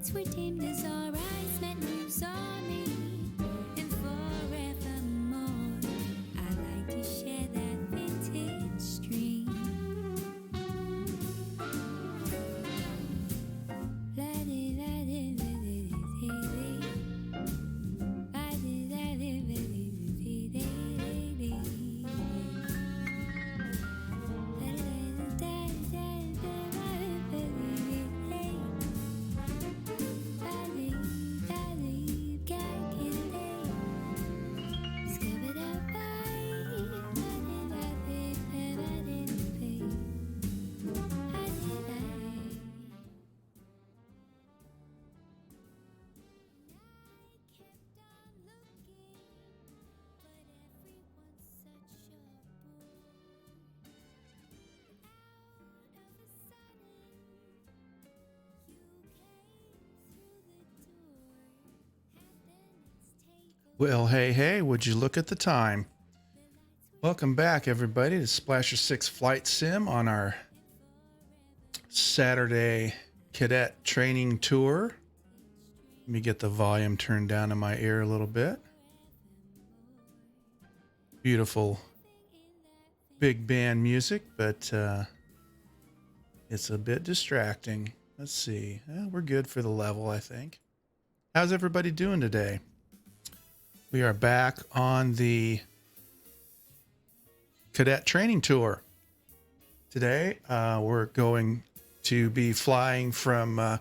lights were dimmed as our eyes met, and you saw me, and forevermore I like to share that vintage stream. Well, hey, would you look at the time? Welcome back, everybody, to Splasher 6 Flight Sim on our Saturday Cadet Training Tour. Let me get the volume turned down in my ear a little bit. Beautiful big band music, but it's a bit distracting. Let's see. We're good for the level, I think. How's everybody doing today? We are back on the Cadet Training Tour. Today, we're going to be flying from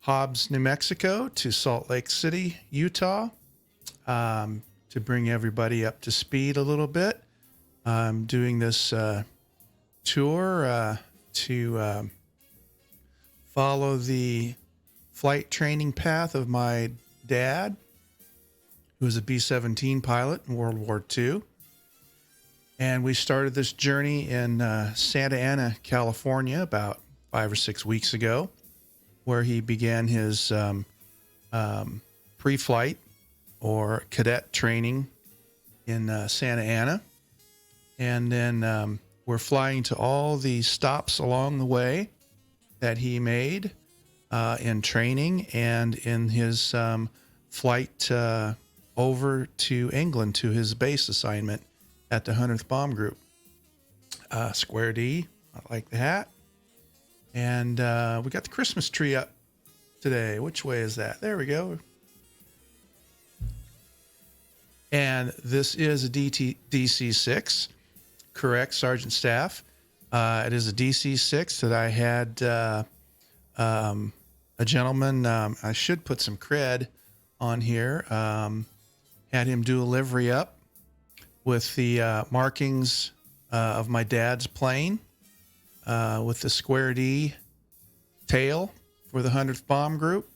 Hobbs, New Mexico to Salt Lake City, Utah, to bring everybody up to speed a little bit. I'm doing this tour to follow the flight training path of my dad, who was a B-17 pilot in World War II. And we started this journey in Santa Ana, California, about 5 or 6 weeks ago, where he began his pre-flight or cadet training in Santa Ana. And then we're flying to all the stops along the way that he made in training and in his flight over to England to his base assignment at the 100th Bomb Group. Square D, I like that. And we got the Christmas tree up today. Which way is that? There we go. And this is a DC-6. Correct, Sergeant Staff. It is a DC-6 that I had a gentleman, I should put some cred on here, had him do a livery up with the markings of my dad's plane with the Square D tail for the 100th Bomb Group.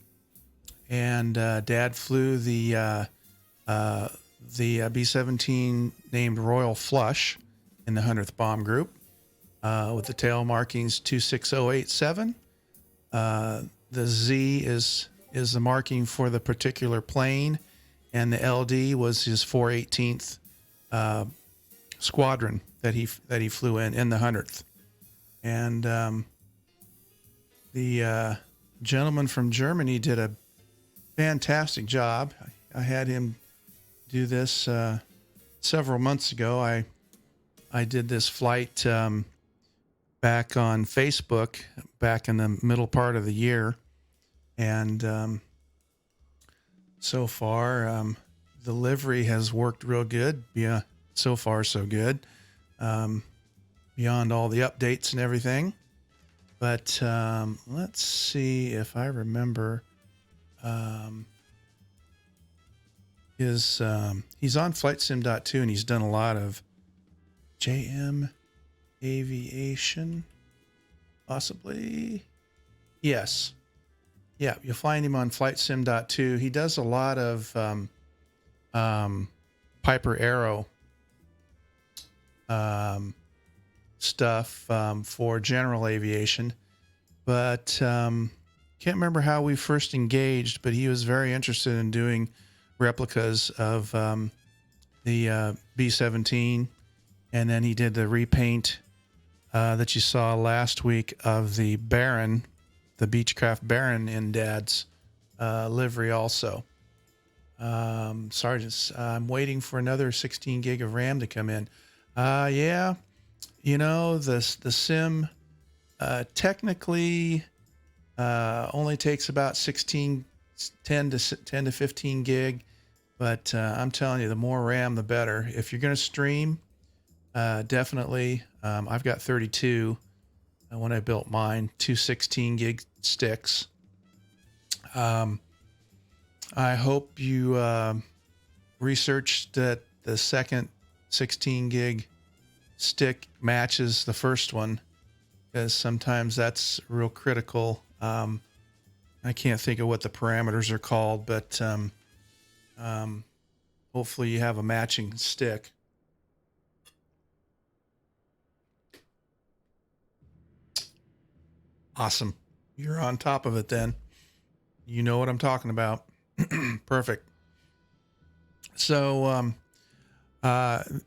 And Dad flew the B-17 named Royal Flush in the 100th Bomb Group with the tail markings 26087. The Z is the marking for the particular plane, and the LD was his 418th squadron that he flew in the 100th. And the gentleman from Germany did a fantastic job. I had him do this several months ago. I did this flight back on Facebook back in the middle part of the year, and so far the livery has worked real good. Yeah, so far so good, beyond all the updates and everything. But let's see if I remember. He's on FlightSim.2, and he's done a lot of JM Aviation, possibly. Yes. Yeah, you'll find him on FlightSim.2. He does a lot of Piper Arrow stuff for general aviation, but can't remember how we first engaged, but he was very interested in doing replicas of the B-17, and then he did the repaint that you saw last week of the Baron, the Beechcraft Baron in Dad's livery also. Sergeants, I'm waiting for another 16 gig of RAM to come in. Yeah, the sim technically only takes about 10 to 15 gig, but I'm telling you, the more RAM, the better. If you're going to stream, definitely. I've got 32 when I built mine, two 16 gig sticks. I hope you researched that the second 16 gig stick matches the first one, because sometimes that's real critical. I can't think of what the parameters are called, but hopefully you have a matching stick. Awesome. You're on top of it then. You know what I'm talking about. Perfect. So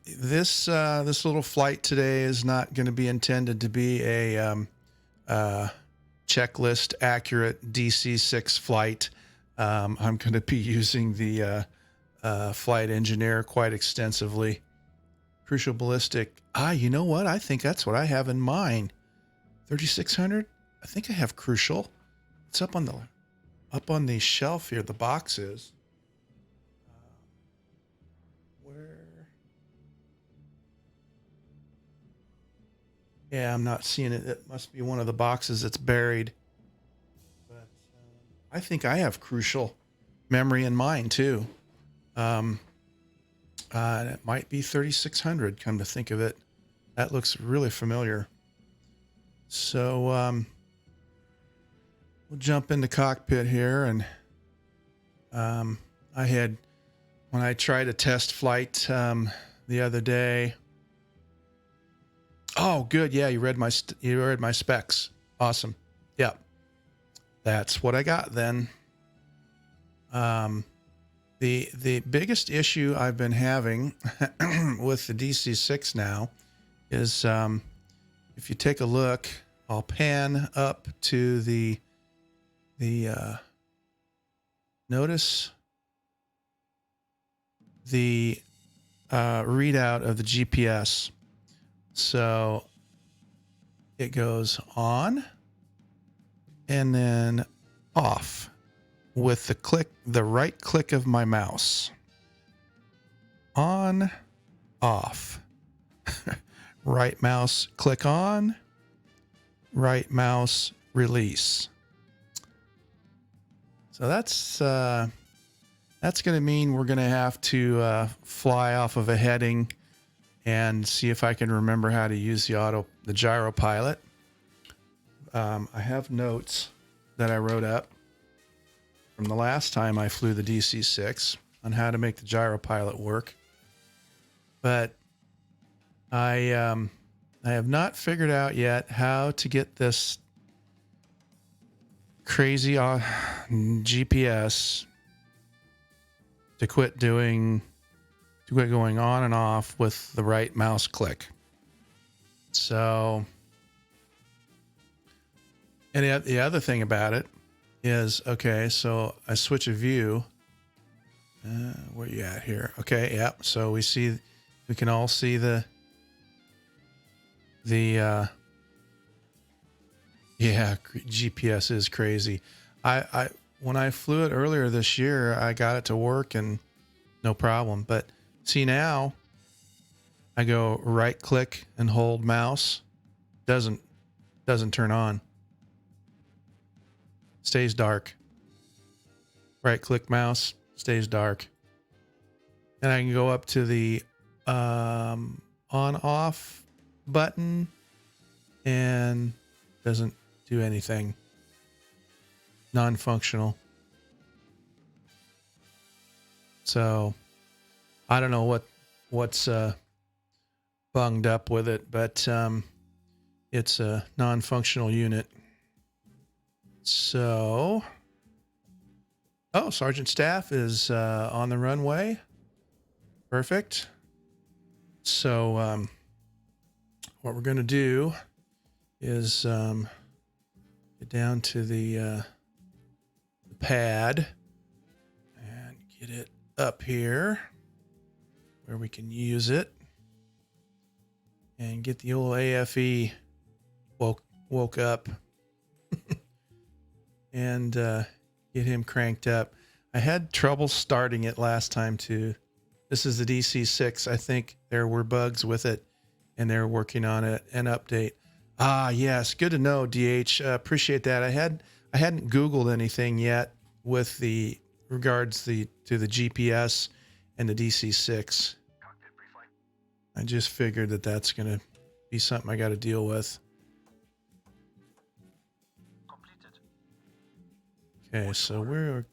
this little flight today is not going to be intended to be a checklist accurate DC-6 flight. I'm going to be using the flight engineer quite extensively. Crucial ballistic. You know what? I think that's what I have in mind. 3600. I think I have crucial. It's up on the shelf here. The box is. Where? Yeah, I'm not seeing it. It must be one of the boxes that's buried. But I think I have crucial memory in mind too. And it might be 3600. Come to think of it, that looks really familiar. So we'll jump into cockpit here, and when I tried a test flight the other day. Oh, good. Yeah, you read my specs. Awesome. Yeah, that's what I got then. The biggest issue I've been having with the DC-6 now is if you take a look, I'll pan up to the notice the readout of the GPS. So it goes on and then off with the right click of my mouse. On, off. Right mouse click on, right mouse release. So that's going to mean we're going to have to fly off of a heading and see if I can remember how to use the gyro pilot. I have notes that I wrote up from the last time I flew the DC-6 on how to make the gyro pilot work. But I have not figured out yet how to get this crazy GPS to quit going on and off with the right mouse click. So, and the other thing about it is, okay, so I switch a view. Where you at here? Okay, yeah. So we can all see the GPS is crazy. I when I flew it earlier this year, I got it to work and no problem. But see, now I go right click and hold mouse. Doesn't turn on. Stays dark. Right click mouse, stays dark. And I can go up to the on off button and doesn't do anything. Non-functional. So I don't know what's bunged up with it, but it's a non-functional unit. So, Sergeant Staff is on the runway. Perfect. So what we're going to do is get down to the pad and get it up here where we can use it and get the old AFE woke up and get him cranked up. I had trouble starting it last time too. This is the DC6. I think there were bugs with it and they're working on an update. Ah, yes. Good to know, DH. Appreciate that. I hadn't Googled anything yet with the regards to the GPS and the DC6. I just figured that's going to be something I got to deal with. Okay, so we're,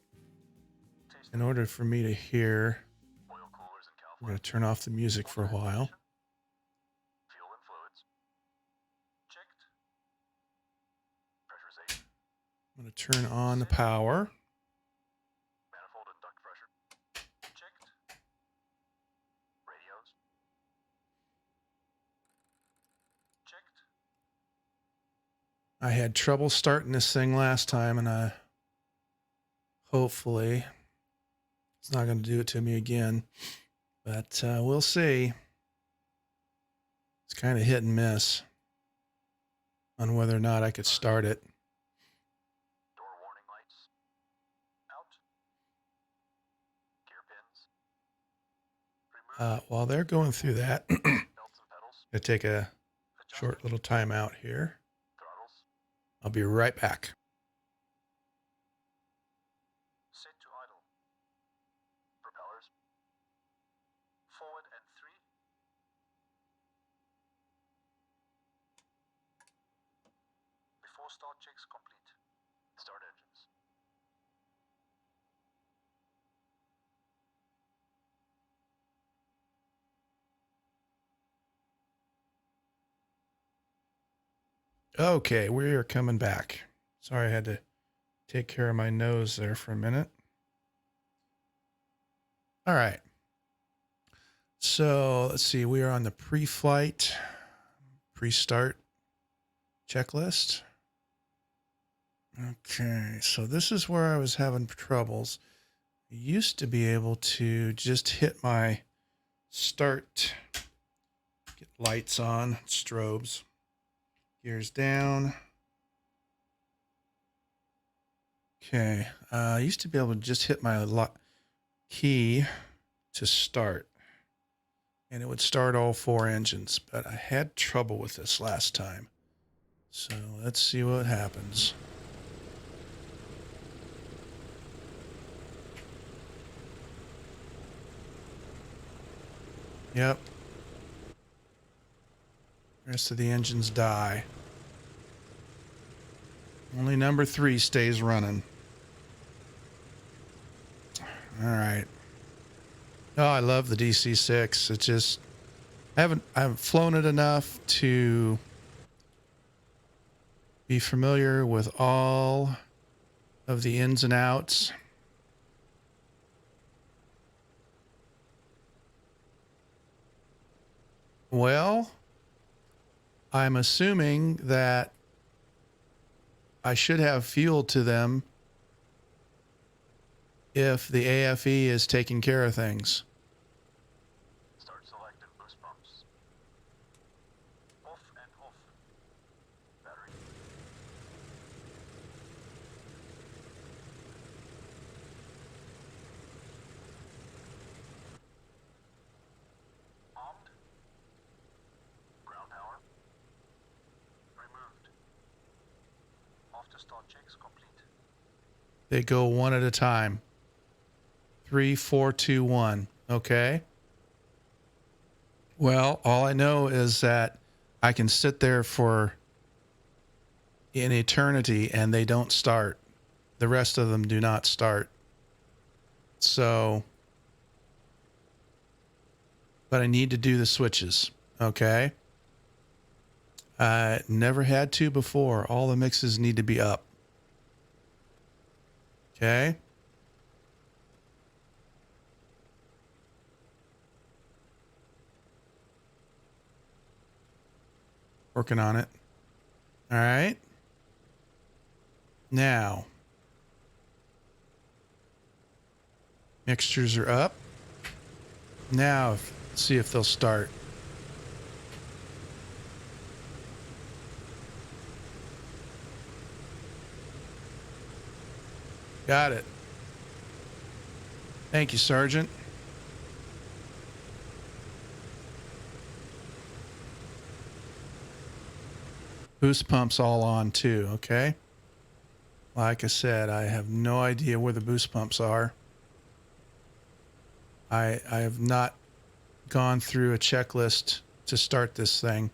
in order for me to hear, I'm going to turn off the music for a while. I'm going to turn on the power. I had trouble starting this thing last time, and hopefully it's not going to do it to me again. But we'll see. It's kind of hit and miss on whether or not I could start it. Door warning lights out. Gear pins. While they're going through that, I take a short little time out here. I'll be right back. Set to idle. Propellers. Forward and 3. Before start checks complete. Start engines. Okay, we are coming back. Sorry, I had to take care of my nose there for a minute. All right. So let's see. We are on the pre-flight, pre-start checklist. Okay, so this is where I was having troubles. I used to be able to just hit my start, get lights on, strobes, gears down. Okay, I used to be able to just hit my key to start, and it would start all 4 engines, but I had trouble with this last time. So let's see what happens. Yep. The rest of the engines die. Only number 3 stays running. All right. Oh, I love the DC6. It's just I haven't flown it enough to be familiar with all of the ins and outs. Well, I'm assuming that I should have fuel to them if the AFE is taking care of things. Start selected boost pumps. Off and off. Battery. Armed. Ground power. Removed. After start checks complete. They go one at a time. 3, 4, 2, 1. Okay. Well, all I know is that I can sit there for an eternity and they don't start. The rest of them do not start. So, but I need to do the switches. Okay. I never had to before. All the mixes need to be up. Okay. Working on it. All right. Now, Mixtures are up. Now, see if they'll start. Got it. Thank you, Sergeant. Boost pumps all on too, okay? Like I said, I have no idea where the boost pumps are. I have not gone through a checklist to start this thing.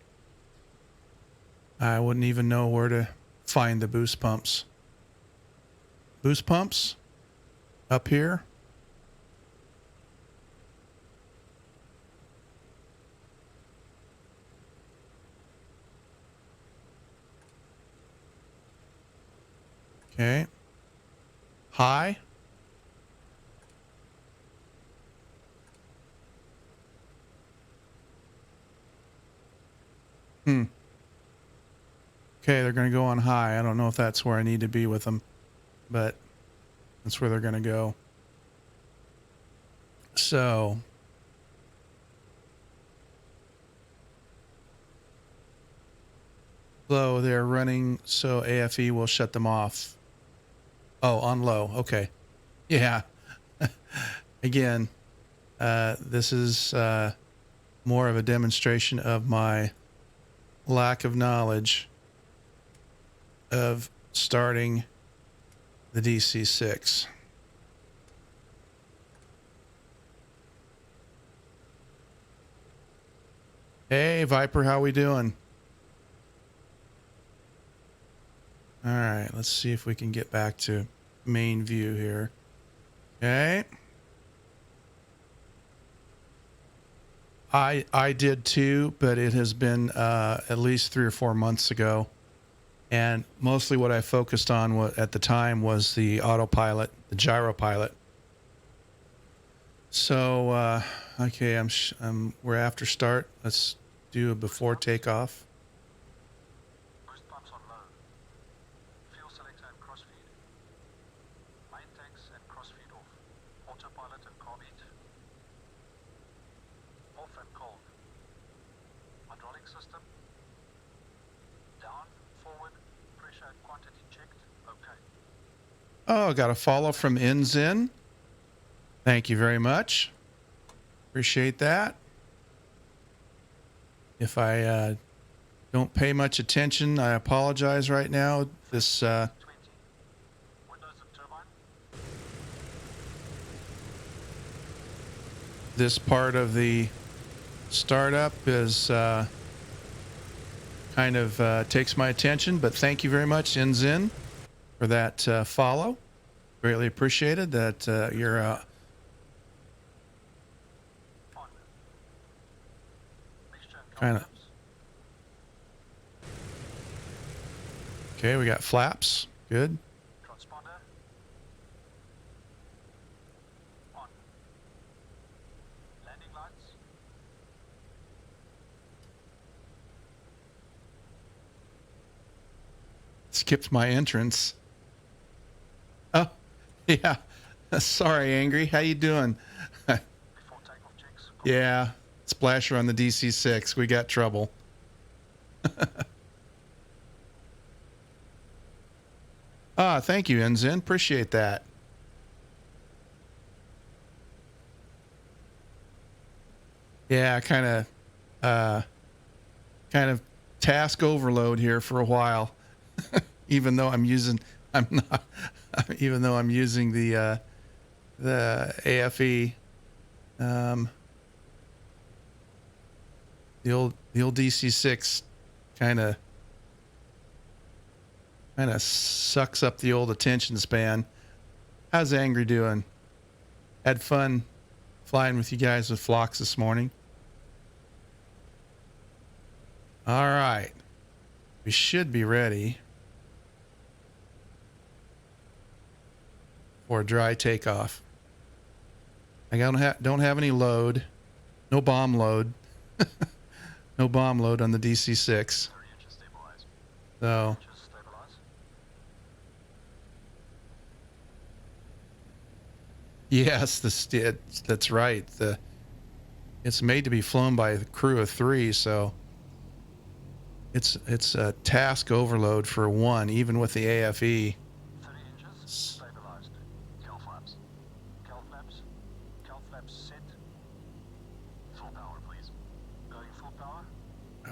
I wouldn't even know where to find the boost pumps. Boost pumps? Up here? Okay. High? Okay, they're going to go on high. I don't know if that's where I need to be with them, but that's where they're going to go. So, low, they're running, so AFE will shut them off. Oh, on low. Okay. Yeah. Again, this is more of a demonstration of my lack of knowledge of starting the DC-6. Hey, Viper, how we doing? All right, let's see if we can get back to main view here. Okay. I did too, but it has been at least 3 or 4 months ago. And mostly what I focused on at the time was the autopilot, the gyro pilot. So, okay, we're after start. Let's do a before takeoff. Boost pumps on low. Fuel selector and crossfeed. Main tanks and crossfeed off. Autopilot and carb heat. Off and cold. Hydraulic system. Down, forward, pressure and quantity checked. Okay. Oh, got a follow from Inzin. Thank you very much. Appreciate that. If I don't pay much attention, I apologize right now. This 20. Windows and turbine. this part of the startup is kind of takes my attention, but thank you very much, Inzin, for that follow. Greatly appreciated that you're On. Mixture and kind of compounds. okay. We got flaps. Good. Transponder. On. Landing lights. Skipped my entrance. Oh, yeah. Sorry, Angry. How you doing? Before takeoff checks. Yeah, splasher on the DC-6. We got trouble. Thank you, Enzin. Appreciate that. Yeah, kind of task overload here for a while. Even though I'm using the AFE, the old DC-6 kind of sucks up the old attention span. How's Angry doing? Had fun flying with you guys with Phlox this morning. All right, we should be ready for a dry takeoff. I don't have any load, no bomb load, no bomb load on the DC-6. 30 inches stabilize. So Inches stabilize. Yes, that's right. It's made to be flown by a crew of 3, so it's a task overload for one, even with the AFE. 30 inches, stabilized. Cal flaps. Cal flaps. Cal flaps set. Full power, please. Going full power.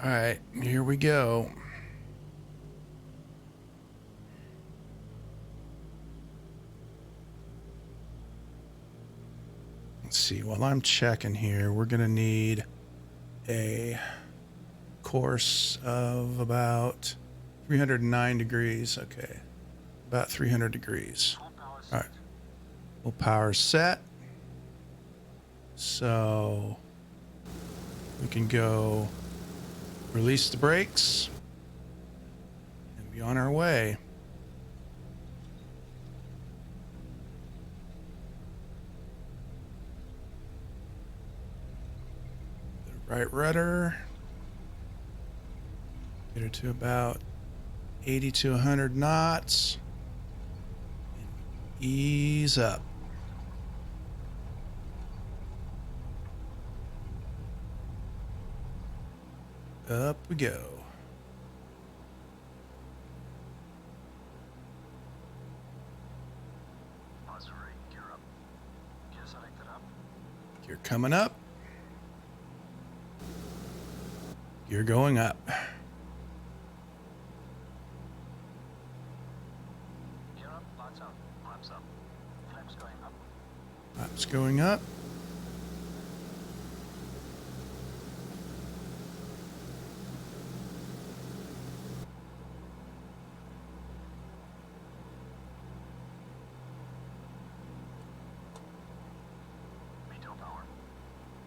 All right, here we go. Let's see, while I'm checking here, we're going to need a course of about 309 degrees. Okay, about 300 degrees. Full power set. All right, full power set. So we can go release the brakes and be on our way. Right rudder, get her to about 80 to 100 knots, and ease up. Up we go. Auxiliary, gear up. Gear selected up. Gear coming up. Gear going up. Gear up, lights out, flaps up. Flaps going up. Flaps going up. Meter power.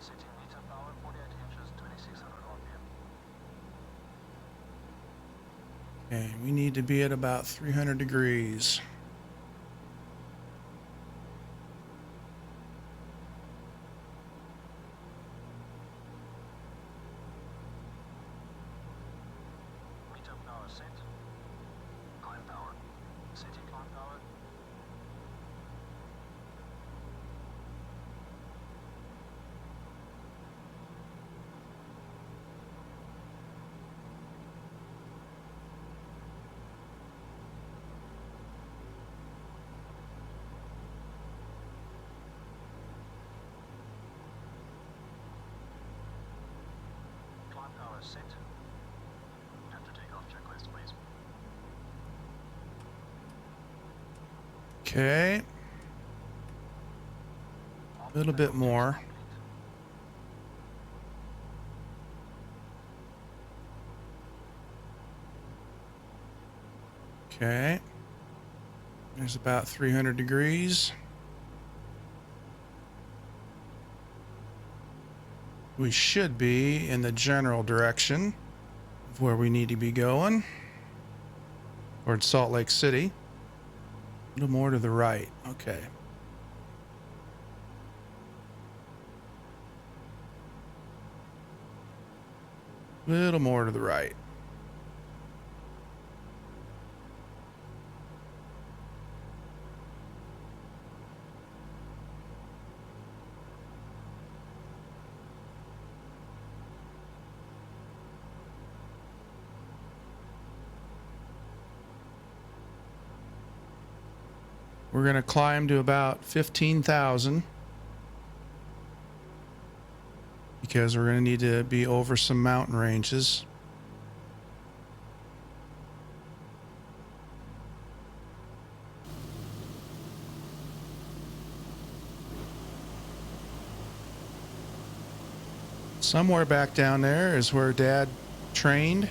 Setting meter power, 48 inches, 2600 RPM. Okay, we need to be at about 300 degrees. Meter power set. Climb power. Setting climb power. Climb power set. After takeoff checklist, please. Okay, a little bit more. Okay, there's about 300 degrees. We should be in the general direction of where we need to be going, towards Salt Lake City. A little more to the right. Okay. A little more to the right. We're going to climb to about 15,000 because we're going to need to be over some mountain ranges. Somewhere back down there is where Dad trained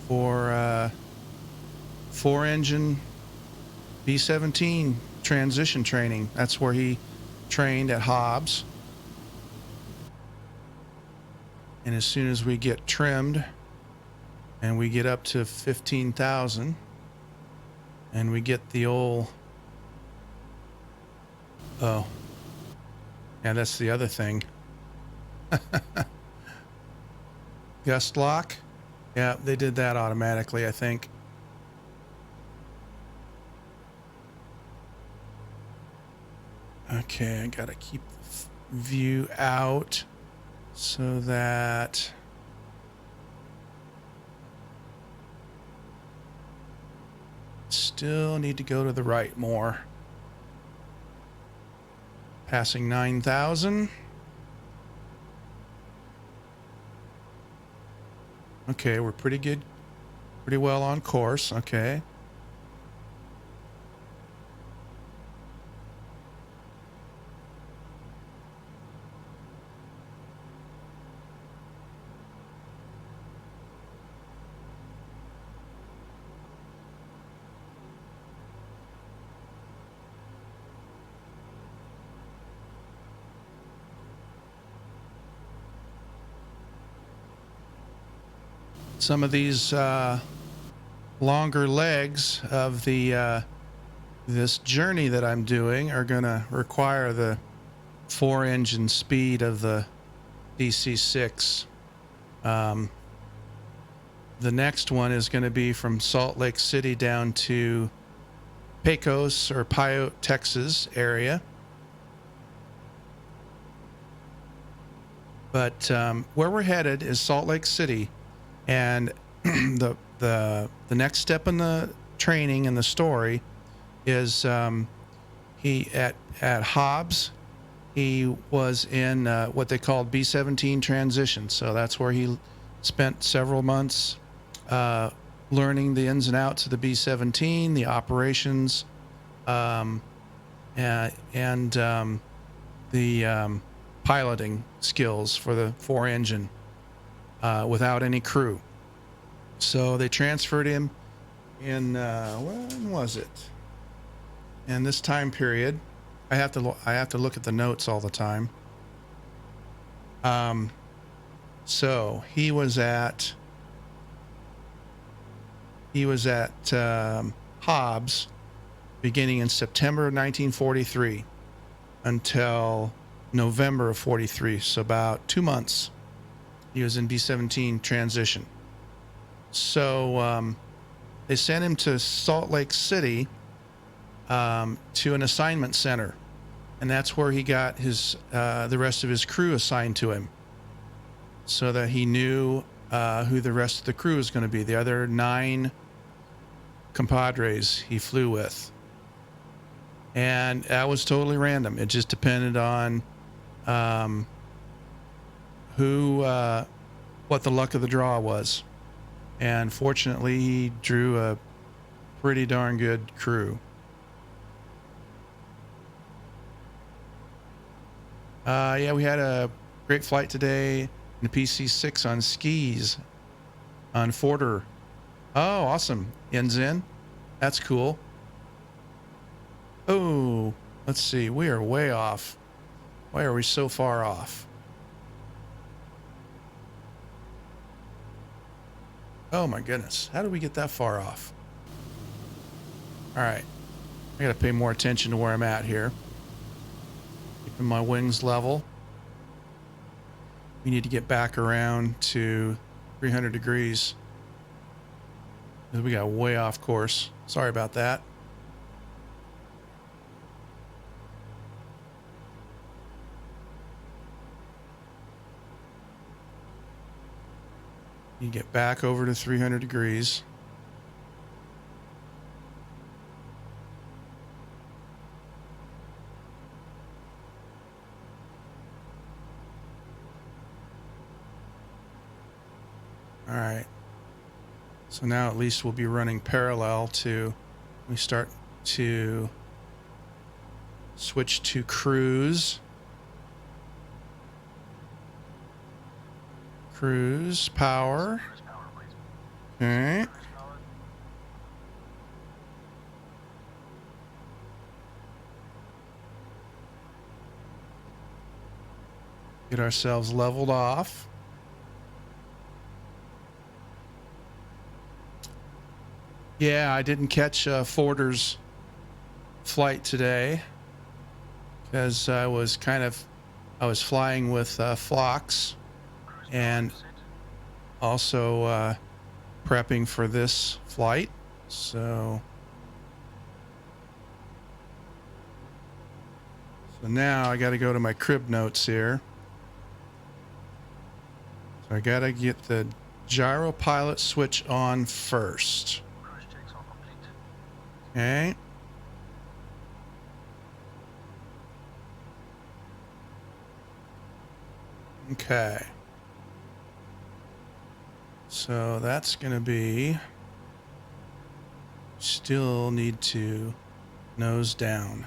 for 4-engine B-17 transition training. That's where he trained at Hobbs. And as soon as we get trimmed and we get up to 15,000 and we get the old, oh, yeah, that's the other thing. Gust lock. Yeah, they did that automatically, I think. Okay, I gotta keep the view out so that still need to go to the right more. Passing 9,000. Okay, we're pretty good, pretty well on course. Okay. Some of these longer legs of the this journey that I'm doing are going to require the 4-engine speed of the DC-6. The next one is going to be from Salt Lake City down to Pecos or Pio, Texas area. But where we're headed is Salt Lake City, and the next step in the training and the story is he at Hobbs. He was in what they called B-17 transition. So that's where he spent several months learning the ins and outs of the B-17, the operations, and the piloting skills for the 4-engine without any crew. So they transferred him in when was it? In this time period. I have to look at the notes all the time. So he was at Hobbs beginning in September of 1943 until November of 43. So about 2 months he was in B-17 transition. So they sent him to Salt Lake City to an assignment center, and that's where he got his the rest of his crew assigned to him, so that he knew who the rest of the crew was going to be. The other 9 compadres he flew with, and that was totally random. It just depended on what the luck of the draw was, and fortunately he drew a pretty darn good crew. Yeah, we had a great flight today in the PC-6 on skis on Forder. Oh, awesome. Ends in. That's cool. Oh, let's see. We are way off. Why are we so far off? Oh my goodness. How did we get that far off? All right. I got to pay more attention to where I'm at here. Keeping my wings level. We need to get back around to 300 degrees. We got way off course. Sorry about that. You get back over to 300 degrees. All right. So now at least we'll be running parallel to, we start to switch to cruise. Cruise power. Okay. Get ourselves leveled off. Yeah, I didn't catch Forder's flight today because I was flying with Phlox and also prepping for this flight. So So now I got to go to my crib notes here. So I got to get the gyro pilot switch on first. Cruise checks are complete. Okay. Okay. So that's going to be, still need to nose down.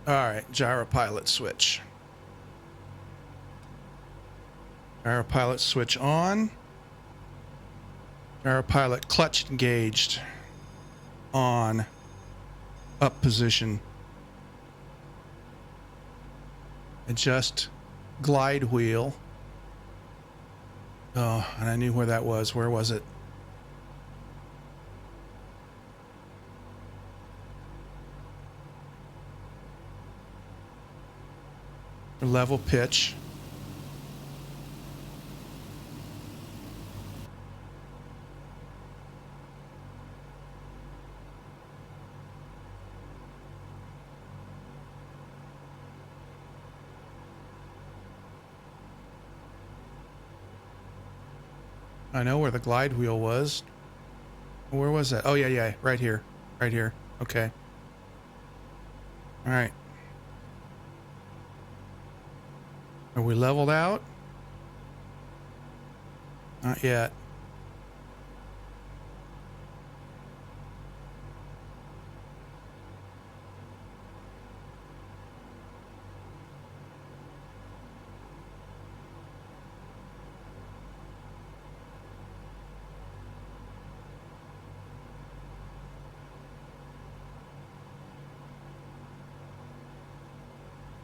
All right, gyro pilot switch. Gyro pilot switch on. Gyro pilot clutch engaged. On. Up position. Adjust glide wheel. Oh, and I knew where that was. Where was it? Level pitch. I know where the glide wheel was. Where was that? Oh, yeah. Right here. Right here. Okay. All right. Are we leveled out? Not yet.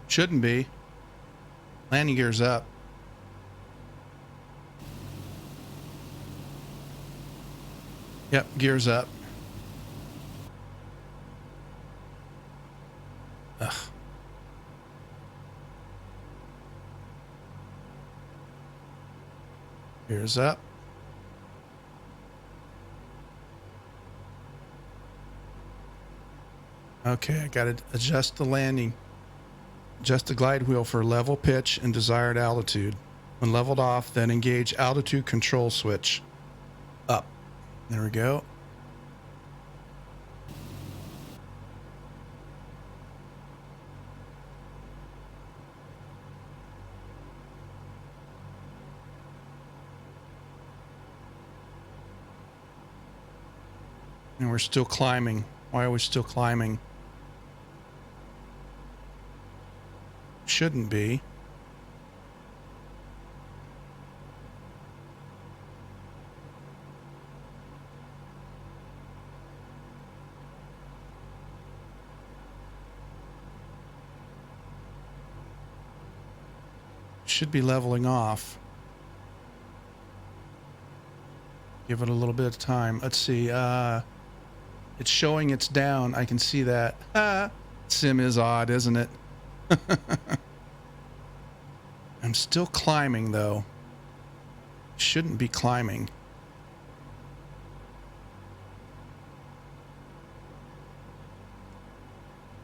Shouldn't be. Landing gear's up. Yep, gear's up. Ugh. Gear's up. Okay, I gotta adjust the landing. Adjust the glide wheel for level pitch and desired altitude. When leveled off, then engage altitude control switch. Up. There we go. And we're still climbing. Why are we still climbing? Shouldn't be. Should be leveling off. Give it a little bit of time. Let's see. It's showing it's down. I can see that. Sim is odd, isn't it? I'm still climbing, though. Shouldn't be climbing.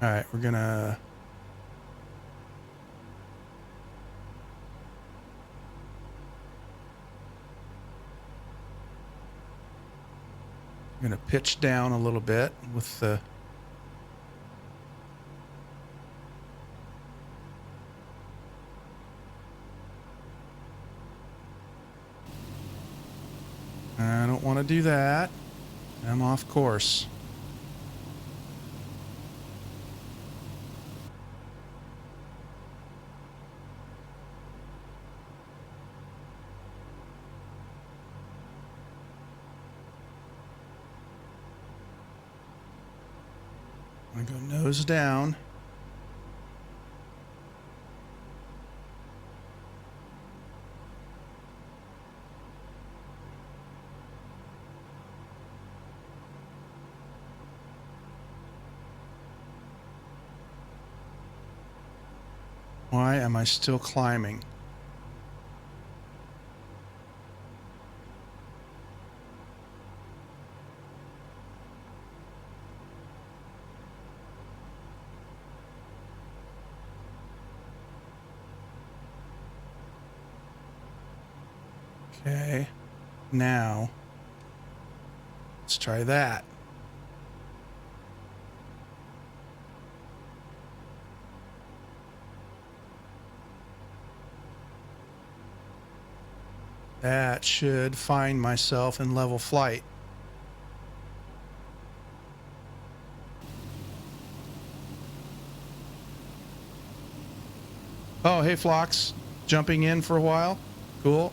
All right, we're gonna... I'm gonna pitch down a little bit with the... I don't want to do that. I'm off course. I'm going to go nose down. Why am I still climbing? Okay, now let's try that. That should find myself in level flight. Oh, hey, Phlox. Jumping in for a while. Cool.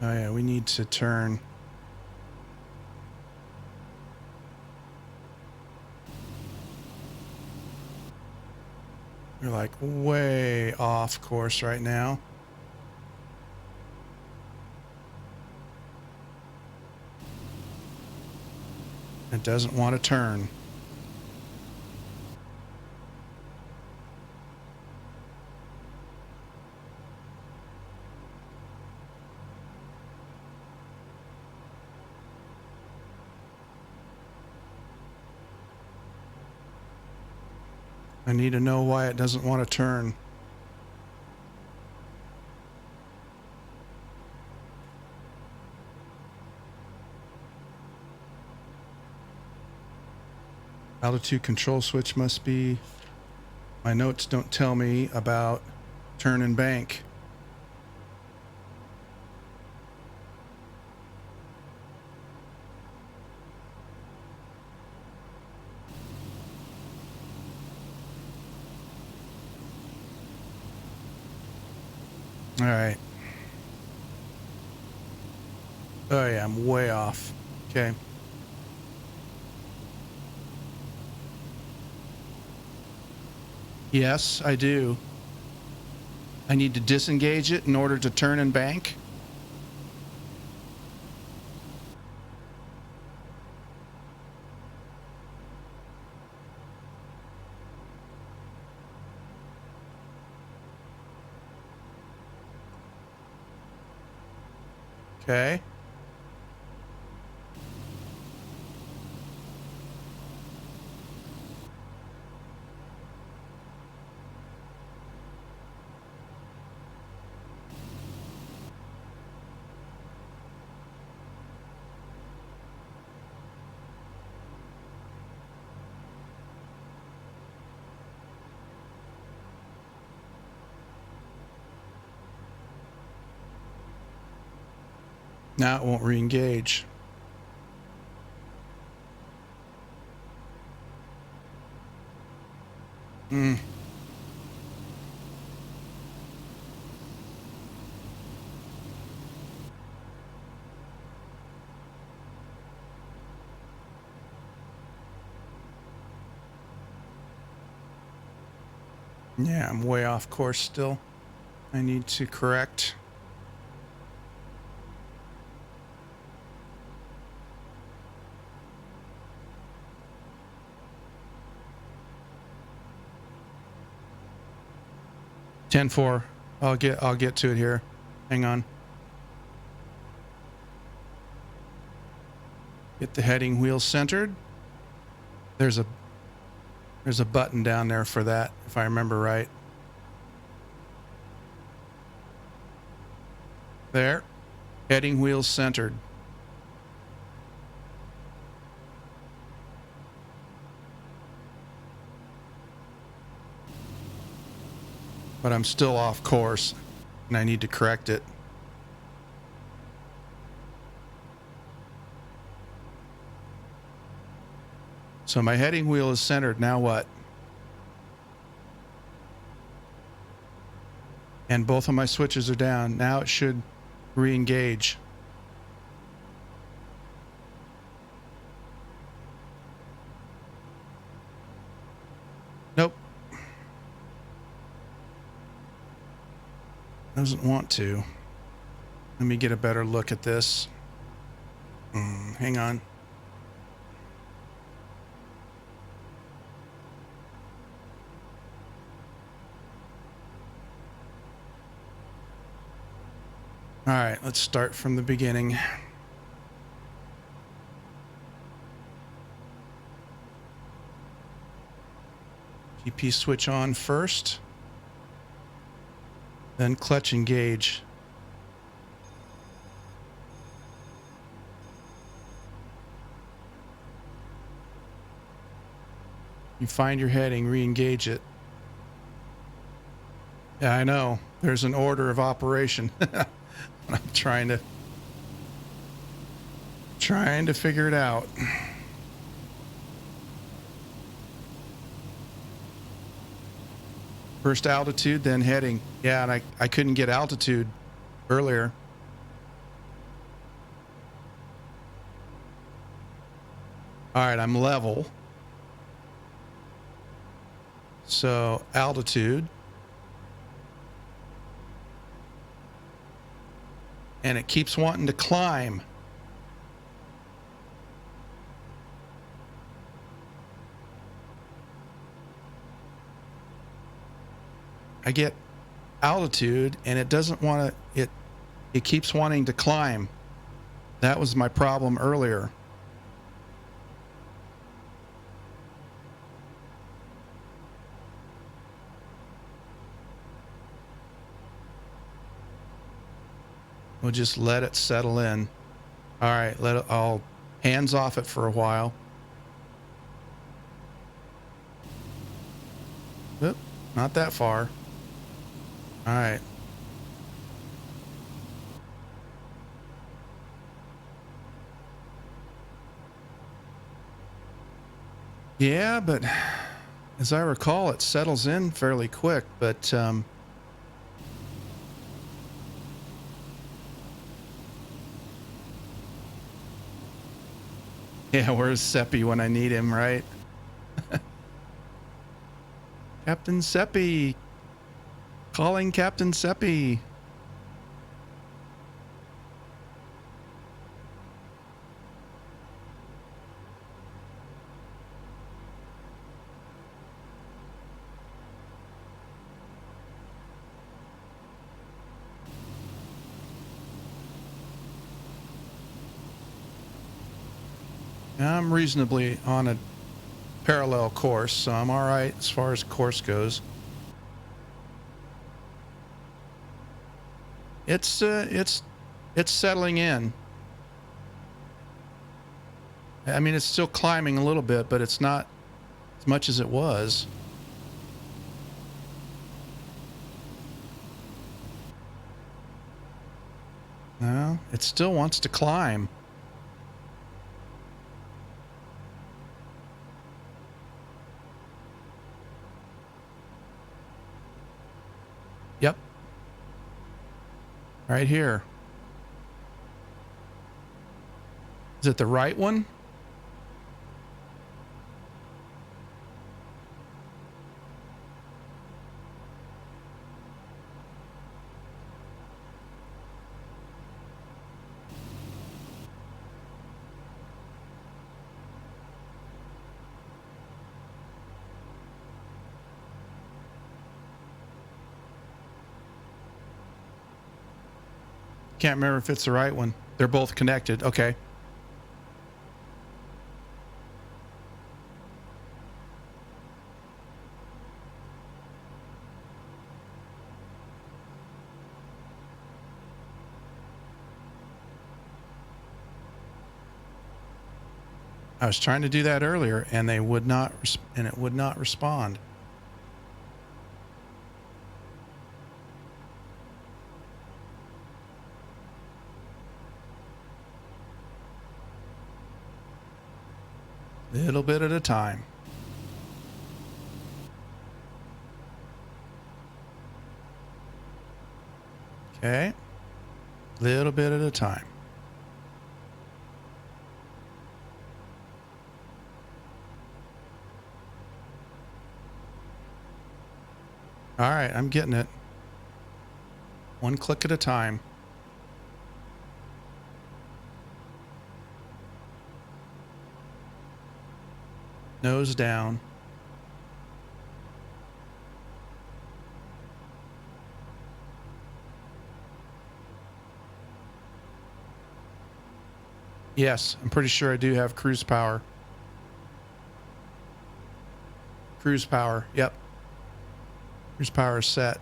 Oh, yeah, we need to turn. We're like way off course right now. It doesn't want to turn. I need to know why it doesn't want to turn. Altitude control switch must be. My notes don't tell me about turn and bank. All right. Oh yeah, I'm way off. Okay. Yes, I do. I need to disengage it in order to turn and bank. Okay. Now it won't re-engage. Yeah, I'm way off course still. I need to correct. (10-4). I'll get to it here. Hang on. Get the heading wheel centered. There's a button down there for that, if I remember right. There. Heading wheel centered. But I'm still off course, and I need to correct it. So my heading wheel is centered. Now what? And both of my switches are down. Now it should re-engage. Nope. Doesn't want to. Let me get a better look at this. Hang on. All right, let's start from the beginning. GP switch on first, then clutch engage. You find your heading, re-engage it. Yeah, I know. There's an order of operation. I'm trying to figure it out. First altitude, then heading. Yeah, and I couldn't get altitude earlier. All right, I'm level. So altitude. And it keeps wanting to climb. I get altitude and it doesn't want to, it keeps wanting to climb. That was my problem earlier. We'll just let it settle in. All right, I'll hands off it for a while. Oop, not that far. All right. Yeah, but as I recall, it settles in fairly quick, but yeah, where's Seppi when I need him, right? Captain Seppi. Calling Captain Seppi. I'm reasonably on a parallel course, so I'm all right as far as course goes. It's settling in. I mean, it's still climbing a little bit, but it's not as much as it was. No, it still wants to climb. Yep. Right here. Is it the right one? Can't remember if it's the right one. They're both connected. Okay. I was trying to do that earlier and they would not, and it would not respond. Little bit at a time. Okay. Little bit at a time. All right, I'm getting it. One click at a time. Nose down. Yes, I'm pretty sure I do have cruise power. Cruise power. Yep. Cruise power is set.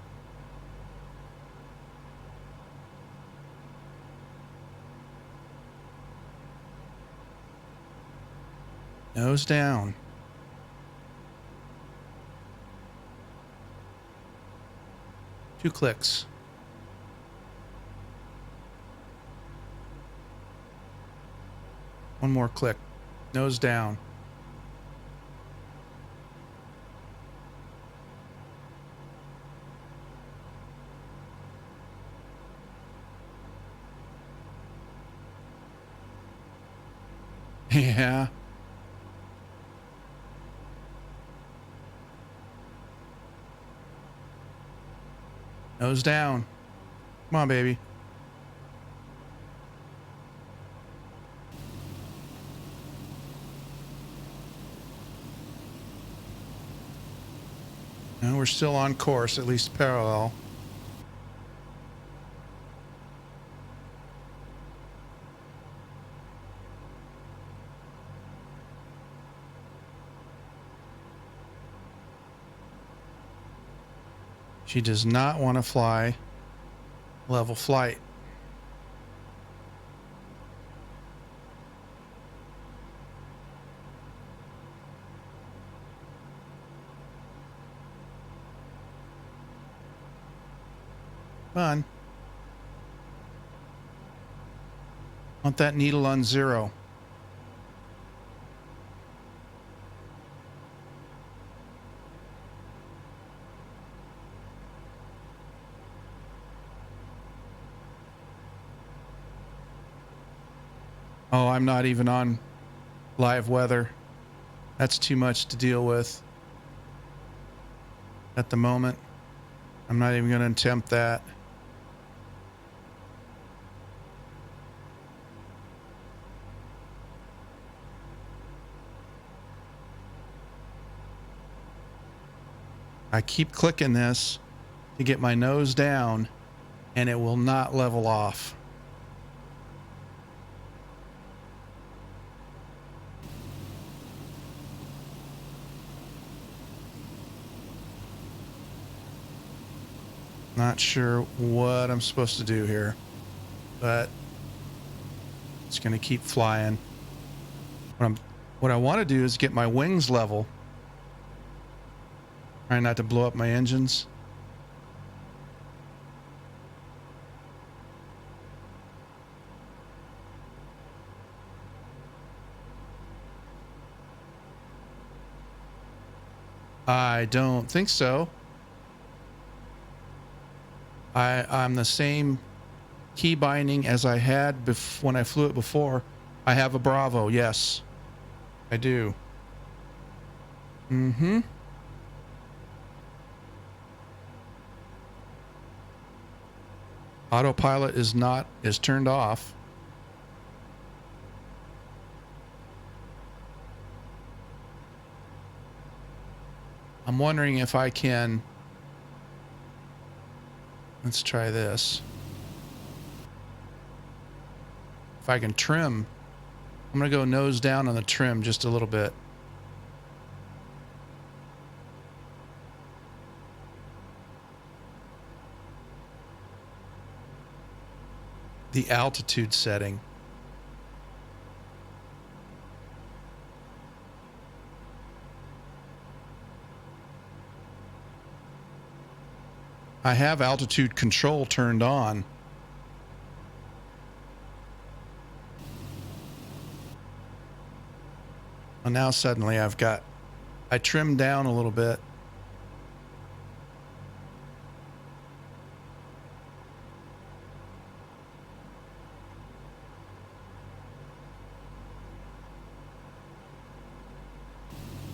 Nose down. Two clicks. One more click. Nose down. Yeah. Nose down. Come on, baby. No, we're still on course, at least parallel. She does not want to fly level flight. Fun. Want that needle on 0. Oh, I'm not even on live weather. That's too much to deal with at the moment. I'm not even going to attempt that. I keep clicking this to get my nose down, and it will not level off. Not sure what I'm supposed to do here, but it's going to keep flying. What I want to do is get my wings level. Try not to blow up my engines. I don't think so. I'm the same key binding as I had when I flew it before. I have a Bravo, yes. I do. Mm-hmm. Autopilot is turned off. I'm wondering if I can. Let's try this. If I can trim, I'm going to go nose down on the trim just a little bit. The altitude setting. I have altitude control turned on. Well, now suddenly I trimmed down a little bit.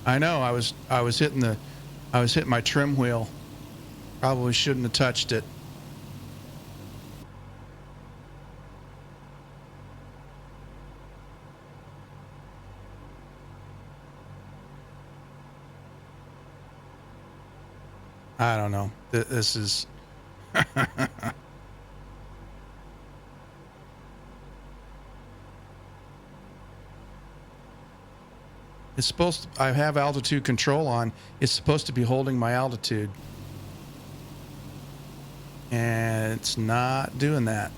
I know I was hitting my trim wheel. Probably shouldn't have touched it. I don't know. This is It's supposed to, I have altitude control on. It's supposed to be holding my altitude. And it's not doing that.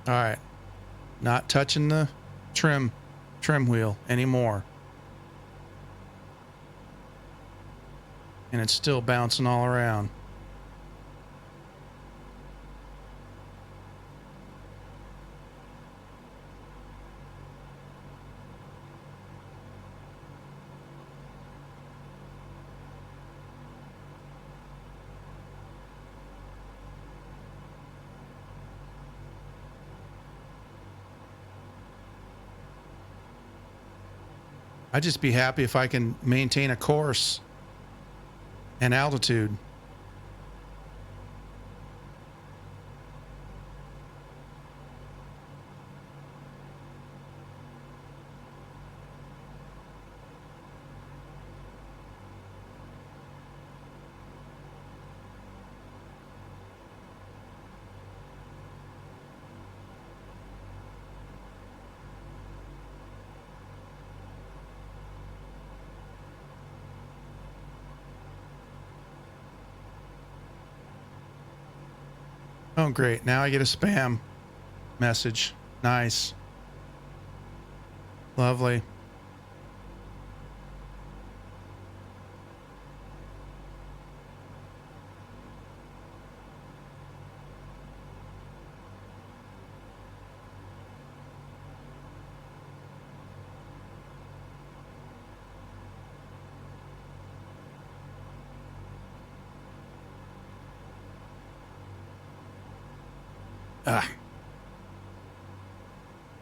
All right. Not touching the trim wheel anymore. And it's still bouncing all around. I'd just be happy if I can maintain a course and altitude. Oh, great. Now I get a spam message. Nice. Lovely.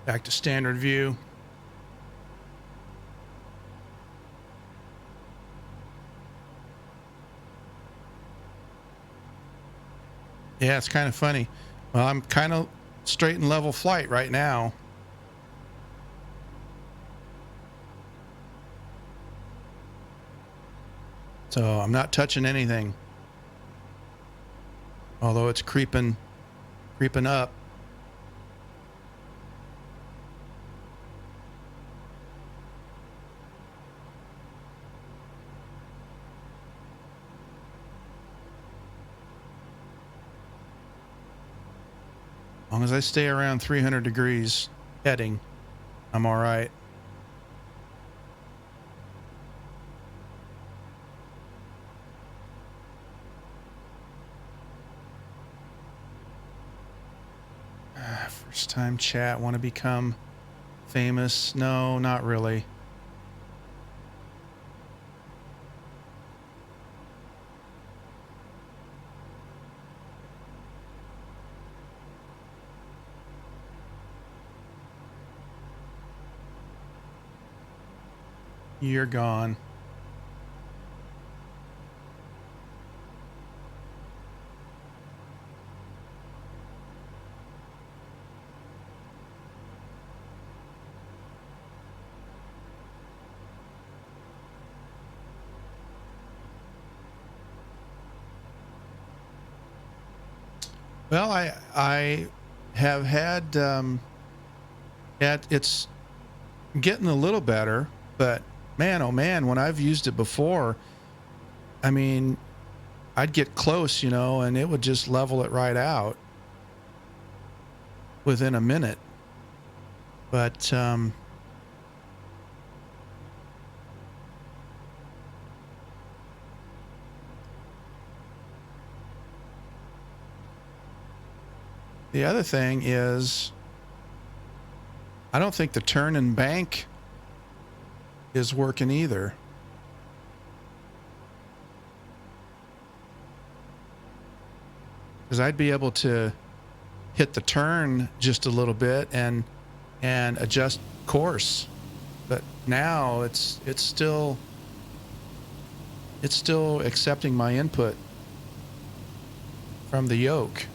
Back to standard view. Yeah, it's kind of funny. Well, I'm kind of straight and level flight right now. So I'm not touching anything. Although it's creeping up. As long as I stay around 300 degrees heading, I'm all right. First time chat, want to become famous? No, not really. You're gone. Well, I have had it's getting a little better, but man, oh man, when I've used it before, I mean, I'd get close, you know, and it would just level it right out within a minute. But the other thing is, I don't think the turn and bank is working either. Because I'd be able to hit the turn just a little bit and adjust course, but now it's still accepting my input from the yoke.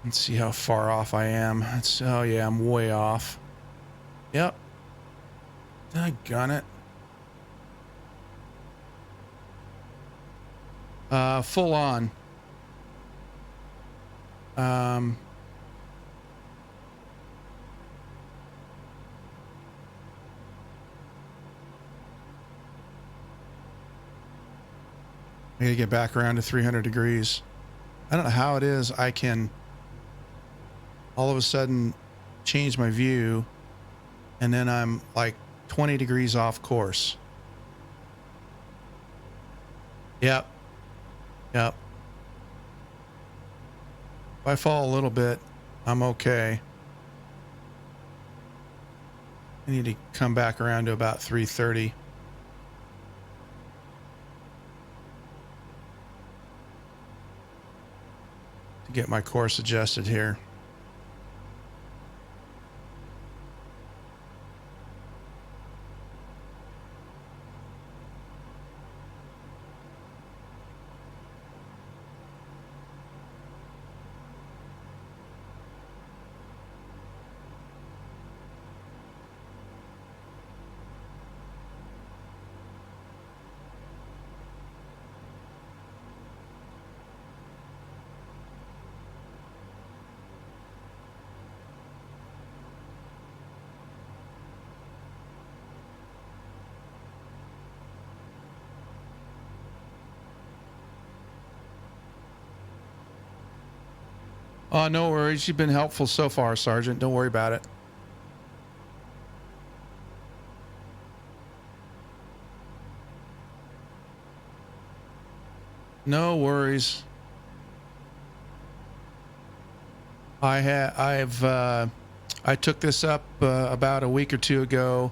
Let's see how far off I am. Oh yeah, I'm way off. Yep. Doggone it. Full on. I gotta get back around to 300 degrees. I don't know how it is I can all of a sudden change my view and then I'm like 20 degrees off course. Yep. If I fall a little bit, I'm okay. I need to come back around to about 330. To get my course adjusted here. Oh, no worries. You've been helpful so far, Sergeant. Don't worry about it. No worries. I took this up about a week or two ago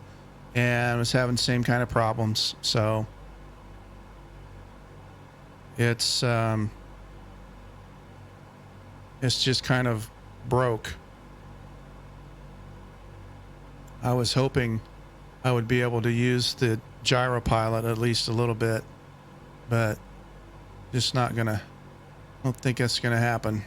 and was having the same kind of problems. So it's just kind of broke. I was hoping I would be able to use the gyro pilot at least a little bit, but just not gonna. I don't think that's gonna happen.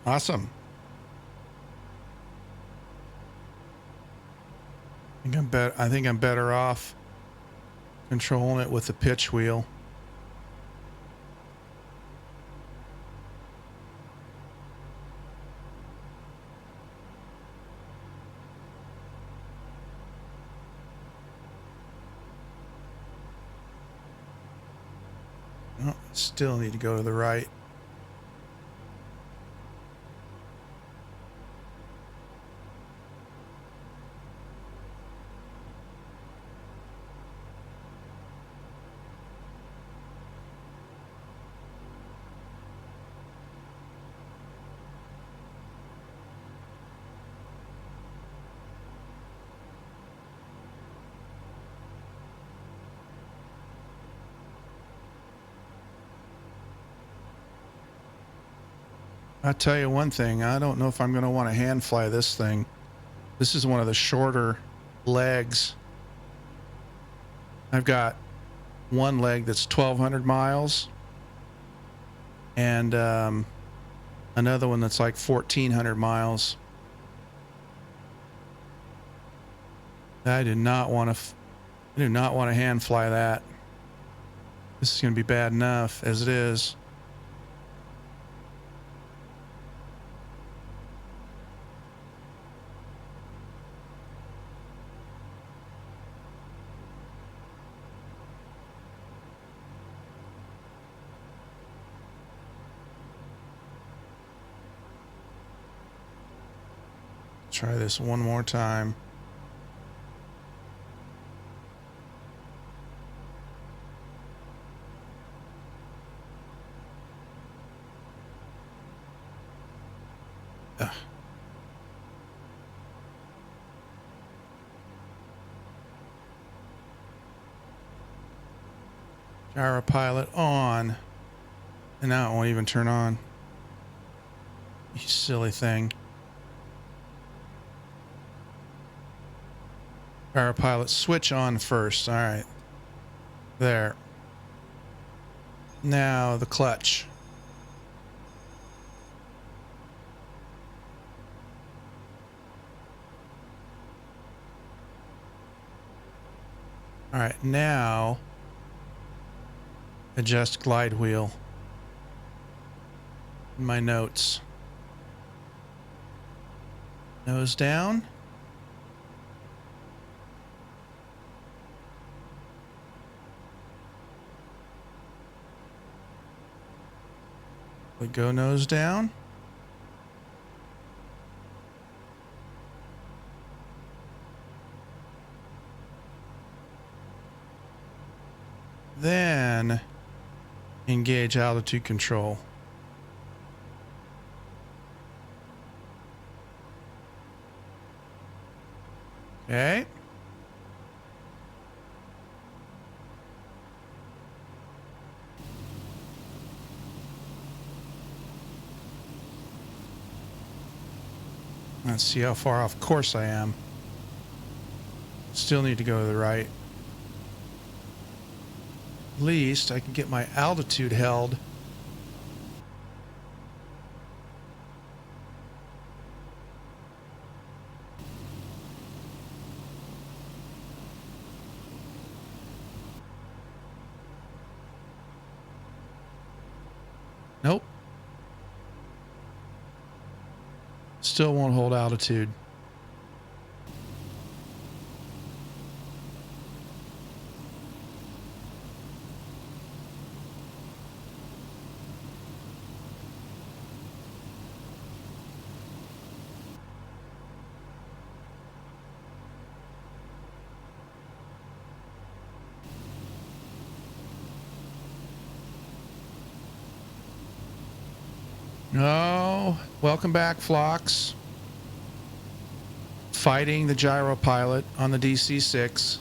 Awesome. I think I'm better off controlling it with the pitch wheel. Oh, still need to go to the right. I'll tell you one thing. I don't know if I'm going to want to hand fly this thing. This is one of the shorter legs. I've got one leg that's 1,200 miles and another one that's like 1,400 miles. I do not want to hand fly that. This is going to be bad enough as it is. Try this one more time. Gyro pilot on. And now it won't even turn on. You silly thing. Power pilot switch on first. All right. There. Now the clutch. All right, now adjust glide wheel. In my notes. Nose down. We go nose down. Then engage altitude control. Okay. Let's see how far off course I am. Still need to go to the right. At least I can get my altitude held. Nope. Still won't hold altitude. No, welcome back, Phlox. Fighting the gyro pilot on the DC-6.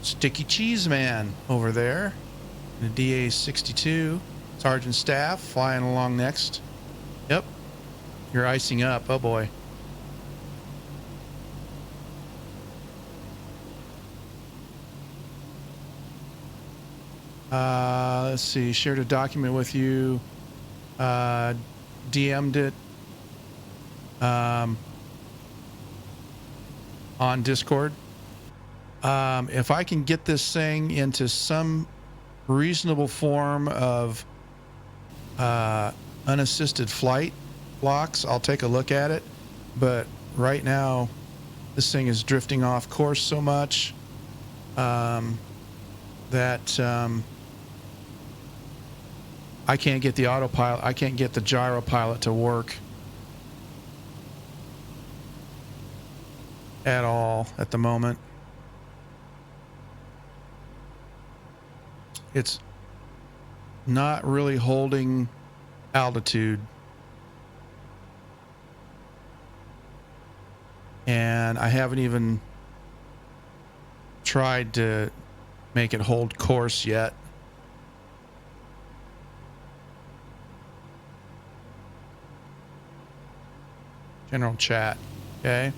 Sticky Cheese Man over there. The DA-62. Sergeant Staff flying along next. Yep. You're icing up. Oh boy. Let's see. Shared a document with you. DM'd it. On Discord. If I can get this thing into some reasonable form of unassisted flight blocks, I'll take a look at it. But right now, this thing is drifting off course so much that I can't get the autopilot. I can't get the gyro pilot to work at all at the moment. It's not really holding altitude. And I haven't even tried to make it hold course yet. General chat, okay?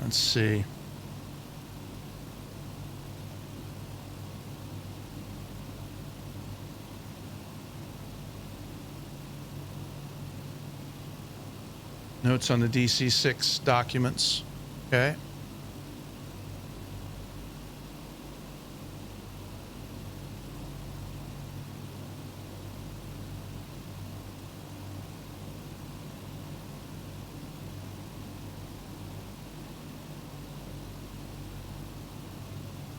Let's see. Notes on the DC-6 documents. Okay.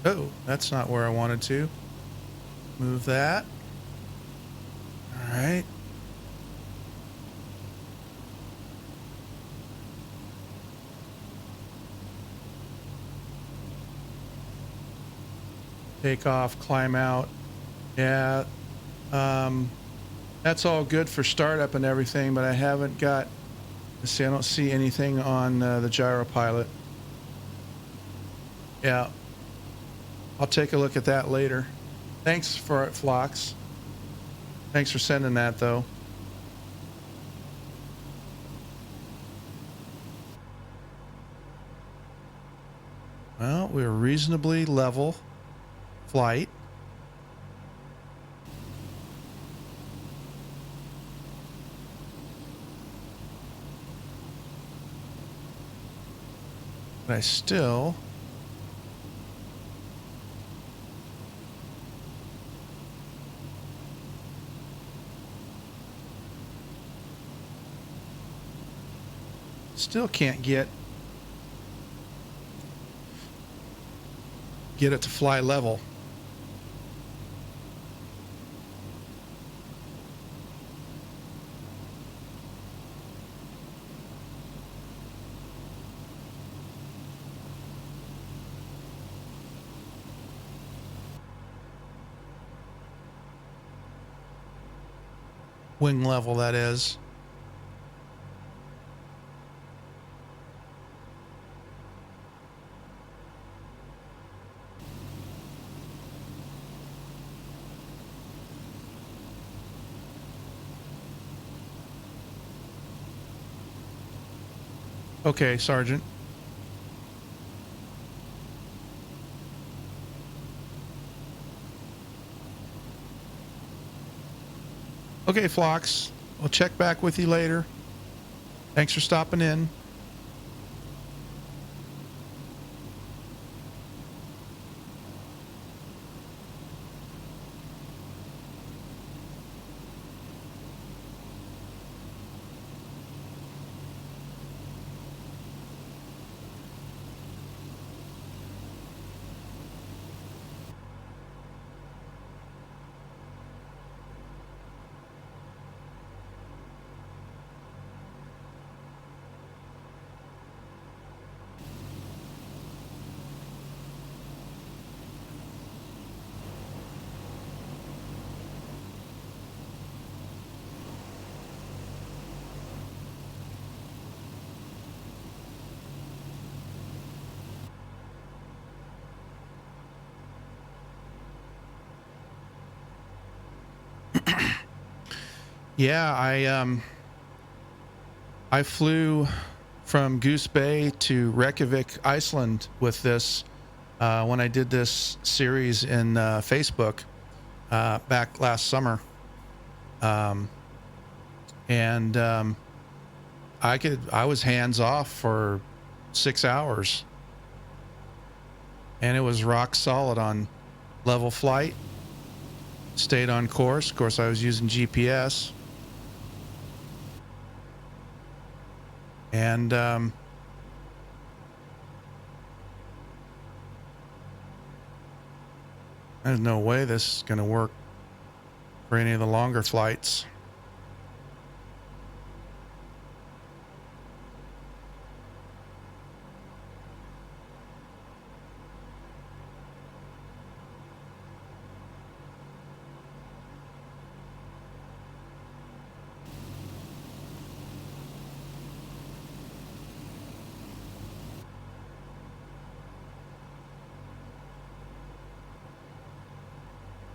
Oh, that's not where I wanted to. Move that. take off, climb out. Yeah, that's all good for startup and everything, but I haven't got, let's see, I don't see anything on the gyro pilot. Yeah, I'll take a look at that later. Thanks for it, Phlox. Thanks for sending that, though. Well, we're reasonably level flight. But I still can't get it to fly level. Wing level, that is. Okay, Sergeant. Okay, Phlox. I'll check back with you later. Thanks for stopping in. Yeah, I flew from Goose Bay to Reykjavik, Iceland with this when I did this series in Facebook back last summer. I was hands off for 6 hours, and it was rock solid on level flight. Stayed on course. Of course, I was using GPS. And there's no way this is going to work for any of the longer flights.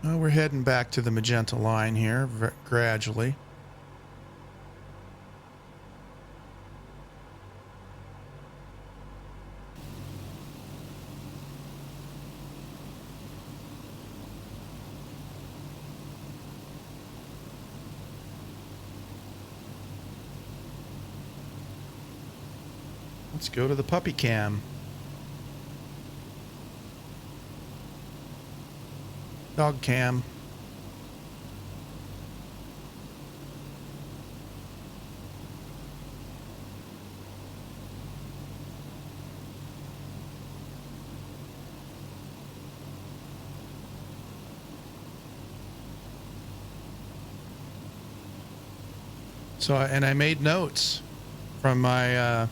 Well, we're heading back to the magenta line here gradually. Let's go to the puppy cam. Dog cam. So, and I made notes from my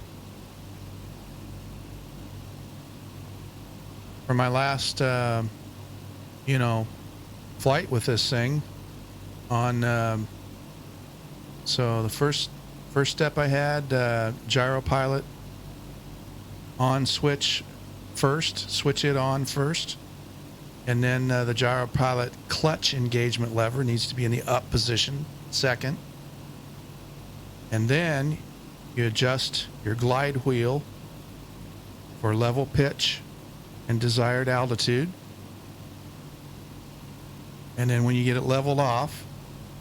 last flight with this thing on. So the first step I had, gyro pilot on switch first, switch it on first. And then the gyro pilot clutch engagement lever needs to be in the up position second. And then you adjust your glide wheel for level pitch and desired altitude. And then when you get it leveled off,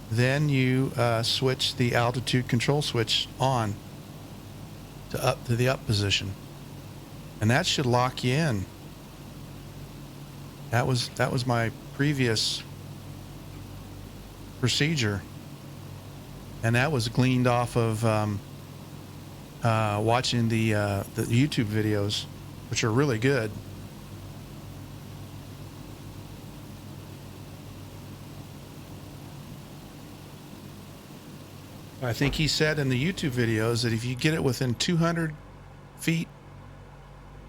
then you switch the altitude control switch on to the up position. And that should lock you in. That was my previous procedure. And that was gleaned off of watching the YouTube videos, which are really good. I think he said in the YouTube videos that if you get it within 200 feet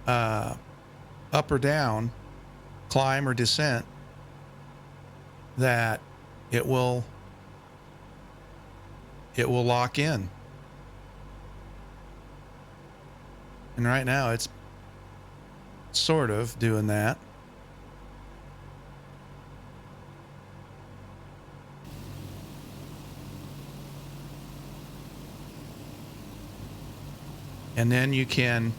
up or down, climb or descent, that it will lock in. And right now it's sort of doing that. And then you can,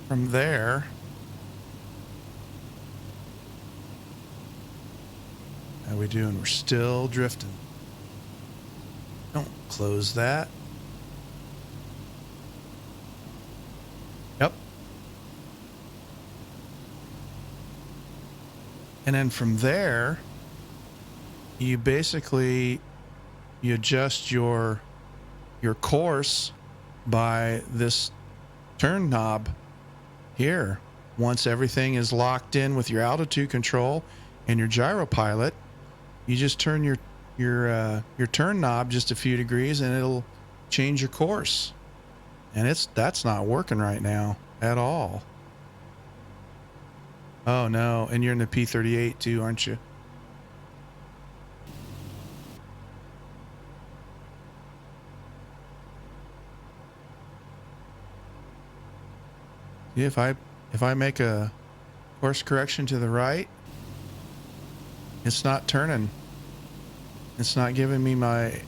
from there, how we doing? We're still drifting. Don't close that. Yep. And then from there, you basically, you adjust your course by this turn knob here. Once everything is locked in with your altitude control and your gyro pilot, you just turn your turn knob just a few degrees and it'll change your course. And that's not working right now at all. Oh no, and you're in the P-38 too, aren't you? See, if I make a course correction to the right, it's not turning. It's not giving me my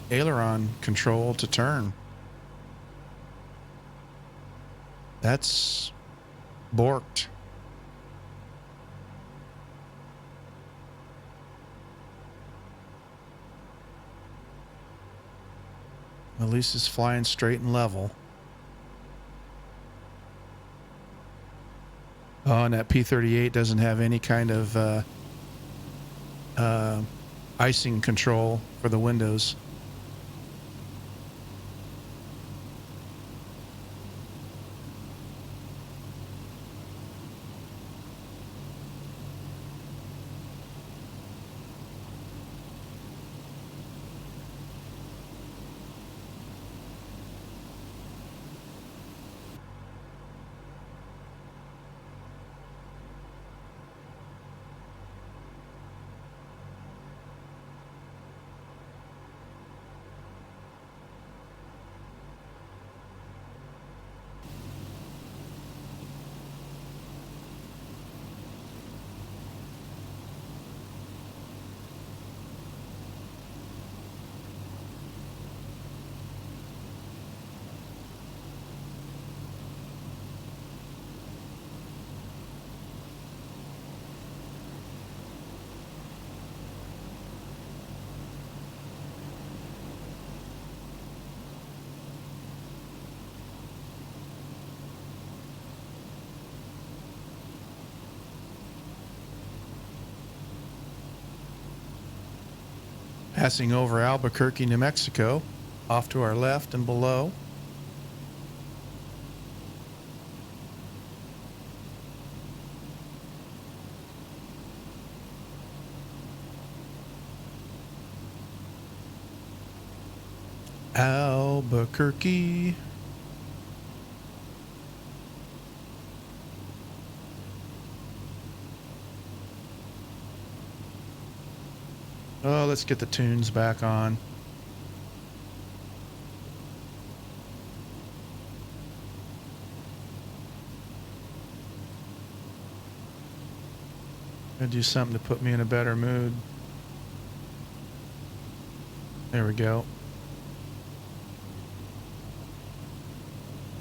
aileron control to turn. That's borked. At least it's flying straight and level. Oh, and that P-38 doesn't have any kind of icing control for the windows. Passing over Albuquerque, New Mexico, off to our left and below. Albuquerque. Oh, let's get the tunes back on. Gotta do something to put me in a better mood. There we go.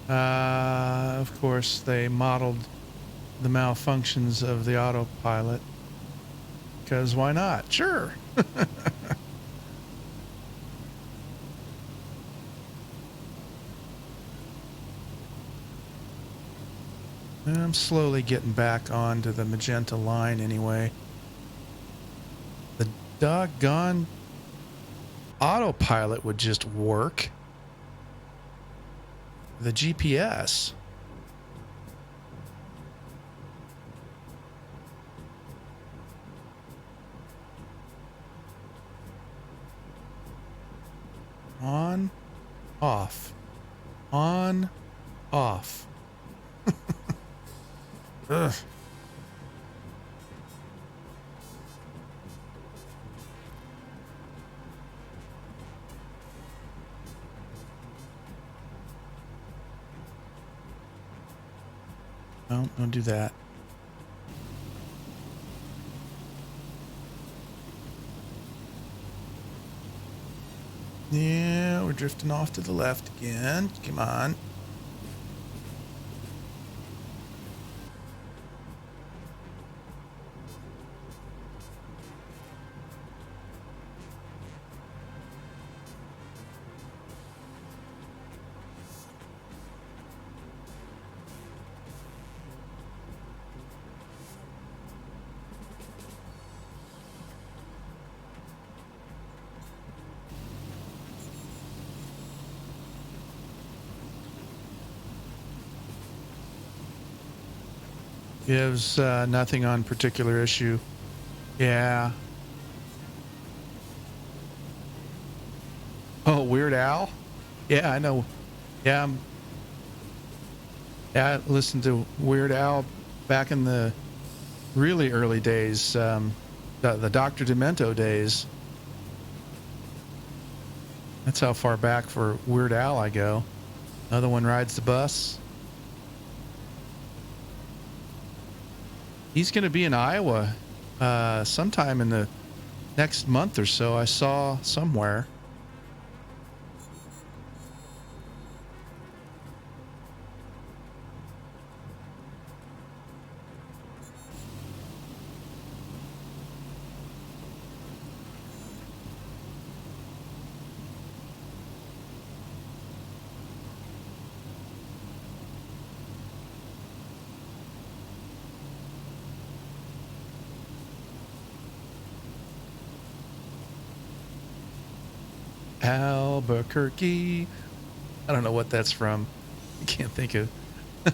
Of course, they modeled the malfunctions of the autopilot. Because why not? Sure. I'm slowly getting back onto the magenta line anyway. The doggone autopilot would just work. The GPS. On, off. On, off. Ugh. No, don't do that. Yeah, we're drifting off to the left again. Come on. Gives nothing on particular issue. Yeah. Oh, Weird Al? Yeah, I know. Yeah, I listened to Weird Al back in the really early days, the Dr. Demento days. That's how far back for Weird Al I go. Another one rides the bus. He's going to be in Iowa sometime in the next month or so. I saw somewhere. Albuquerque. I don't know what that's from. I can't think of. I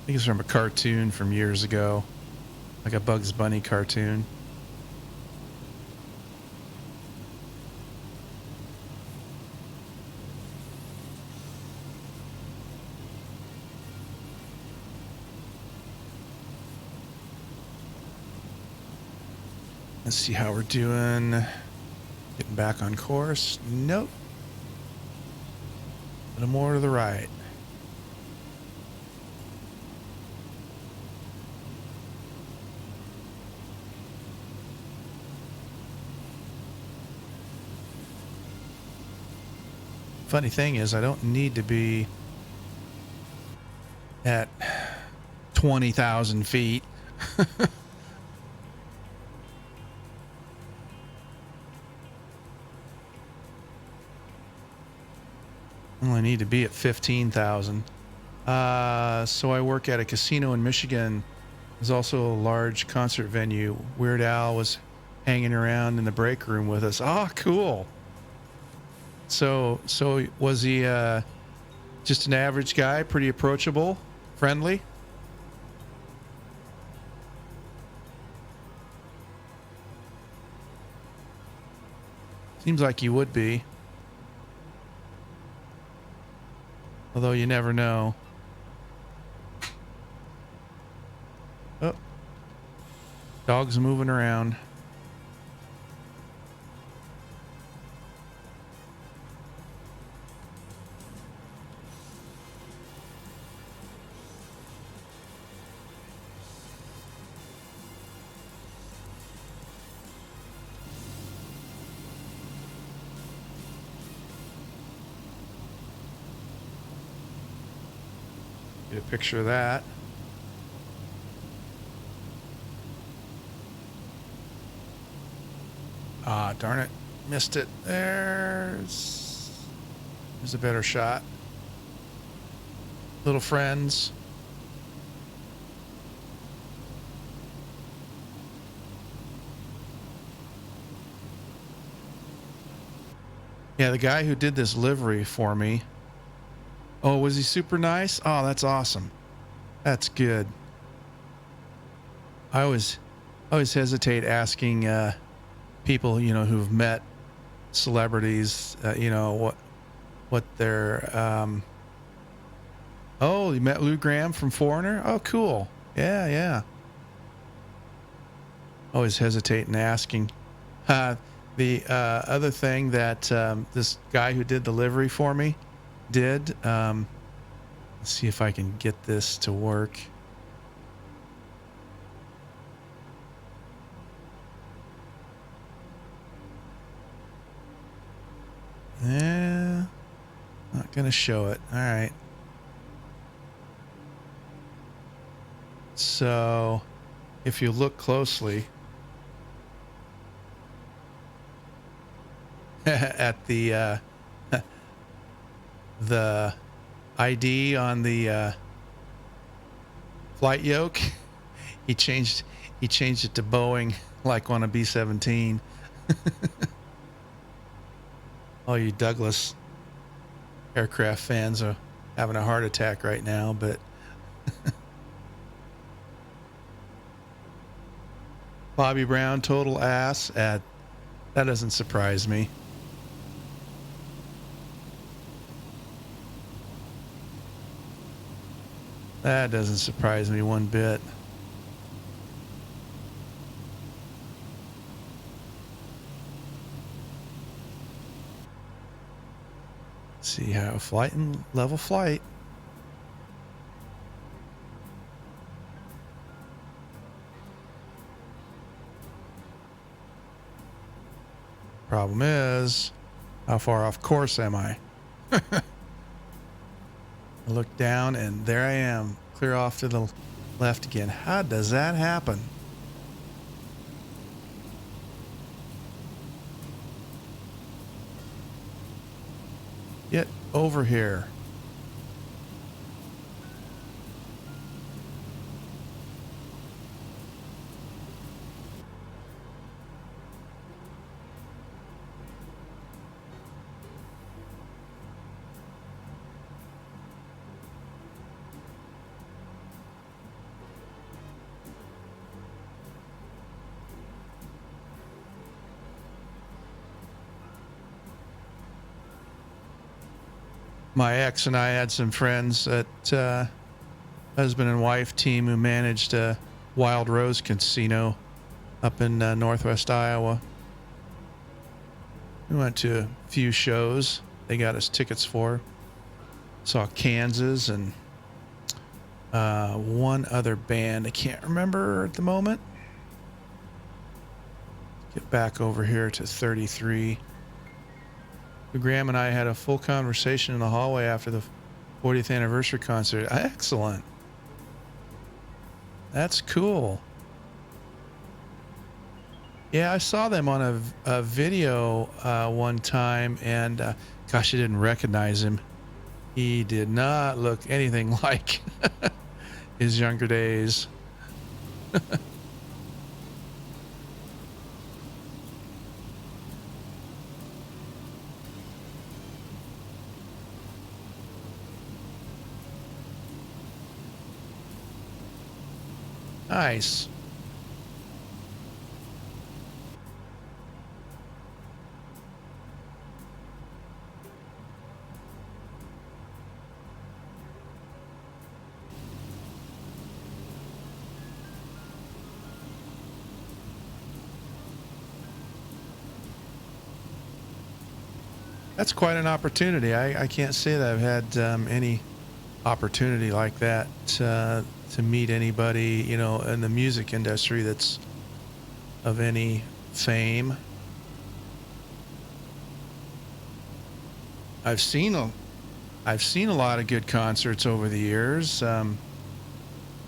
think it's from a cartoon from years ago, like a Bugs Bunny cartoon. Let's see how we're doing. Getting back on course. Nope. A little more to the right. Funny thing is, I don't need to be at 20,000 feet. I need to be at 15,000. So I work at a casino in Michigan. There's also a large concert venue. Weird Al was hanging around in the break room with us. Ah, cool. So was he just an average guy, pretty approachable, friendly? Seems like you would be. Although you never know. Oh, Dogs moving around. Get a picture of that. Ah, darn it. Missed it. There's a better shot. Little friends. Yeah, the guy who did this livery for me. Oh, was he super nice? Oh, that's awesome. That's good. I always hesitate asking people, who've met celebrities, what their oh, you met Lou Graham from Foreigner? Oh, cool. Yeah. Always hesitate in asking. The other thing that this guy who did the livery for me did, let's see if I can get this to work. Yeah, not going to show it. All right. So if you look closely at the ID on the flight yoke, he changed it to Boeing, like on a B-17. All you Douglas aircraft fans are having a heart attack right now, but Bobby Brown, total ass. That doesn't surprise me. That doesn't surprise me one bit. See how flight and level flight. Problem is, how far off course am I? I look down and there I am, clear off to the left again. How does that happen? Get over here. My ex and I had some friends at husband and wife team who managed a Wild Rose Casino up in northwest Iowa. We went to a few shows. They got us tickets for. Saw Kansas and one other band. I can't remember at the moment. Get back over here to 33. Graham and I had a full conversation in the hallway after the 40th anniversary concert. Excellent. That's cool. Yeah, I saw them on a video one time, and gosh, I didn't recognize him. He did not look anything like his younger days. Nice. That's quite an opportunity. I can't say that I've had any opportunity like that to meet anybody, you know, in the music industry that's of any fame. I've seen a lot of good concerts over the years.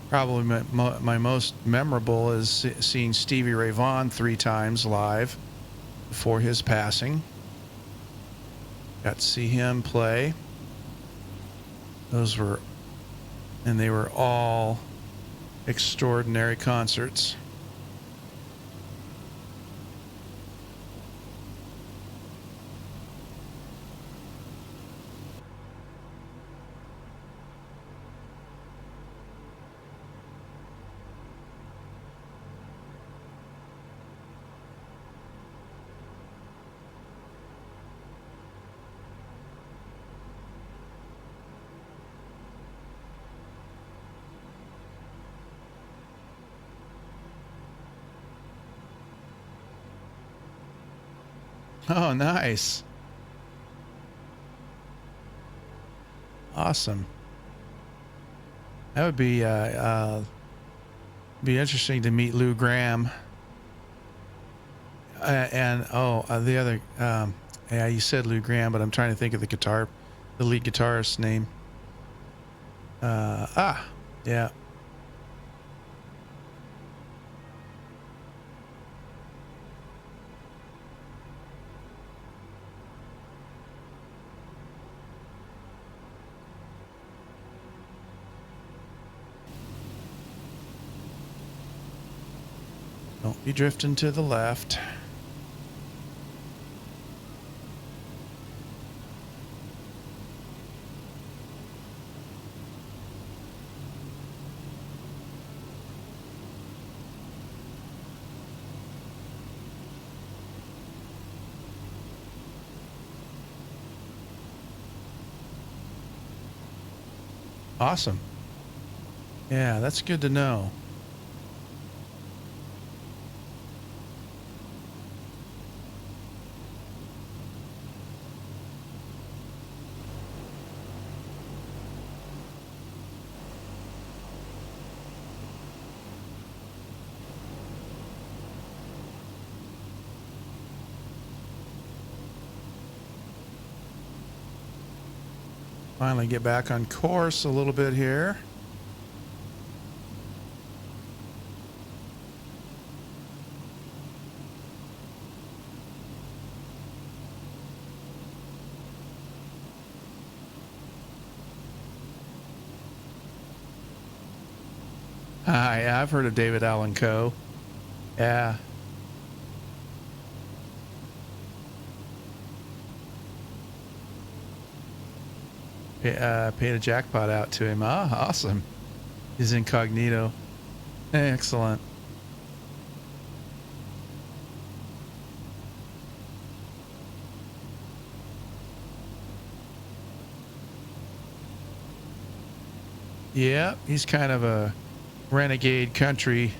Probably my most memorable is seeing Stevie Ray Vaughan 3 times live before his passing. Got to see him play. They were all extraordinary concerts. Oh, nice. Awesome. That would be interesting to meet Lou Gramm. The other, yeah, you said Lou Gramm, but I'm trying to think of the lead guitarist's name. Yeah. Don't be drifting to the left. Awesome. Yeah, that's good to know. Finally get back on course a little bit here. Yeah, I've heard of David Allan Coe. Yeah. Paid a jackpot out to him. Ah, awesome. He's incognito. Excellent. Yeah, he's kind of a renegade country,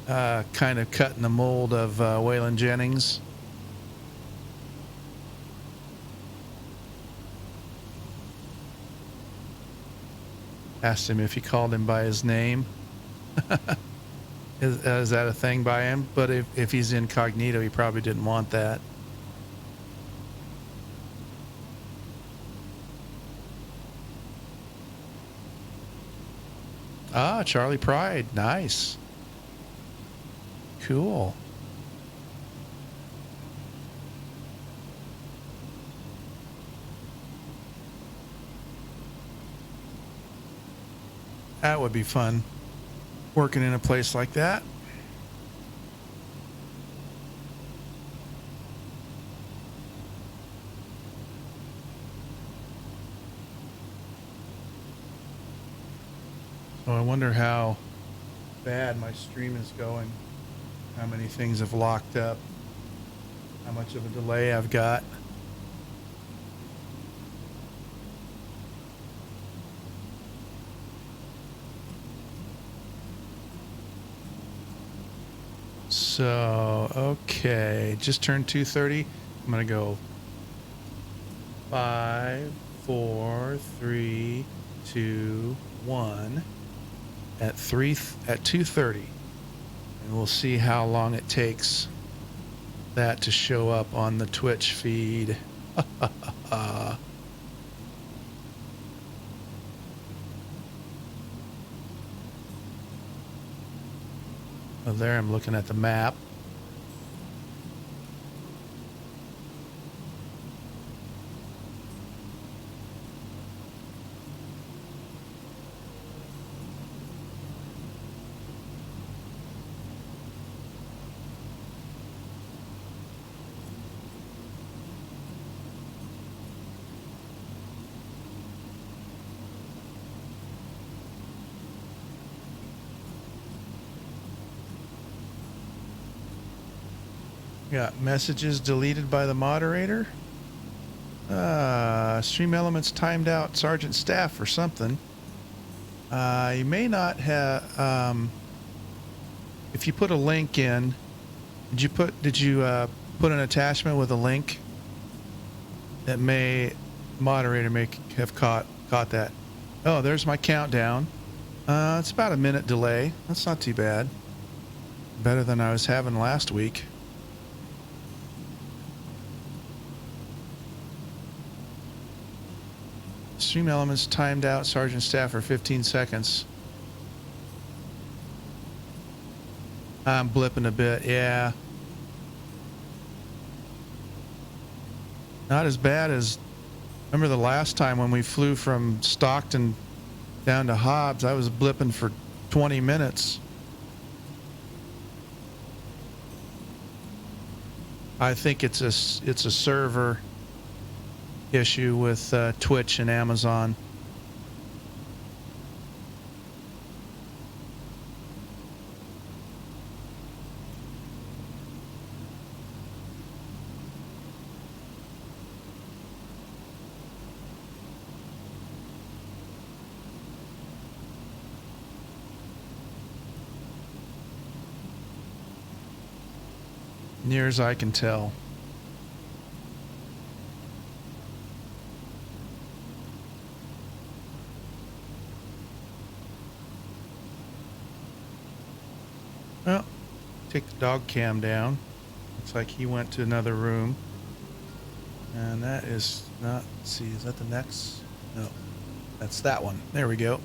kind of cutting the mold of Waylon Jennings. Asked him if he called him by his name. Is that a thing by him? But if he's incognito, he probably didn't want that. Ah, Charlie Pride. Nice. Cool. That would be fun, working in a place like that. So I wonder how bad my stream is going, how many things have locked up, how much of a delay I've got. So, okay, just turned 2:30. I'm gonna go 5, 4, 3, 2, 1 at 2:30, and we'll see how long it takes that to show up on the Twitch feed. Oh, there I'm looking at the map. Got messages deleted by the moderator. Stream elements timed out Sergeant Staff or something. You may not have. If you put a link in, did you put an attachment with a link? That moderator may have caught that. Oh, there's my countdown. It's about a minute delay. That's not too bad. Better than I was having last week. Stream elements timed out Sergeant Staff for 15 seconds. I'm blipping a bit, yeah. Not as bad as, remember the last time when we flew from Stockton down to Hobbs, I was blipping for 20 minutes. I think it's a server issue with Twitch and Amazon. Near as I can tell. Well, take the dog cam down. Looks like he went to another room. And that is not, let's see, is that the next? No, that's that one. There we go.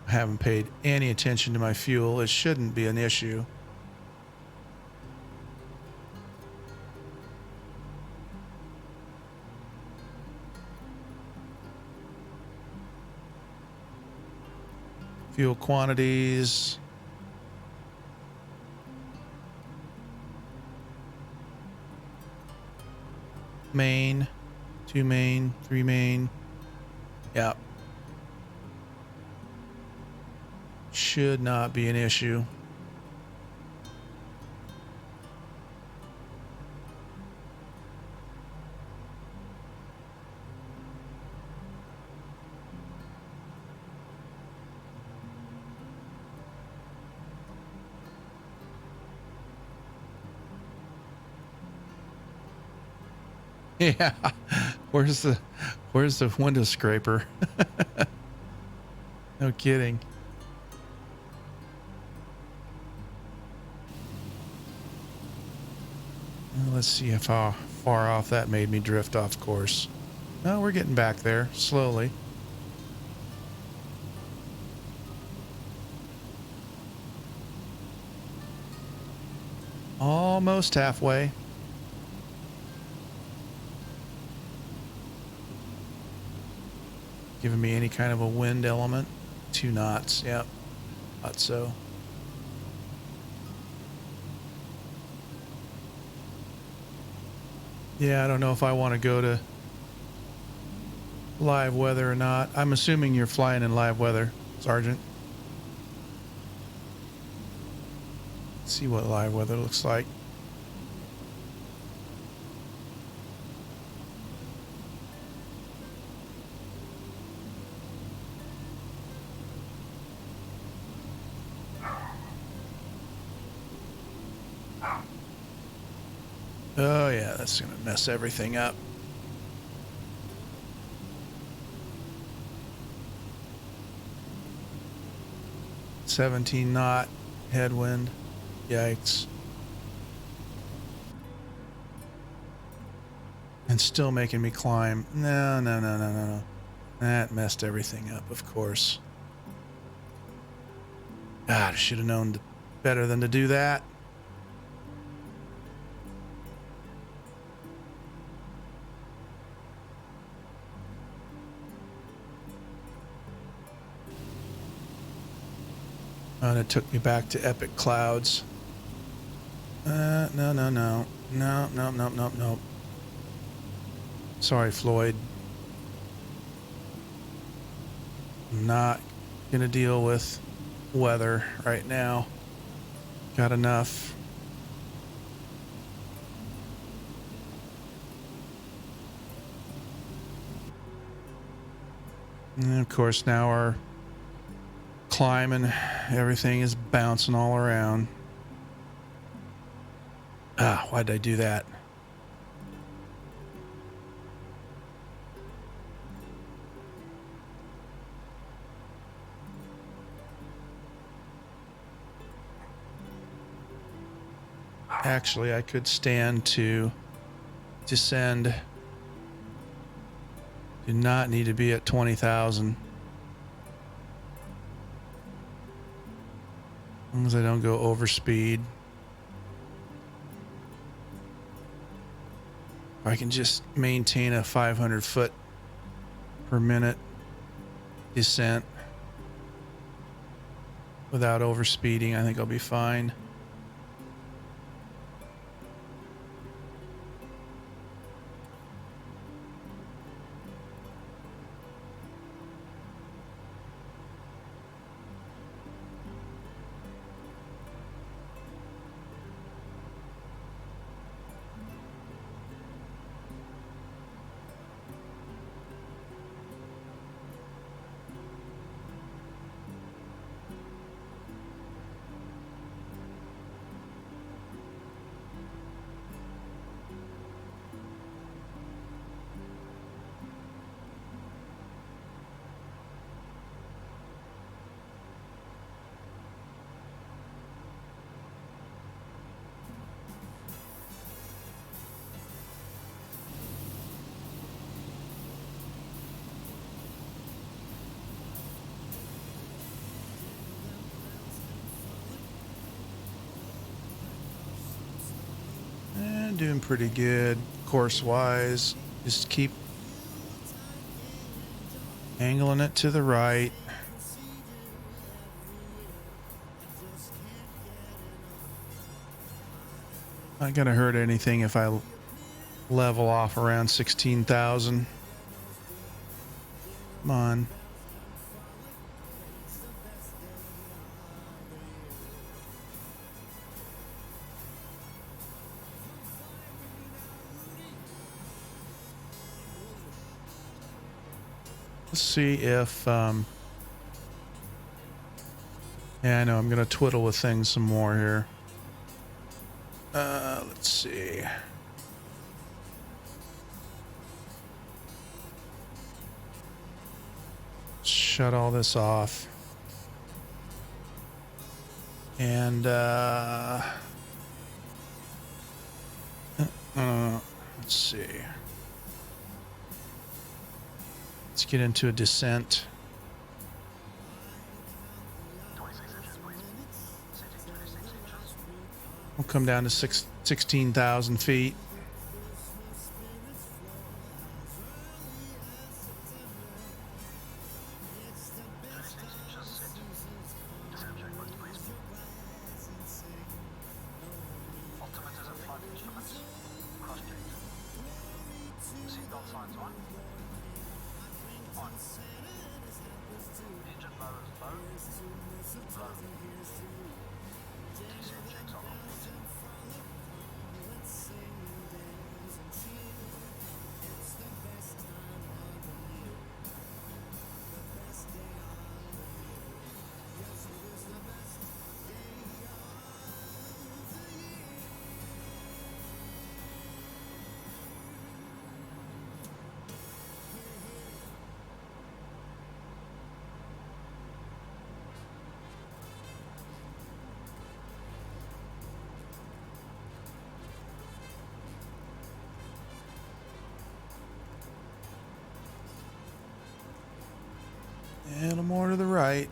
Haven't paid any attention to my fuel. It shouldn't be an issue. Fuel quantities. Main, 2 main, 3 main. Yep. Should not be an issue. Yeah. Where's the window scraper? No kidding. Let's see how far off that made me drift off course. Oh, we're getting back there slowly. Almost halfway. Giving me any kind of a wind element. 2 knots. Yep. Thought so. Yeah, I don't know if I want to go to live weather or not. I'm assuming you're flying in live weather, Sergeant. See what live weather looks like. Oh yeah, that's gonna mess everything up. $17 knot headwind. Yikes. And still making me climb. No. That messed everything up, of course. God, I should have known better than to do that. And it took me back to epic clouds. No. Sorry, Floyd. I'm not gonna deal with weather right now. Got enough. And of course, now our climbing, everything is bouncing all around. Why did I do that? Actually, I could stand to descend. Do not need to be at 20,000. As long as I don't go over speed. I can just maintain a 500 foot per minute descent without overspeeding. I think I'll be fine. Doing pretty good course wise. Just keep angling it to the right. Not gonna hurt anything if I level off around 16,000. Come on. Let's see if, yeah, I know I'm going to twiddle with things some more here. Let's see. Shut all this off. And, let's see. Let's get into a descent. 26 inches, please. Setting 26 inches. We'll come down to 16,000 feet. Engine low is low. Low. Descent checks off. A little more to the right.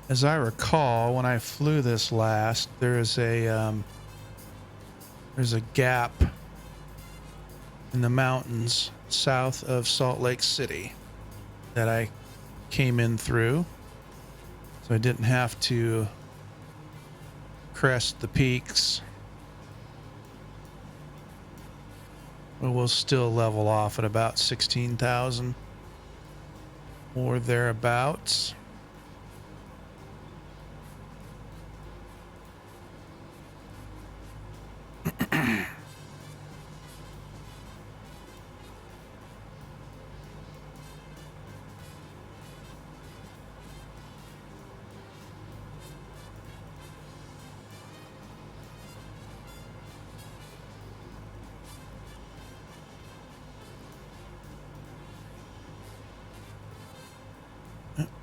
As I recall, when I flew this last, there's a gap in the mountains south of Salt Lake City that I came in through, so I didn't have to crest the peaks. But we'll still level off at about 16,000 or thereabouts.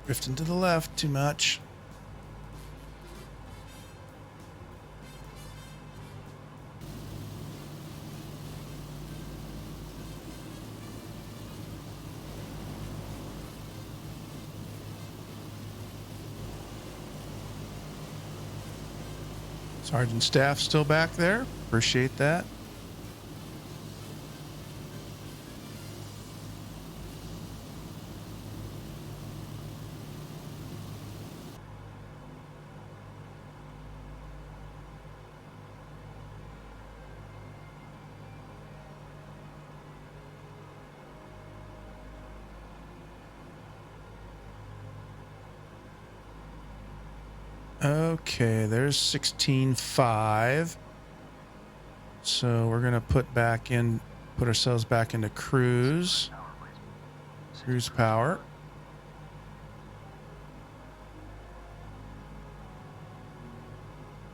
Drifting to the left too much. Sergeant Staff still back there. Appreciate that. Okay, there's 16.5. So we're gonna put ourselves back into cruise power.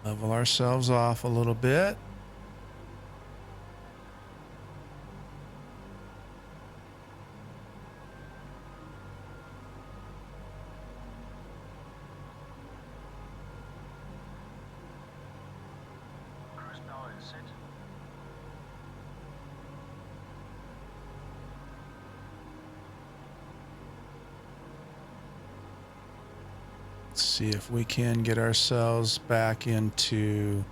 Level ourselves off a little bit. Cruise power is set. Let's see if we can get ourselves back into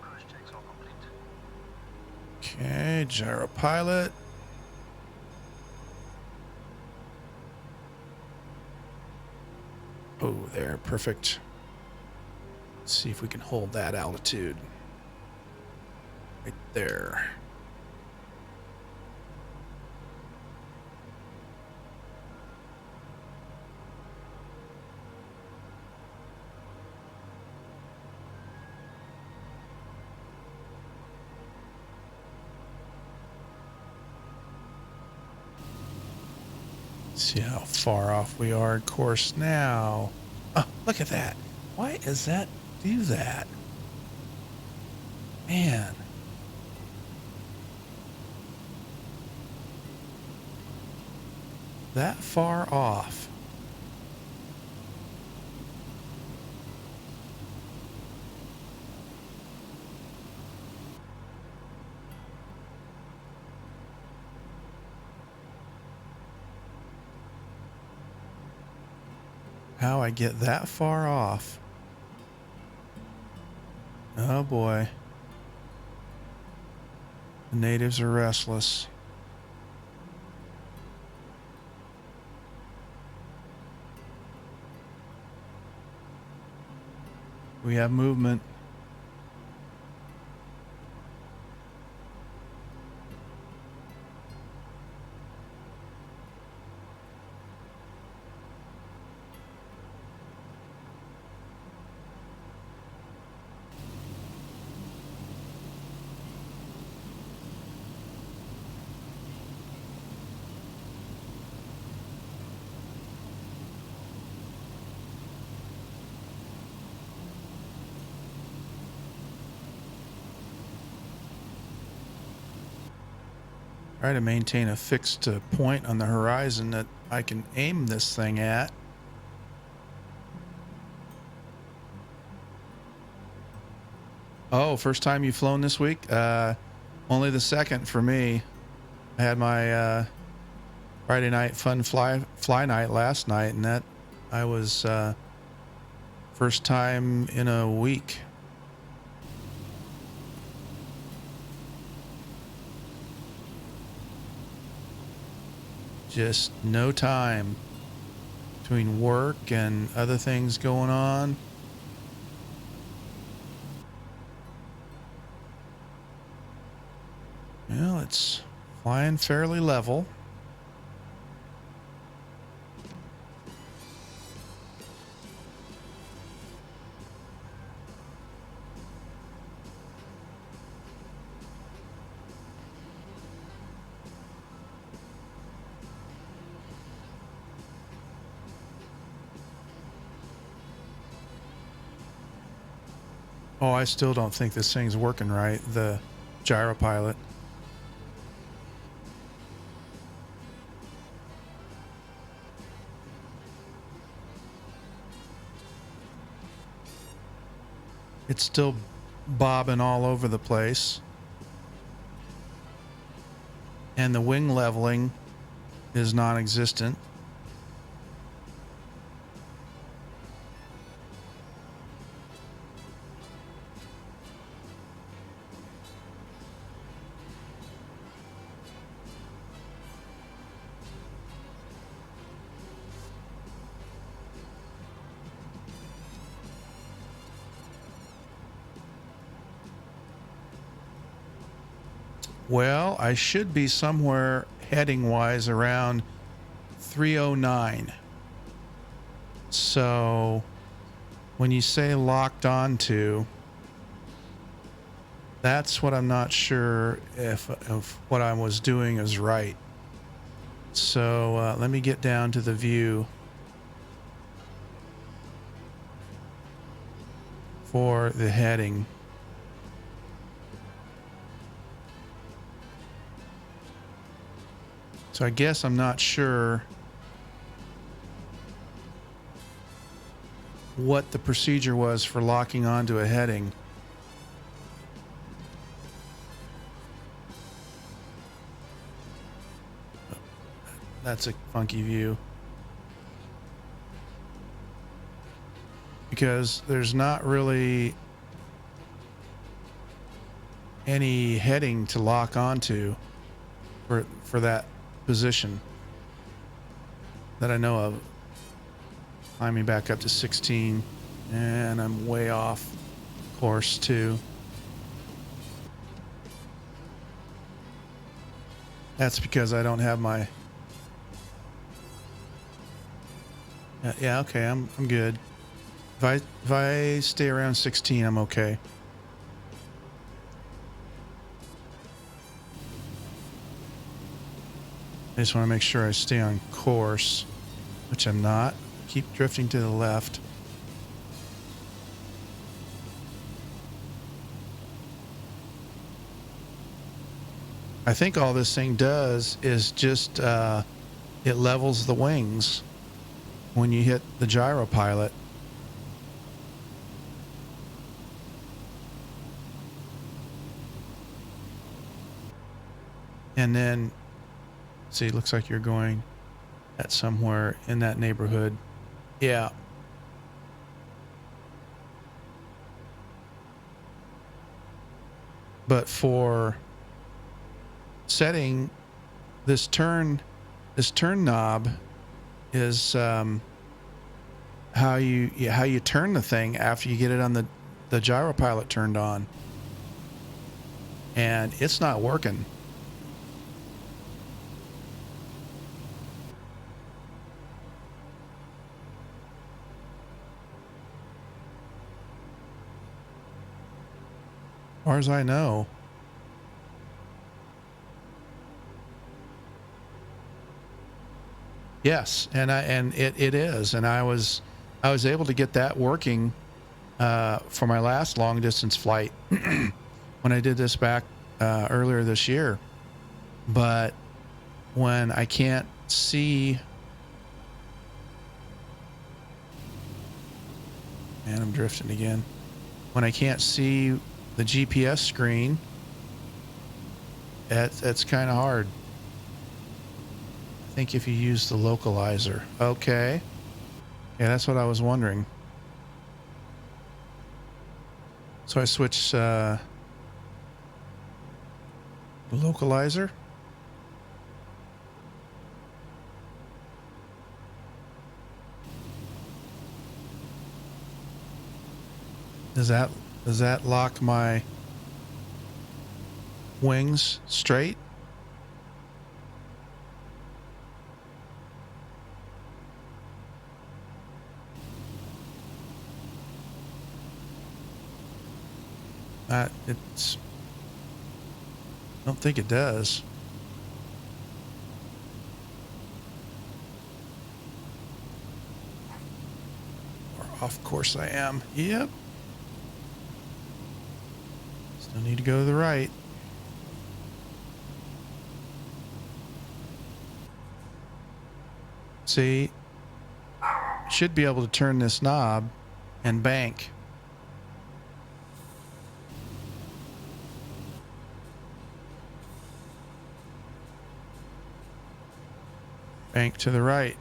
Cruise checks are complete. okay, gyro pilot. Oh, there, perfect. Let's see if we can hold that altitude. Right there. See how far off we are of course now. Oh, look at that. Why does that do that? Man. That far off. How I get that far off? Oh boy. The natives are restless. We have movement. Try to maintain a fixed point on the horizon that I can aim this thing at. Oh, first time you've flown this week? Only the second for me. I had my Friday night fun fly night last night, and that I was first time in a week. Just no time between work and other things going on. Well, it's flying fairly level. Oh, I still don't think this thing's working right, the gyro pilot. It's still bobbing all over the place. And the wing leveling is non-existent. Well, I should be somewhere heading-wise around 309. So when you say locked onto, that's what I'm not sure if what I was doing is right. So let me get down to the view for the heading. So I guess I'm not sure what the procedure was for locking onto a heading. That's a funky view. Because there's not really any heading to lock onto for that position that I know of. Climbing back up to 16, and I'm way off course too. That's because I don't have my yeah, okay, I'm good. If I stay around 16, I'm okay. I just want to make sure I stay on course, which I'm not. Keep drifting to the left. I think all this thing does is just it levels the wings when you hit the gyro pilot. And then, see, it looks like you're going at somewhere in that neighborhood. Yeah. But for setting this turn knob is how you turn the thing after you get it on the gyro pilot turned on. And it's not working. As far as I know. Yes, and it is, and I was able to get that working for my last long distance flight when I did this back earlier this year. But when I can't see, and I'm drifting again. When I can't see the GPS screen, that's kind of hard. I think if you use the localizer. Okay. Yeah, that's what I was wondering. So I switch the localizer. Does that lock my wings straight? It's. I don't think it does. Or off course I am. Yep. Still need to go to the right. See, should be able to turn this knob and bank. Bank to the right.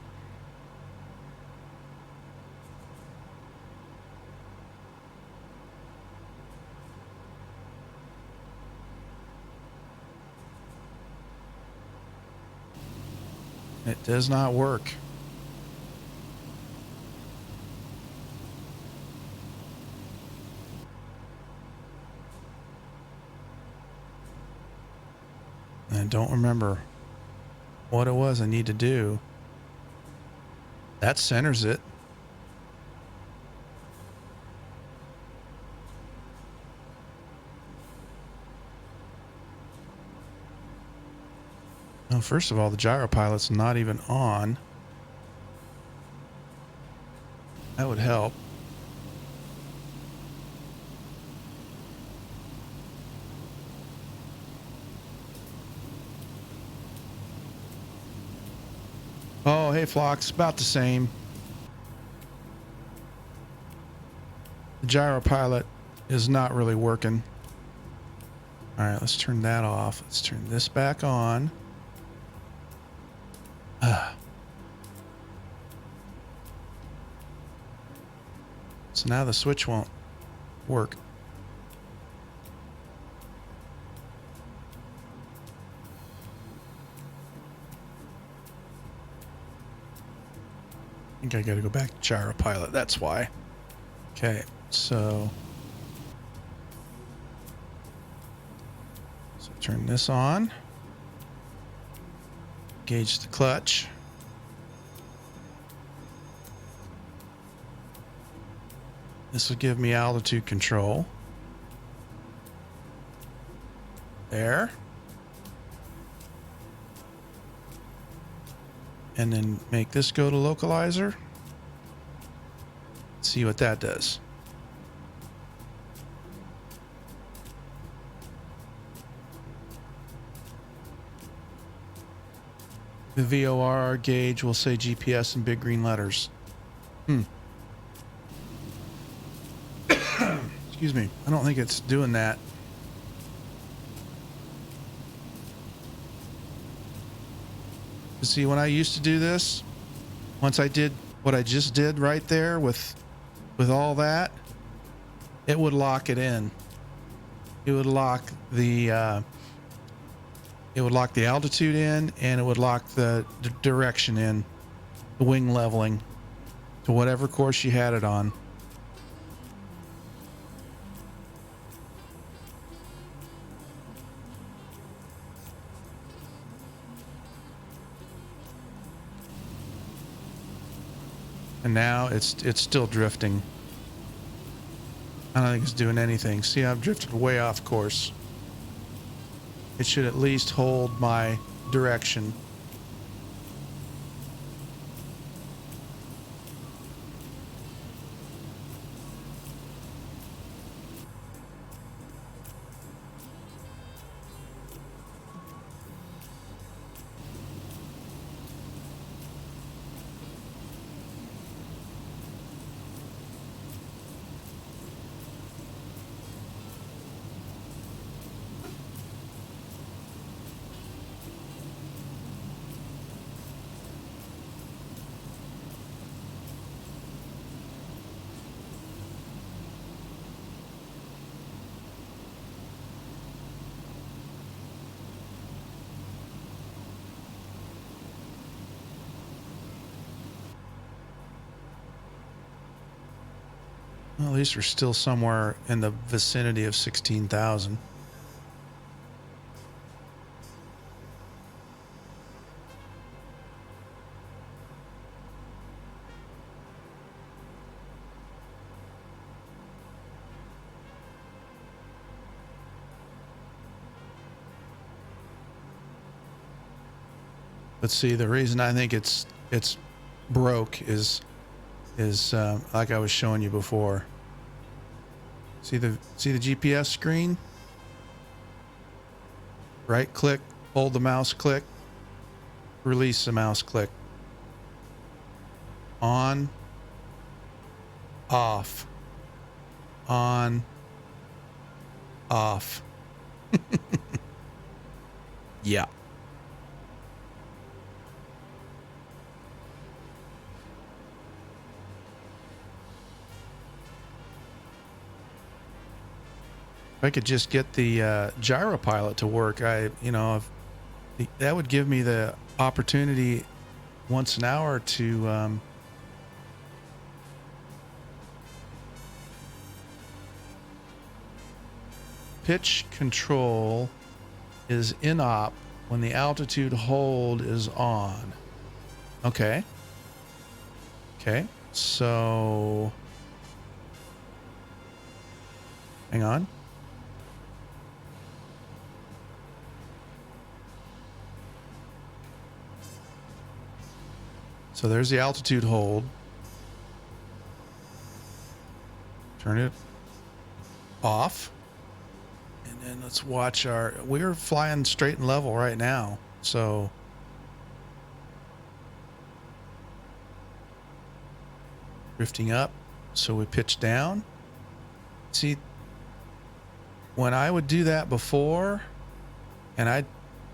It does not work. I don't remember what it was I need to do. That centers it. Well, first of all, the gyro pilot's not even on. That would help. Oh, hey, Phlox, about the same. The gyro pilot is not really working. All right, let's turn that off. Let's turn this back on. So now the switch won't work. I think I gotta go back to gyro pilot. That's why. Okay, so turn this on. Gauge the clutch. This will give me altitude control. There. And then make this go to localizer. See what that does. The VOR gauge will say GPS in big green letters. Excuse me. I don't think it's doing that. See, when I used to do this, once I did what I just did right there with all that, it would lock it in. It would lock the altitude in, and it would lock the direction in, the wing leveling to whatever course you had it on. And now it's still drifting. I don't think it's doing anything. See, I've drifted way off course. It should at least hold my direction. Well, at least we're still somewhere in the vicinity of 16,000. Let's see. The reason I think it's broke is like I was showing you before. See the GPS screen? Right click, hold the mouse click, release the mouse click. On, off, on, off. Yeah. If I could just get the gyro pilot to work, that would give me the opportunity once an hour to pitch control is in op when the altitude hold is on. Okay. So hang on. So there's the altitude hold. Turn it off. And then let's watch we're flying straight and level right now. So drifting up. So we pitch down. See, when I would do that before and I'd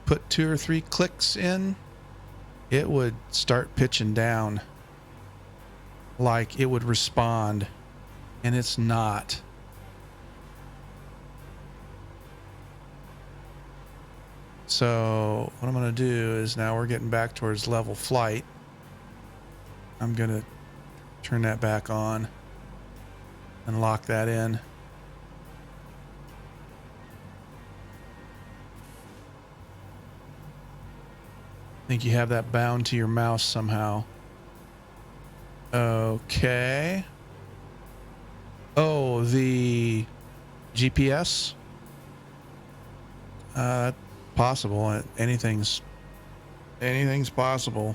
put 2 or 3 clicks in, it would start pitching down, like it would respond, and it's not. So what I'm going to do is, now we're getting back towards level flight. I'm going to turn that back on and lock that in. I think you have that bound to your mouse somehow. Okay. Oh, the GPS? Possible. Anything's possible.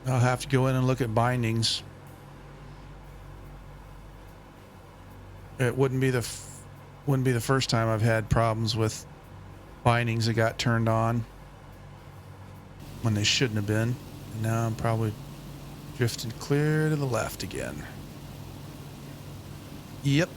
I'll have to go in and look at bindings. It wouldn't be the first time I've had problems with bindings that got turned on when they shouldn't have been. And now I'm probably drifting clear to the left again. Yep.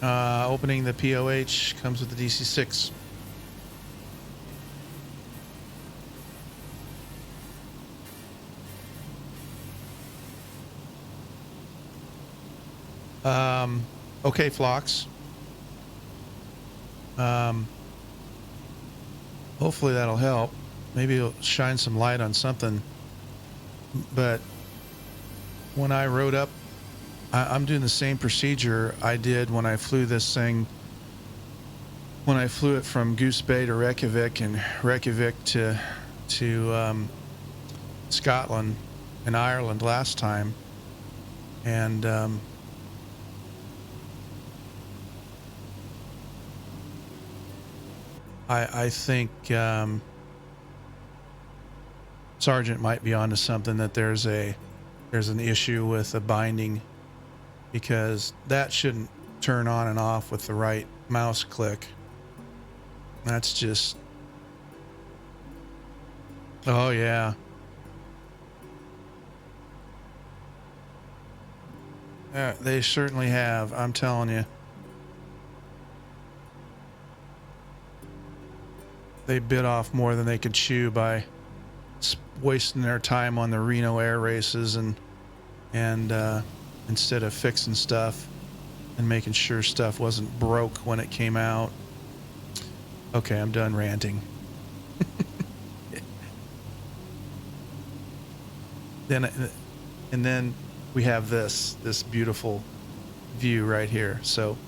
Opening the POH comes with the DC-6. Okay, Phlox. Hopefully that'll help. Maybe it'll shine some light on something. But when I rode up, I'm doing the same procedure I did when I flew this thing. When I flew it from Goose Bay to Reykjavik and Reykjavik to Scotland and Ireland last time. And I think Sergeant might be onto something, that there's an issue with the binding, because that shouldn't turn on and off with the right mouse click. That's just, oh yeah. They certainly have, I'm telling you. They bit off more than they could chew by wasting their time on the Reno air races and instead of fixing stuff and making sure stuff wasn't broke when it came out. Okay, I'm done ranting. Then we have this beautiful view right here. So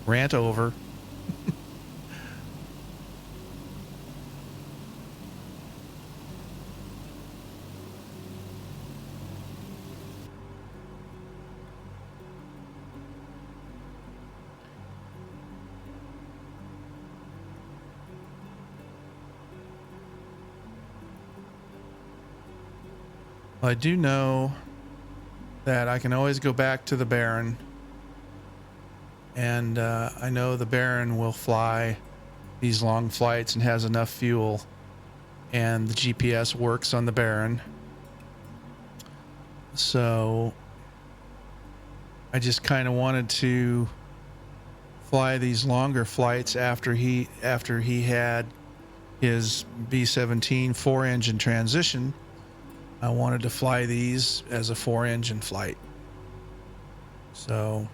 rant over. Well, I do know that I can always go back to the Baron, and I know the Baron will fly these long flights and has enough fuel, and the GPS works on the Baron. So I just kind of wanted to fly these longer flights after he had his B-17 4-engine transition. I wanted to fly these as a 4-engine flight. So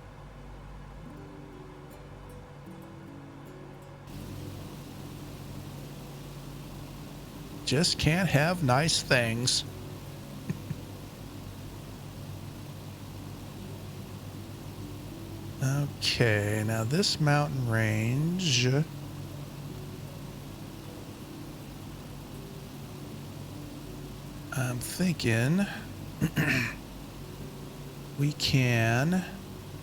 just can't have nice things. Okay, now this mountain range, I'm thinking we can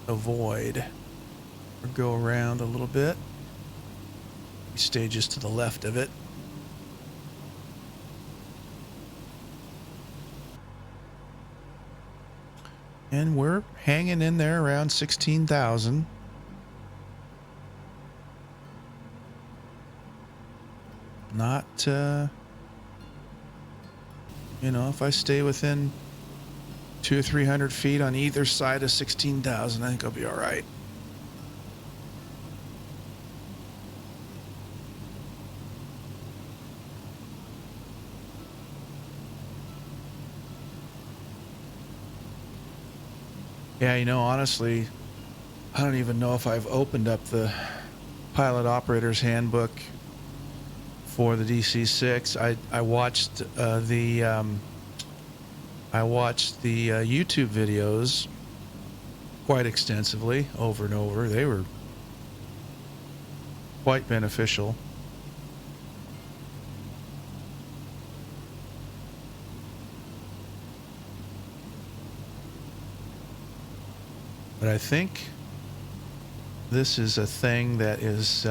avoid or go around a little bit. We stay just to the left of it. And we're hanging in there around 16,000. Not, you know, if I stay within 200 or 300 feet on either side of 16,000, I think I'll be all right. Yeah, you know, honestly, I don't even know if I've opened up the Pilot Operator's Handbook for the DC-6. I watched the YouTube videos quite extensively over and over. They were quite beneficial. But I think this is a thing that is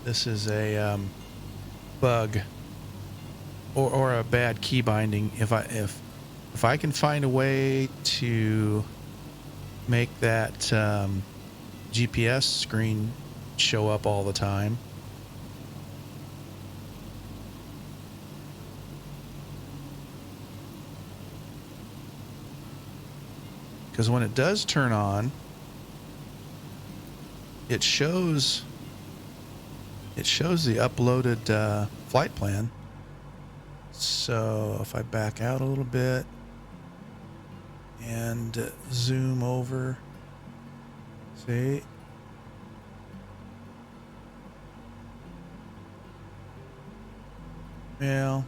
this is a bug or a bad key binding. If I can find a way to make that GPS screen show up all the time, because when it does turn on, it shows the uploaded flight plan. So if I back out a little bit and zoom over, see, well,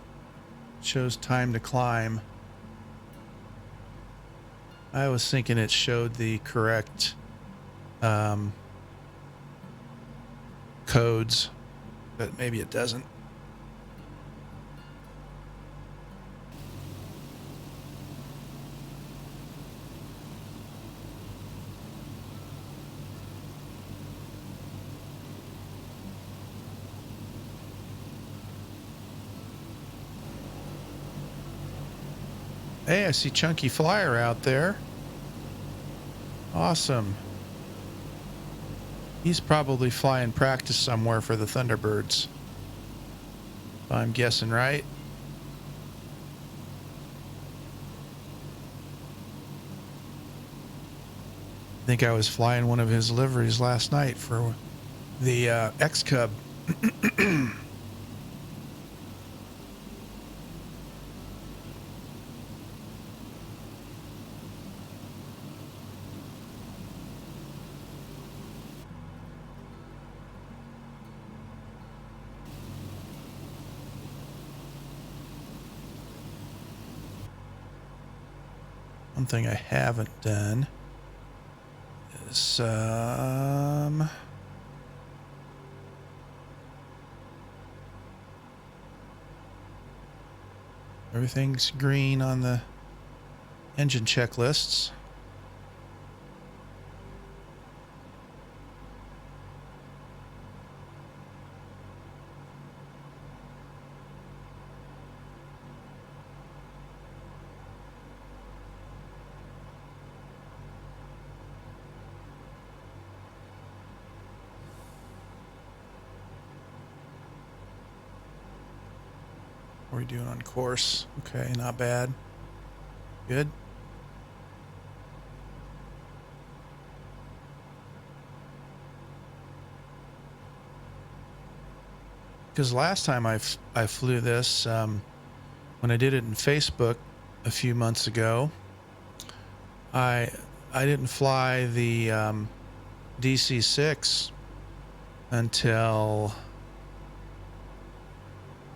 it shows time to climb. I was thinking it showed the correct codes, but maybe it doesn't. Hey, I see Chunky Flyer out there. Awesome. He's probably flying practice somewhere for the Thunderbirds, if I'm guessing right. I think I was flying one of his liveries last night for the X-Cub. One thing I haven't done is everything's green on the engine checklists. What are we doing on course? Okay, not bad. Good. Because last time I flew this, when I did it in Facebook a few months ago, I didn't fly the DC-6 until,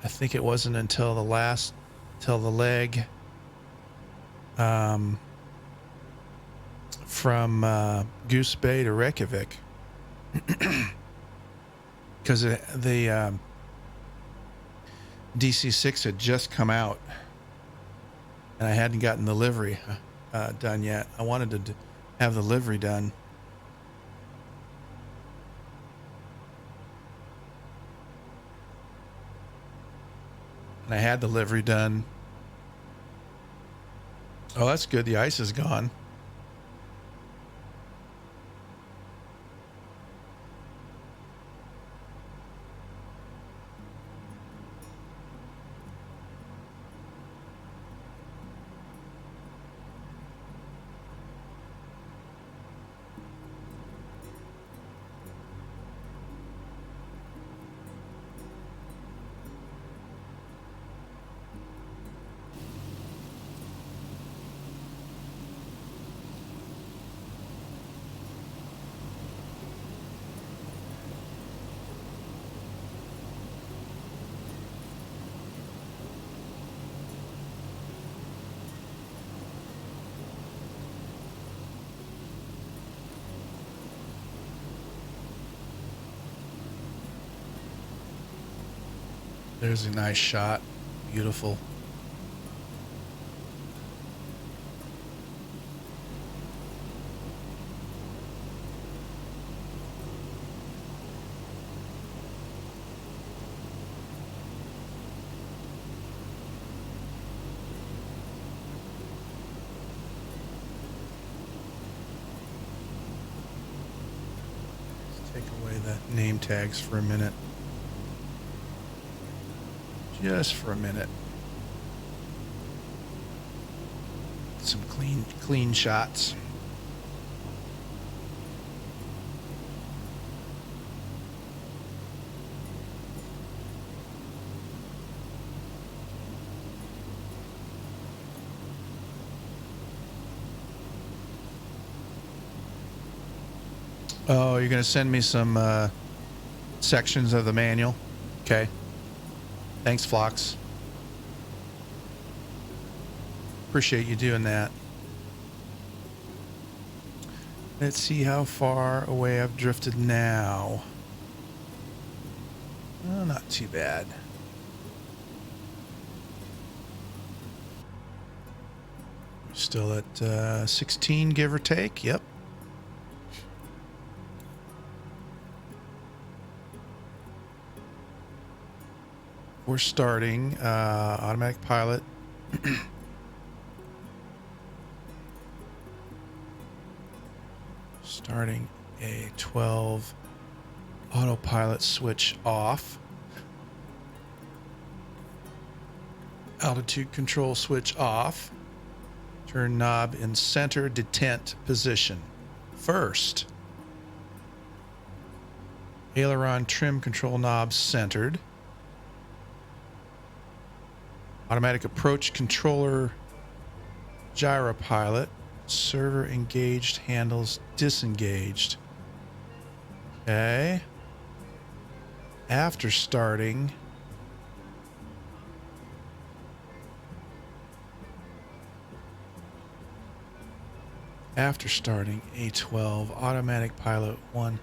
I think it wasn't until the leg from Goose Bay to Reykjavik, because the DC-6 had just come out and I hadn't gotten the livery done yet. I wanted to have the livery done. And I had the livery done. Oh, that's good. The ice is gone. There's a nice shot. Beautiful. Let's take away the name tags for a minute. Just for a minute. Some clean shots. Oh, you're going to send me some sections of the manual? Okay. Thanks, Phlox. Appreciate you doing that. Let's see how far away I've drifted now. Oh, not too bad. Still at 16, give or take. Yep. We're starting automatic pilot. Starting a 12 autopilot switch off. Altitude control switch off. Turn knob in center detent position. First. Aileron trim control knob centered. Automatic approach controller gyropilot. Server engaged, handles disengaged. Okay. After starting, After starting, A12, automatic pilot 1,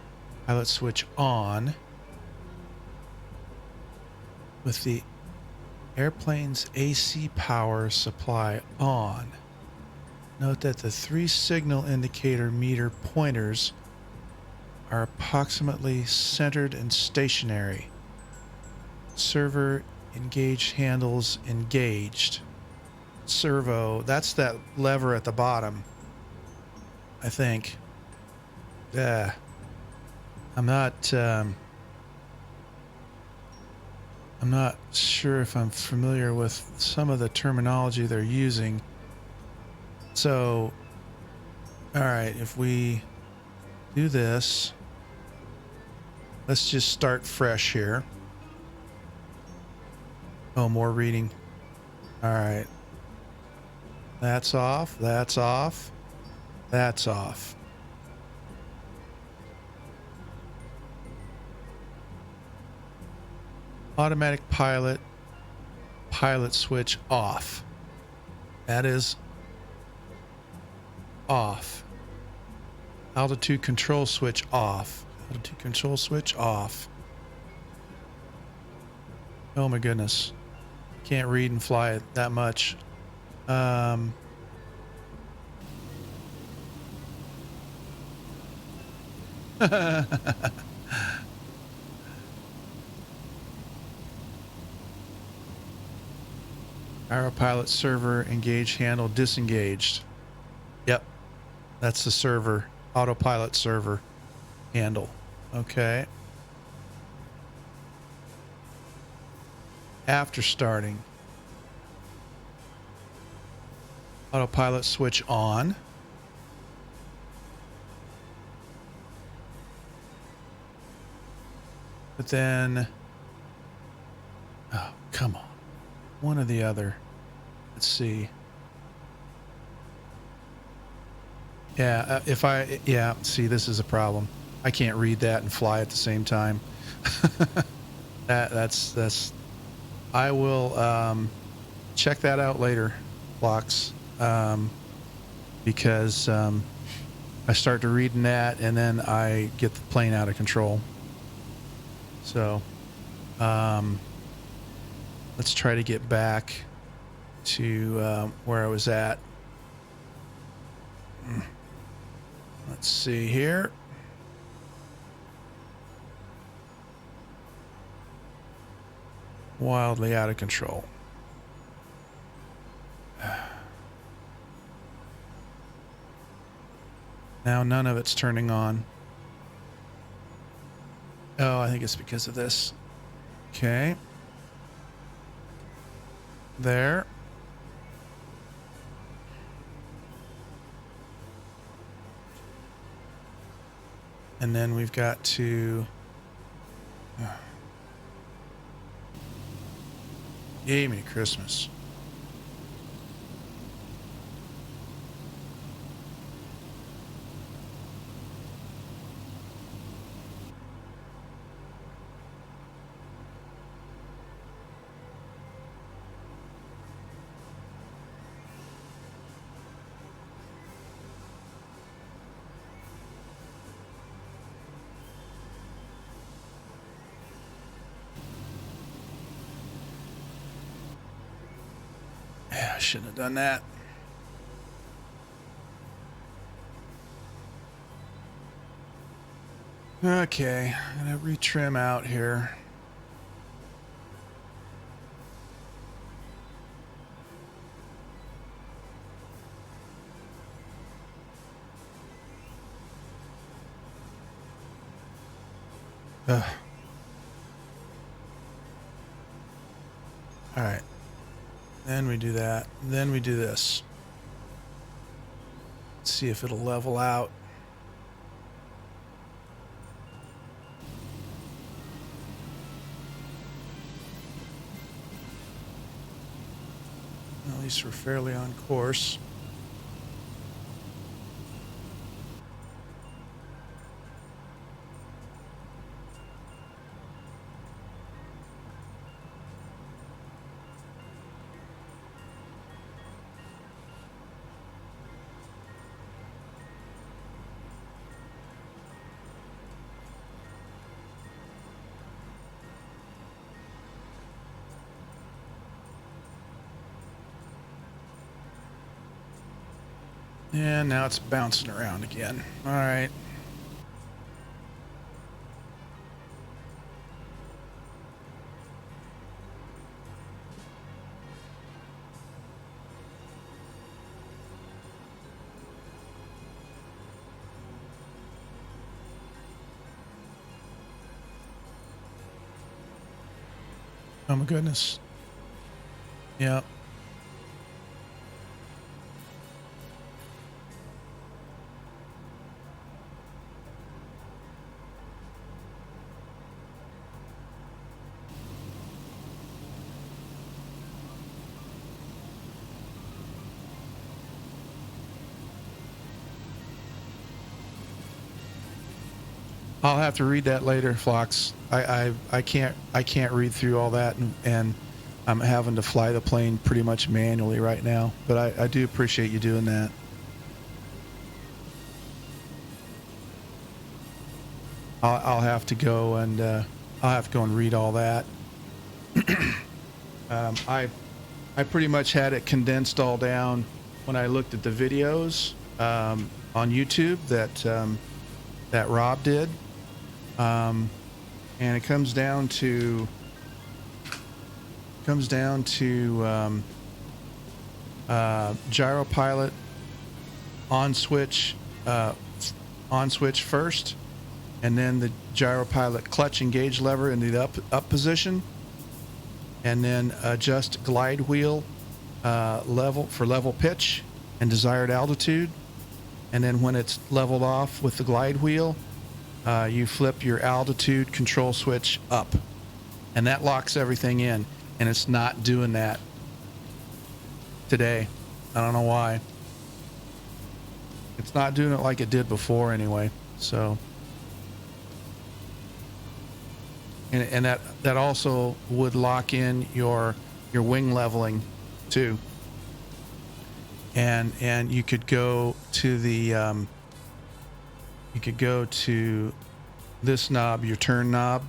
pilot switch on. With the airplane's AC power supply on. Note that the 3 signal indicator meter pointers are approximately centered and stationary. Server engaged handles engaged. Servo, that's that lever at the bottom, I think. I'm not sure if I'm familiar with some of the terminology they're using. So, all right, if we do this, let's just start fresh here. Oh, more reading. All right. That's off. That's off. That's off. Automatic pilot switch off. That is off. Altitude control switch off. Altitude control switch off. Oh my goodness. Can't read and fly it that much. Aeropilot server engaged handle disengaged. Yep. That's the server. Autopilot server handle. Okay. After starting. Autopilot switch on. But then, oh, come on. One or the other. Let's see. Yeah, see, this is a problem. I can't read that and fly at the same time. That's I will check that out later, Blocks, because I start to reading that and then I get the plane out of control. So let's try to get back to where I was at. Let's see here. Wildly out of control. Now none of it's turning on. Oh, I think it's because of this. Okay. There. And then we've got to... Yay me Christmas. Yeah, I shouldn't have done that. Okay, I'm gonna retrim out here. Ugh. All right. Then we do that. Then we do this. Let's see if it'll level out. At least we're fairly on course. And now it's bouncing around again. All right. Oh my goodness. Yep. I'll have to read that later, Flox. I can't read through all that, and I'm having to fly the plane pretty much manually right now. But I do appreciate you doing that. I'll have to go and read all that. I pretty much had it condensed all down when I looked at the videos on YouTube that Rob did. And it comes down to gyro pilot on switch first, and then the gyro pilot clutch engage lever in the up position, and then adjust glide wheel level pitch and desired altitude, and then when it's leveled off with the glide wheel, you flip your altitude control switch up, and that locks everything in, and it's not doing that today. I don't know why. It's not doing it like it did before anyway. So, and that also would lock in your wing leveling too. And you could go to the this knob, your turn knob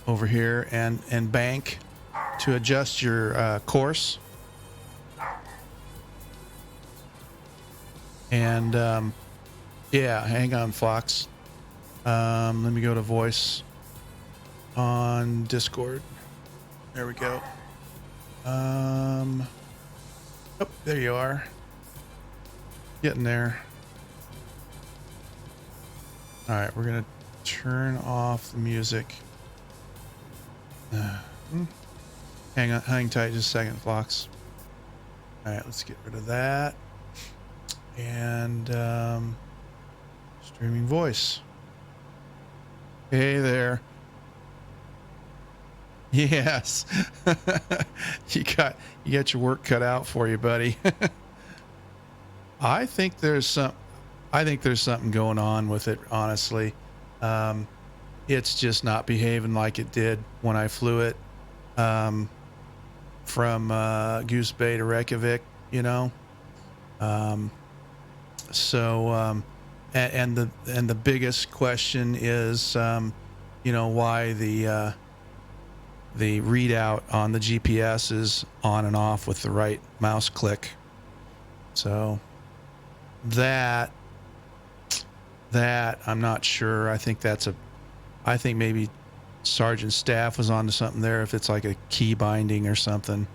over here, and bank to adjust your course. And yeah, hang on, Fox. Let me go to voice on Discord. There we go. Oh, there you are. Getting there. All right, we're gonna turn off the music. Hang tight just a second, Fox. All right, let's get rid of that. And streaming voice. Hey there. Yes. you got your work cut out for you, buddy. I think there's something going on with it, honestly. It's just not behaving like it did when I flew it from Goose Bay to Reykjavik, you know. So and the biggest question is why the readout on the GPS is on and off with the right mouse click. So that I'm not sure. I think maybe Sergeant Staff was onto something there, if it's like a key binding or something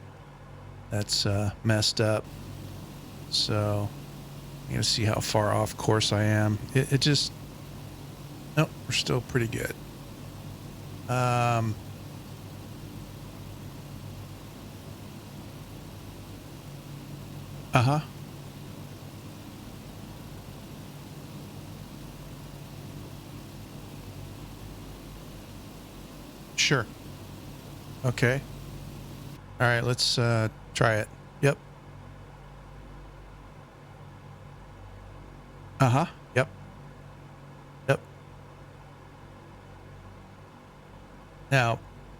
that's messed up. So I'm gonna see how far off course I am. It just, nope, we're still pretty good. Sure. Okay. All right, let's try it. Yep. Yep. Yep. Now,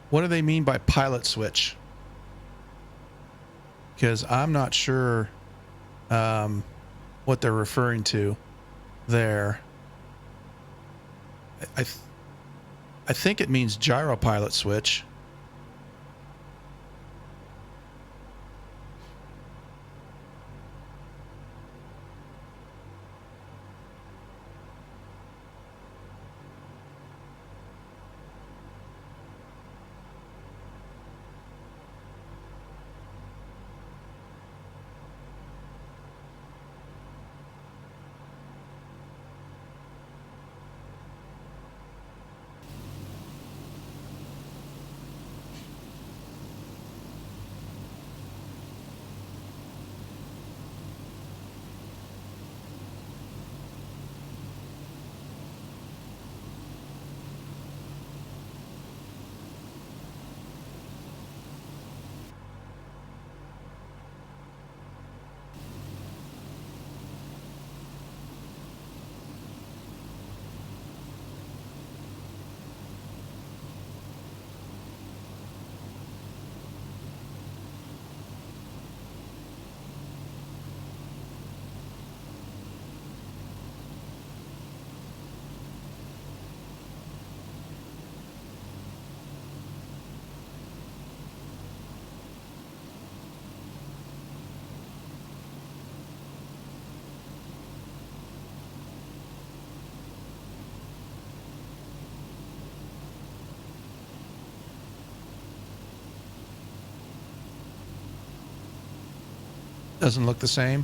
what do they mean by pilot switch? Because I'm not sure what they're referring to there. I think it means gyro pilot switch. Doesn't look the same.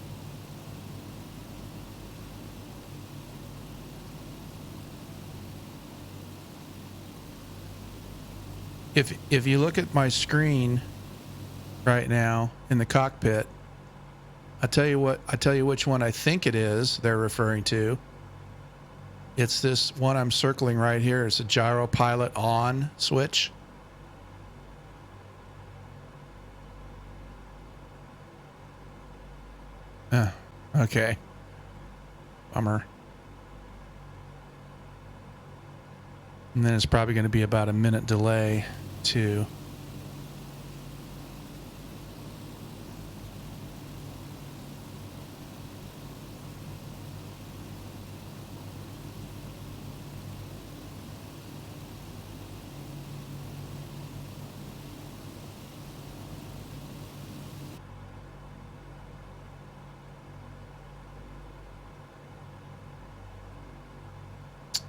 If you look at my screen right now in the cockpit, I tell you which one I think it is they're referring to. It's this one I'm circling right here. It's a gyro pilot on switch. Okay. Bummer. And then it's probably going to be about a minute delay too.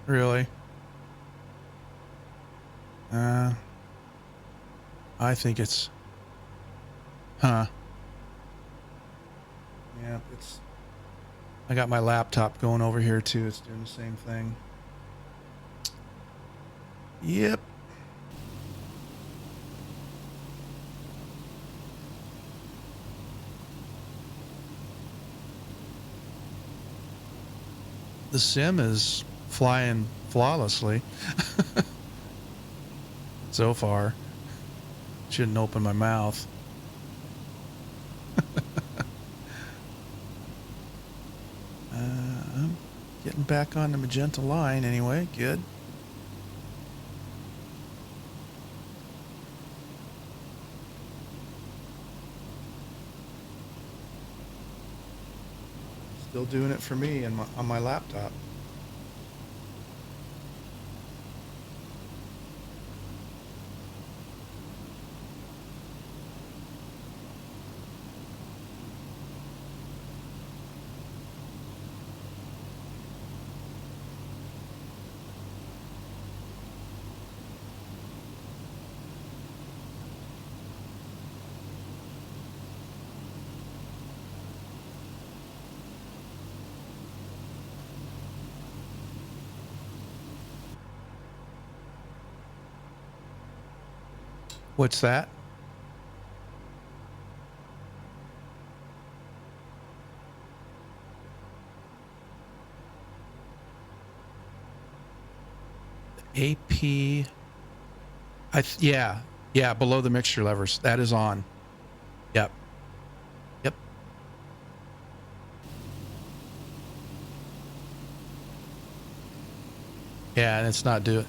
Really? I think it's... Huh. Yeah, it's... I got my laptop going over here too. It's doing the same thing. Yep. The sim is flying flawlessly. So far. Shouldn't open my mouth. I'm getting back on the magenta line anyway. Good. Still doing it for me and on my laptop. What's that? AP. Yeah, below the mixture levers. That is on. Yep. Yep. Yeah, and it's not doing.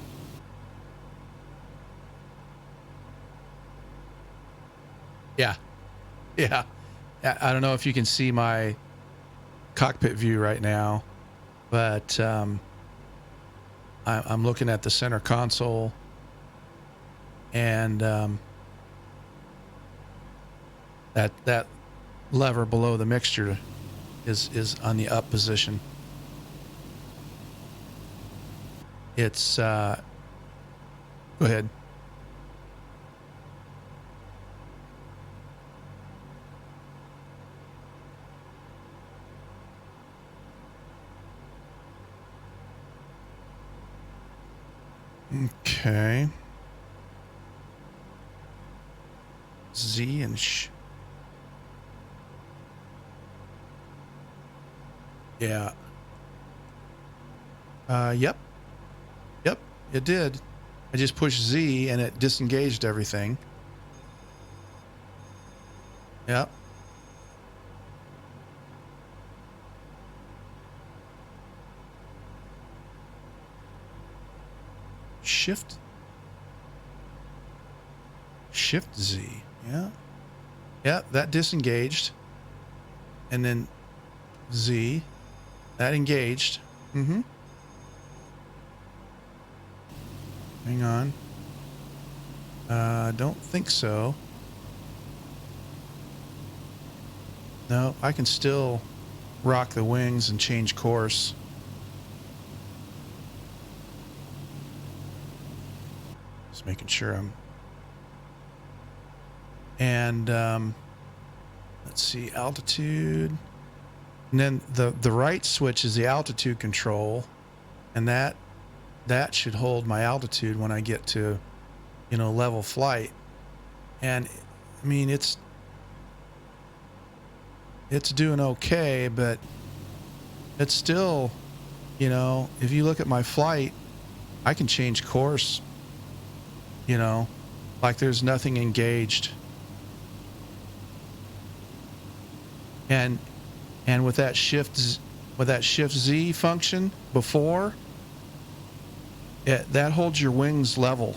Yeah. Yeah. I don't know if you can see my cockpit view right now, but I'm looking at the center console, and that lever below the mixture is on the up position. It's go ahead. Okay. Z and yeah. Yep. Yep, it did. I just pushed Z and it disengaged everything. Yep. Shift Z. Yeah. Yeah, that disengaged. And then Z. That engaged. Mm-hmm. Hang on. Don't think so. No, I can still rock the wings and change course. Just making sure I'm... And let's see, altitude. And then the right switch is the altitude control, and that should hold my altitude when I get to, level flight. And I mean, it's doing okay, but it's still, if you look at my flight, I can change course, like there's nothing engaged. And with that shift Z function before, that holds your wings level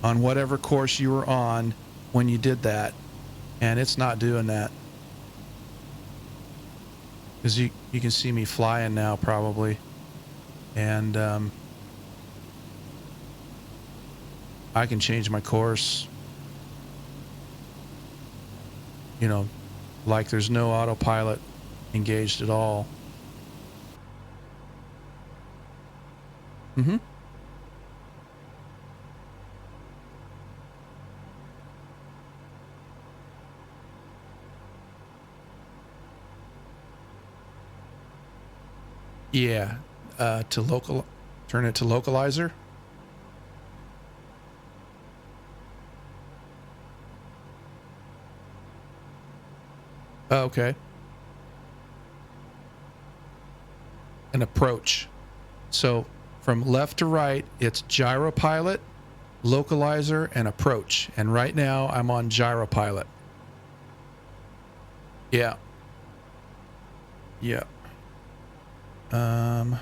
on whatever course you were on when you did that, and it's not doing that. Because you can see me flying now probably, and I can change my course, like there's no autopilot engaged at all. Mm-hmm. Yeah, turn it to localizer. Okay. An approach. So from left to right, it's gyropilot, localizer, and approach. And right now I'm on gyropilot. Yeah. Yeah. Trying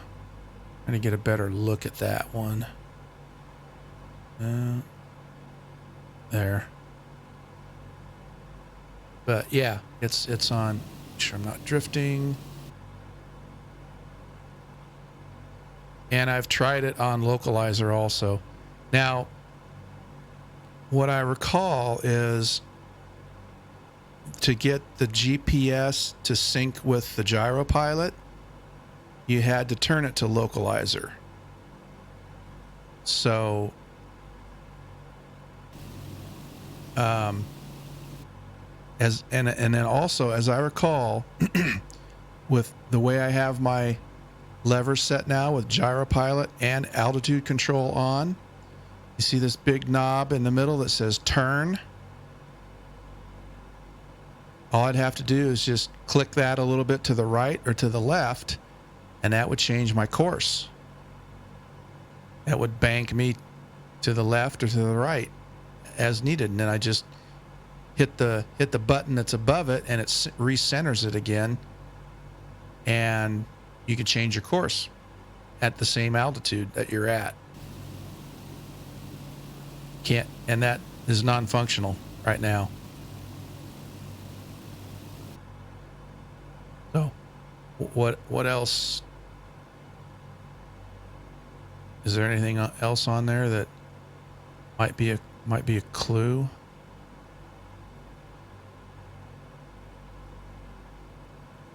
to get a better look at that one. There. But yeah, it's on. Make sure I'm not drifting. And I've tried it on localizer also. Now, what I recall is to get the GPS to sync with the gyropilot, you had to turn it to localizer. So, and then also, as I recall, with the way I have my levers set now with gyropilot and altitude control on, you see this big knob in the middle that says turn. All I'd have to do is just click that a little bit to the right or to the left, and that would change my course. That would bank me to the left or to the right as needed, and then I just hit the button that's above it, and it recenters it again, and you can change your course at the same altitude that you're at. And that is non-functional right now. So, what else? Is there anything else on there that might be a clue?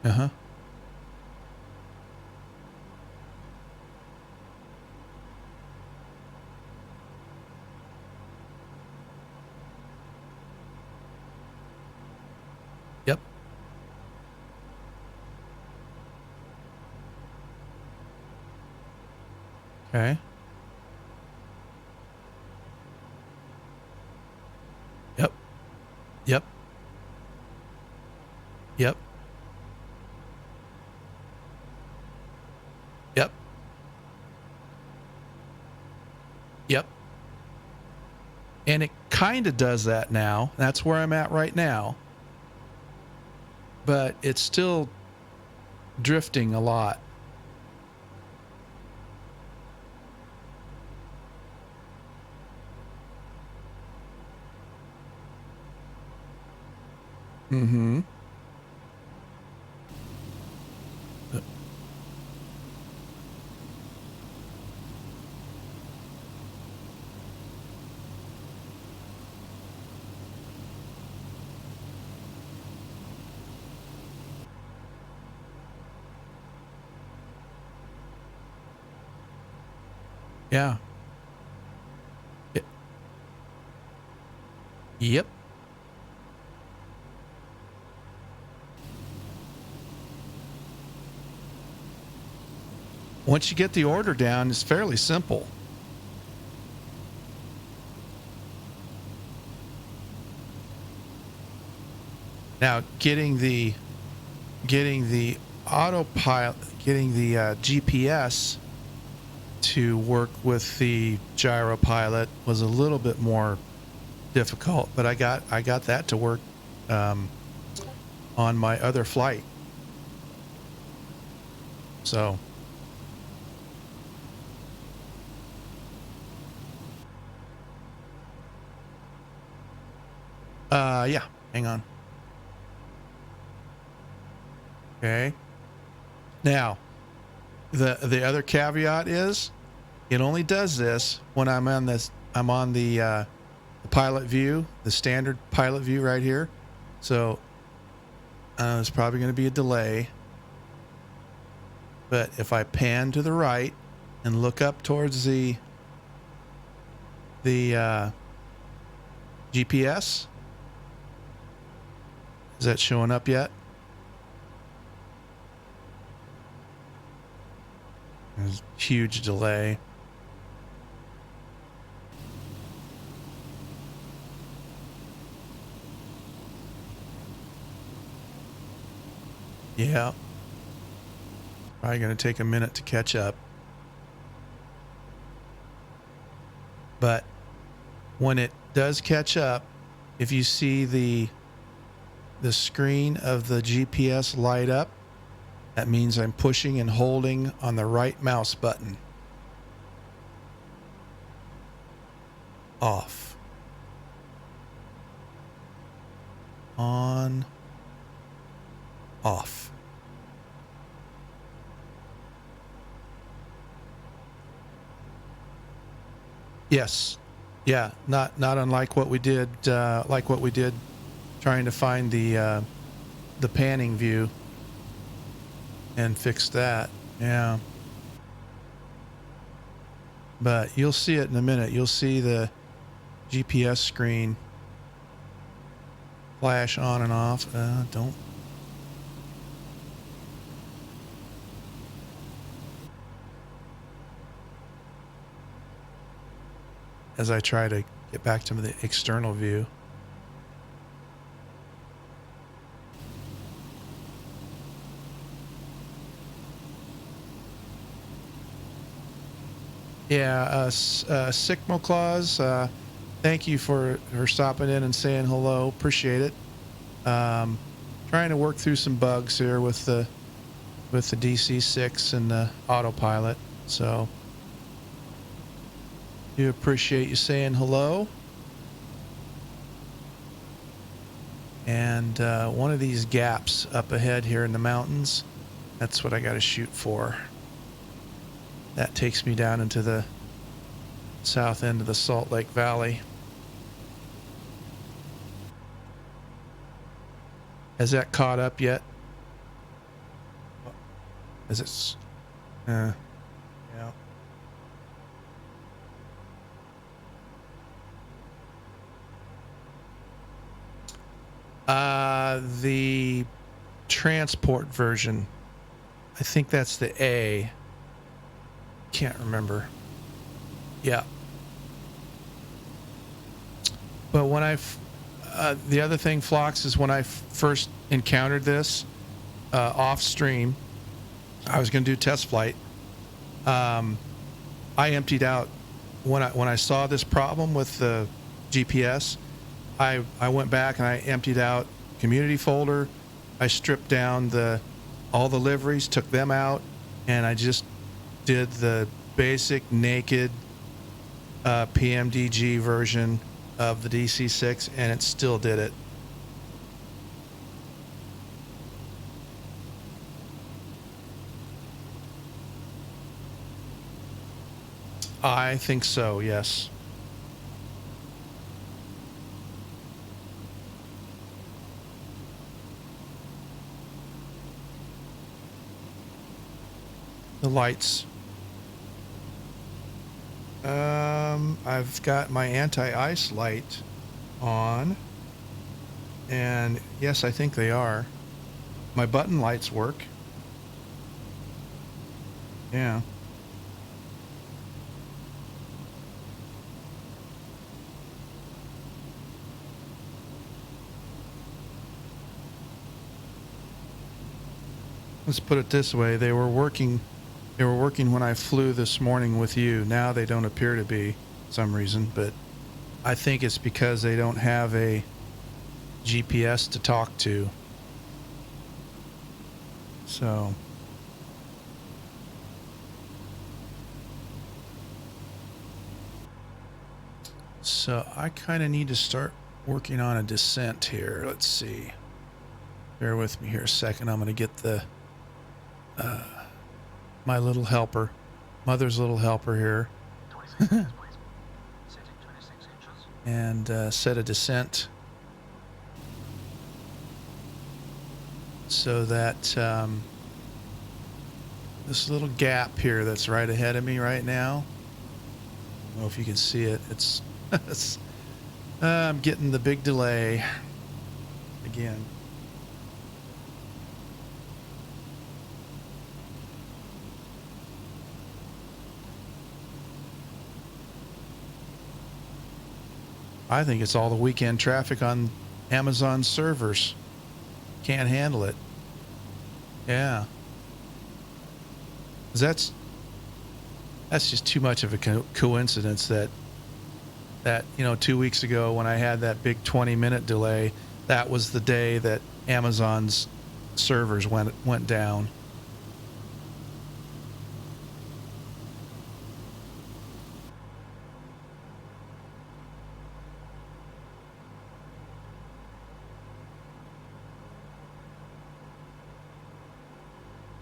Uh-huh. Yep. Okay. Yep. Yep. Yep. Yep. Yep. And it kind of does that now. That's where I'm at right now. But it's still drifting a lot. Mm-hmm. Yeah. Yep. once you get the order down, it's fairly simple. Now, getting the autopilot, getting the GPS to work with the gyro pilot was a little bit more difficult, but I got that to work on my other flight. So yeah, hang on. Okay. Now, the other caveat is it only does this when I'm on the pilot view, the standard pilot view right here. So there's probably going to be a delay. But if I pan to the right and look up towards the GPS, is that showing up yet? There's a huge delay. Yeah. Probably going to take a minute to catch up. But when it does catch up, if you see the screen of the GPS light up, that means I'm pushing and holding on the right mouse button. Off. On. Off. Yes. Yeah. Not unlike what we did. Trying to find the panning view and fix that. Yeah. But you'll see it in a minute. You'll see the GPS screen flash on and off. Don't. As I try to get back to the external view. Yeah, Sigma Claus, thank you for stopping in and saying hello. Appreciate it. Trying to work through some bugs here with the DC-6 and the autopilot. So do appreciate you saying hello. And one of these gaps up ahead here in the mountains, that's what I got to shoot for. That takes me down into the south end of the Salt Lake Valley. Has that caught up yet? Is it? Yeah. The transport version. I think that's the A. Can't remember. Yeah. But when the other thing, Phlox, is when I first encountered this off stream, I was going to do test flight. I emptied out when I saw this problem with the GPS. I went back and I emptied out community folder. I stripped down all the liveries, took them out, and I just did the basic naked PMDG version of the DC-6, and it still did it. I think so, yes. The lights. I've got my anti-ice light on, and yes, I think they are. My button lights work, Yeah. Let's put it this way. They were working when I flew this morning with you. Now they don't appear to be for some reason, but I think it's because they don't have a GPS to talk to. So I kind of need to start working on a descent here. Let's see. Bear with me here a second. I'm going to get the my little helper, mother's little helper here, 26 inches, please. Setting 26 inches. and set a descent so that this little gap here that's right ahead of me right now, I don't know if you can see it. It's I'm getting the big delay again. I think it's all the weekend traffic on Amazon servers. Can't handle it. Yeah. 'Cause that's just too much of a coincidence that 2 weeks ago when I had that big 20-minute delay, that was the day that Amazon's servers went down.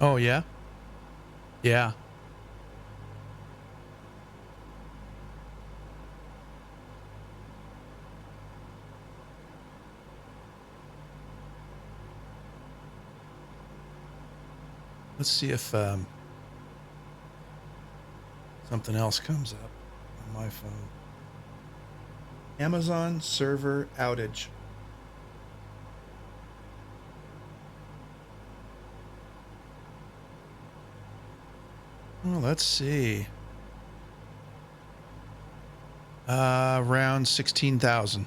Oh, yeah? Yeah. Let's see if something else comes up on my phone. Amazon server outage. Well, let's see. Around 16,000.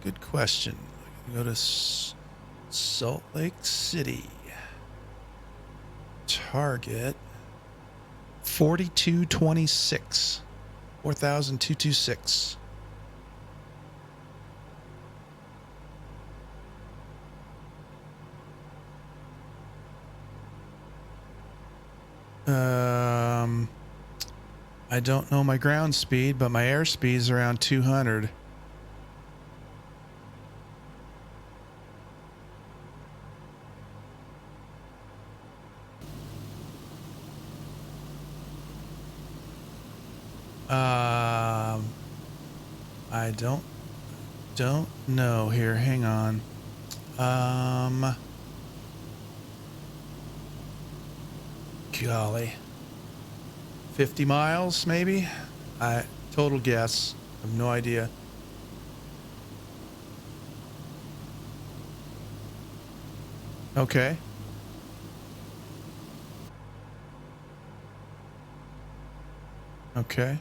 Good question. I'm gonna go to Salt Lake City. Target 4226. 4,226. I don't know my ground speed, but my airspeed is around 200. I don't know here. Hang on. Golly. 50 miles, maybe? Total guess. I have no idea. Okay. Okay.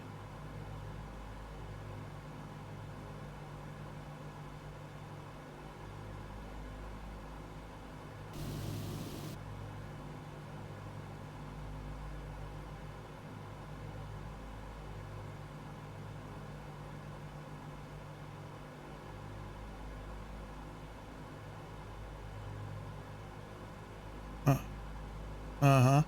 Uh-huh.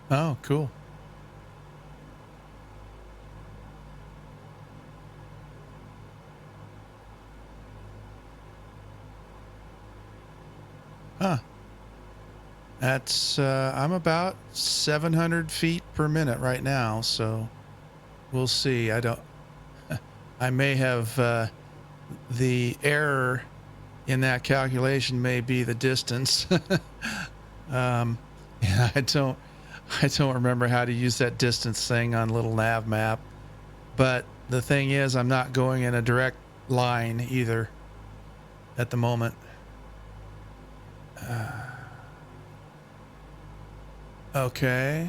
Oh, cool. Huh. That's I'm about 700 feet per minute right now, so we'll see. I may have the error in that calculation may be the distance. Yeah, I don't remember how to use that distance thing on little nav map. But the thing is, I'm not going in a direct line either at the moment. Okay.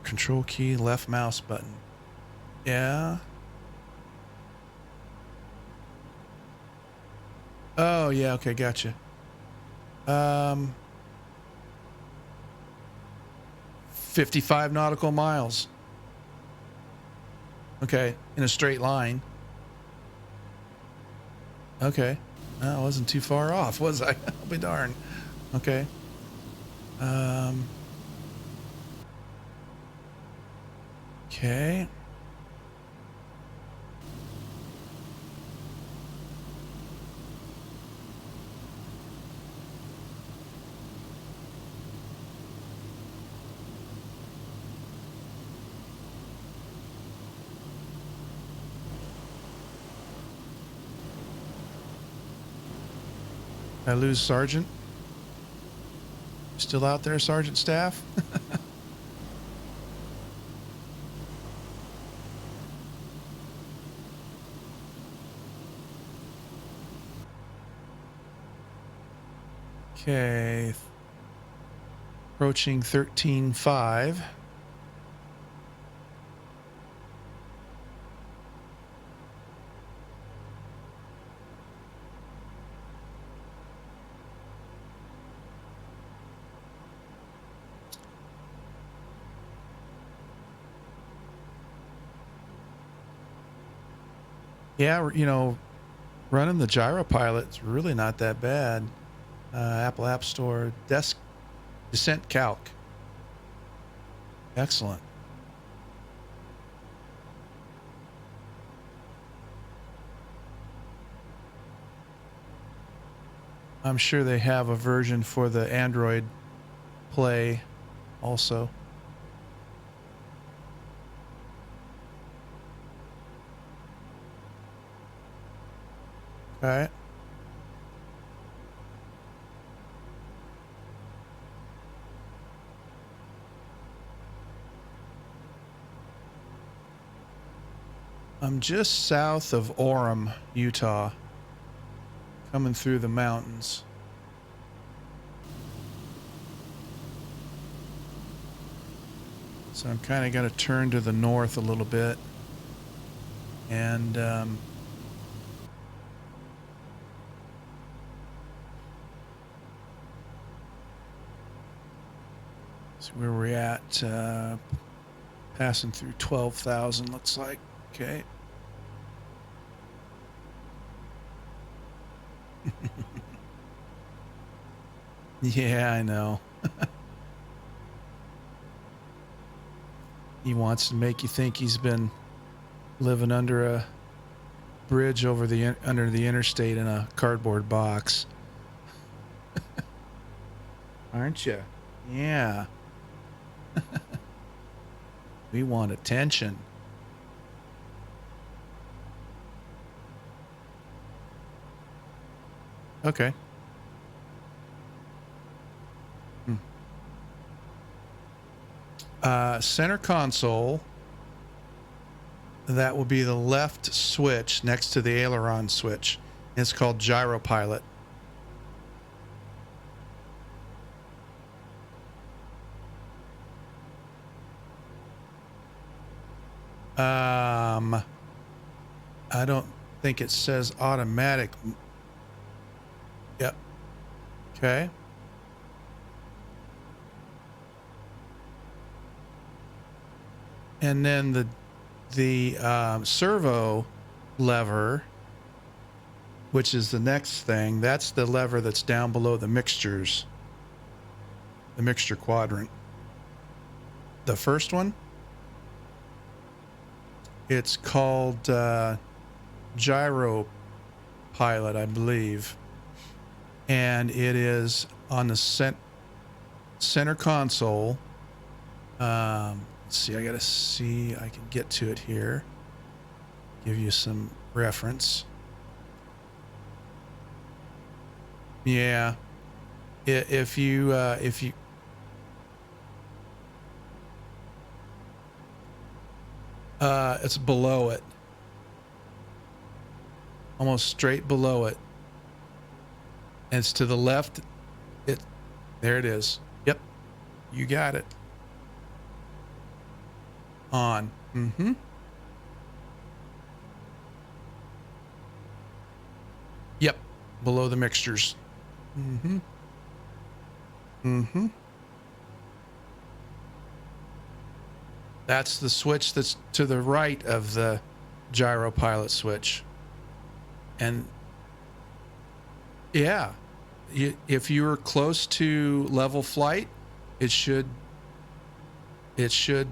Control key, left mouse button. Yeah. Oh, yeah. Okay. Gotcha. 55 nautical miles. Okay. In a straight line. Okay. I wasn't too far off, was I? I'll be darned. Okay. Okay. I lose Sergeant? Still out there, Sergeant Staff? Okay. Approaching 13.5. Yeah, you know, running the gyro pilot's really not that bad. Apple App Store, descent calc. Excellent. I'm sure they have a version for the Android Play also. All right. I'm just south of Orem, Utah, coming through the mountains. So I'm kind of going to turn to the north a little bit. And so where we're at, passing through 12,000 looks like. Okay. Yeah, I know. He wants to make you think he's been living under a bridge over under the interstate in a cardboard box. Aren't you? Yeah. We want attention. Okay. Center console. That will be the left switch next to the aileron switch. It's called Gyro Pilot. I don't think it says automatic. Yep. Okay. And then the servo lever, which is the next thing, that's the lever that's down below the mixtures, the mixture quadrant. The first one, it's called Gyro Pilot, I believe. And it is on the center console. Let's see, I gotta see, I can get to it here. Give you some reference. Yeah. If you it's below it, almost straight below it, and it's to the left. There it is. Yep, you got it. On. Mm-hmm. Yep, below the mixtures. Mm-hmm. Mm-hmm. That's the switch that's to the right of the gyro pilot switch. And yeah, if you're close to level flight, it should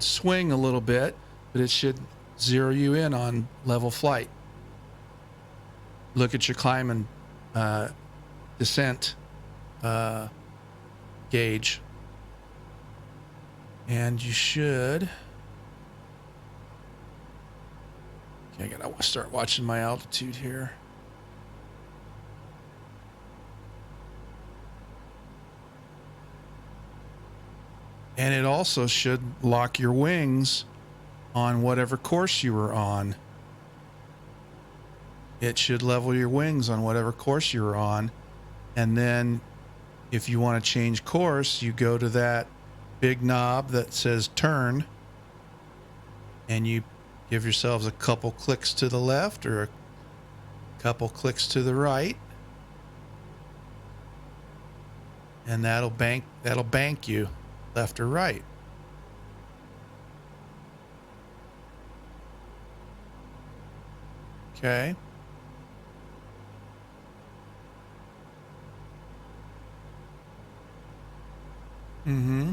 swing a little bit, but it should zero you in on level flight. Look at your climb and descent gauge, and you should. Okay, I gotta start watching my altitude here. And it also should lock your wings on whatever course you were on. It should level your wings on whatever course you were on. And then if you want to change course, you go to that big knob that says turn, and you give yourselves a couple clicks to the left or a couple clicks to the right, and that'll bank you left or right. Okay. Mm-hmm.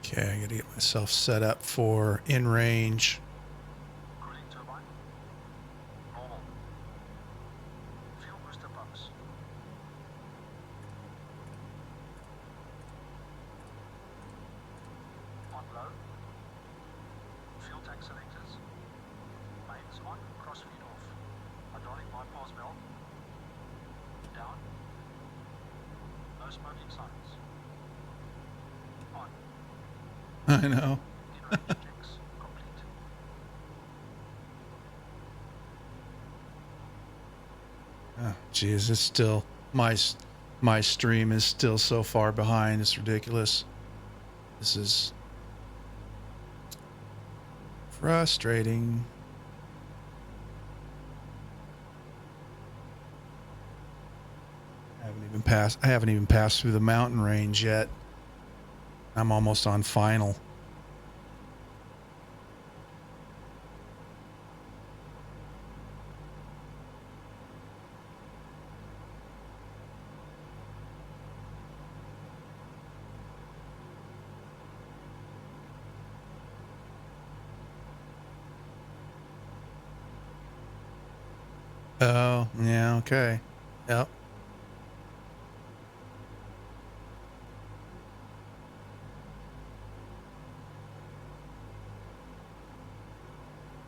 Okay, I gotta get myself set up for in range. Cooling turbine. Normal. Fuel booster pumps. On low. Fuel tank selectors. Mains on, crossfeed off. Hydraulic bypass valve. Down. No smoking signs. On. I know. In-range checks complete. Oh, geez, it's still my stream is still so far behind. It's ridiculous. This is frustrating. I haven't even passed through the mountain range yet. I'm almost on final. Oh, yeah, okay. Yep.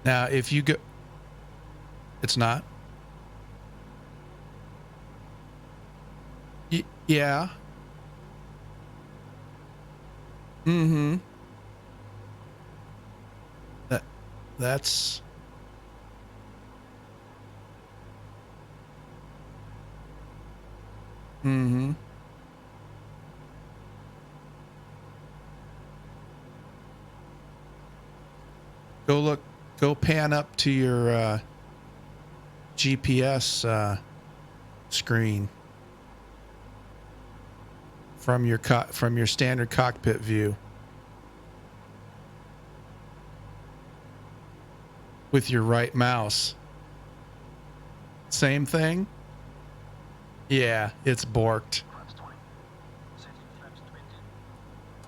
Now, if you go, it's not. Yeah. Mm-hmm. That's. Mm-hmm. Go pan up to your GPS screen from your standard cockpit view with your right mouse. Same thing? Yeah, it's borked. Flaps 20. Setting flaps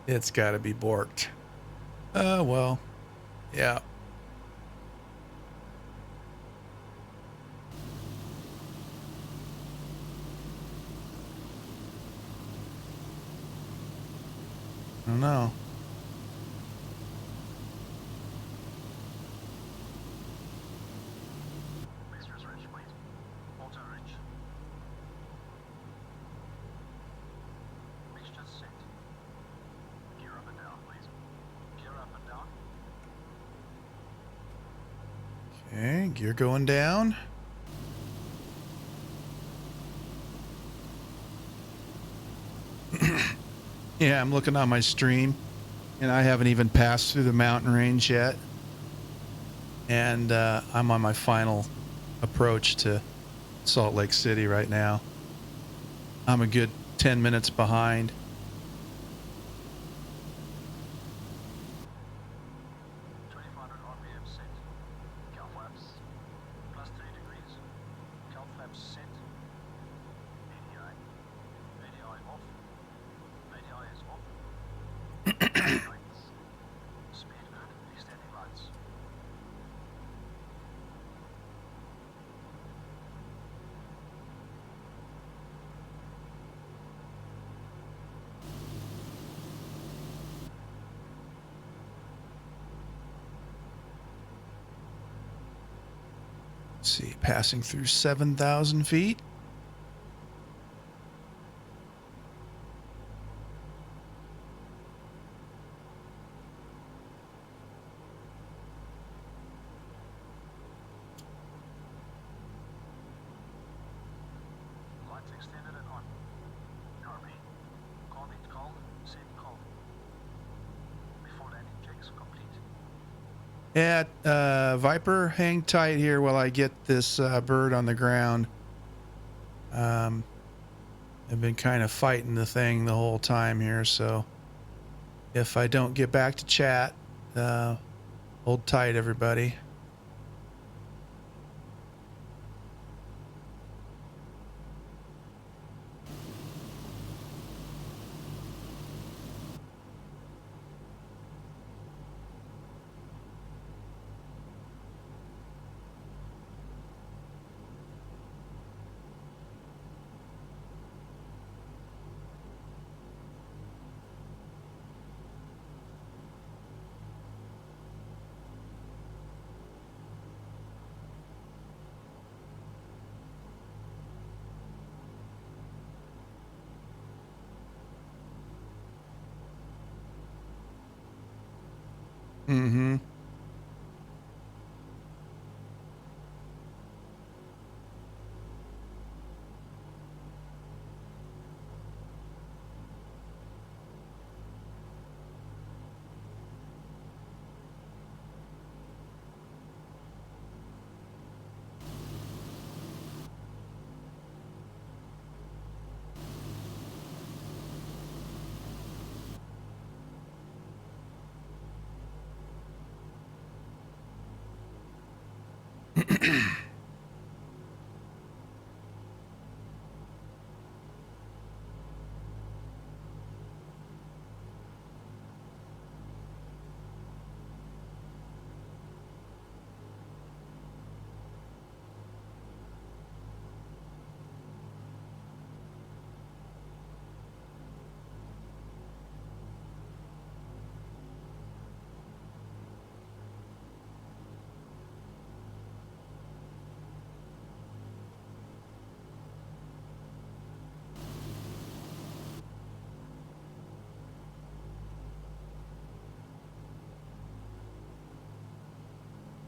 20. It's got to be borked. Oh, well. Yeah. I don't know. Mixtures rich, please. Auto rich. Mixtures set. Gear up and down, please. Gear up and down. Okay, gear going down. Yeah, I'm looking on my stream, and I haven't even passed through the mountain range yet. And I'm on my final approach to Salt Lake City right now. I'm a good 10 minutes behind. 2500 RPM set. Cow flaps. Plus 3 degrees. Cow flaps set. ADI. ADI off. ADI is off. Lights. Speed good. Extending lights. Let's see, passing through 7,000 feet. Lights extended and on. RP. Carbine cold. Set cold. Before landing checks complete. Yeah, Viper, hang tight here while I get this bird on the ground. I've been kind of fighting the thing the whole time here, so if I don't get back to chat, hold tight, everybody. Mm-hmm.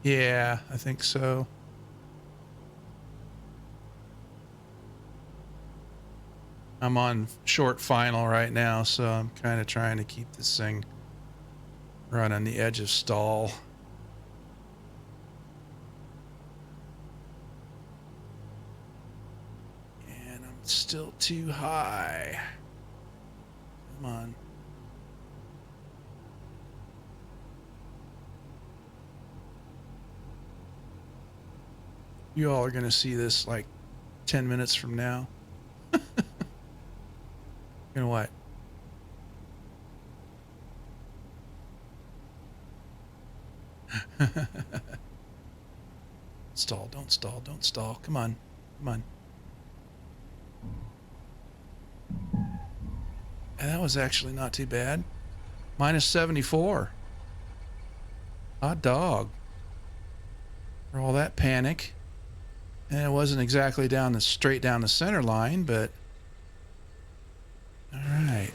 Yeah, I think so. I'm on short final right now, so I'm kind of trying to keep this thing right on the edge of stall. And I'm still too high. Come on. You all are going to see this like 10 minutes from now. And what? Stall, don't stall, don't stall. Come on, come on. And that was actually not too bad. Minus 74. Hot dog. For all that panic. And it wasn't exactly straight down the center line, but all right.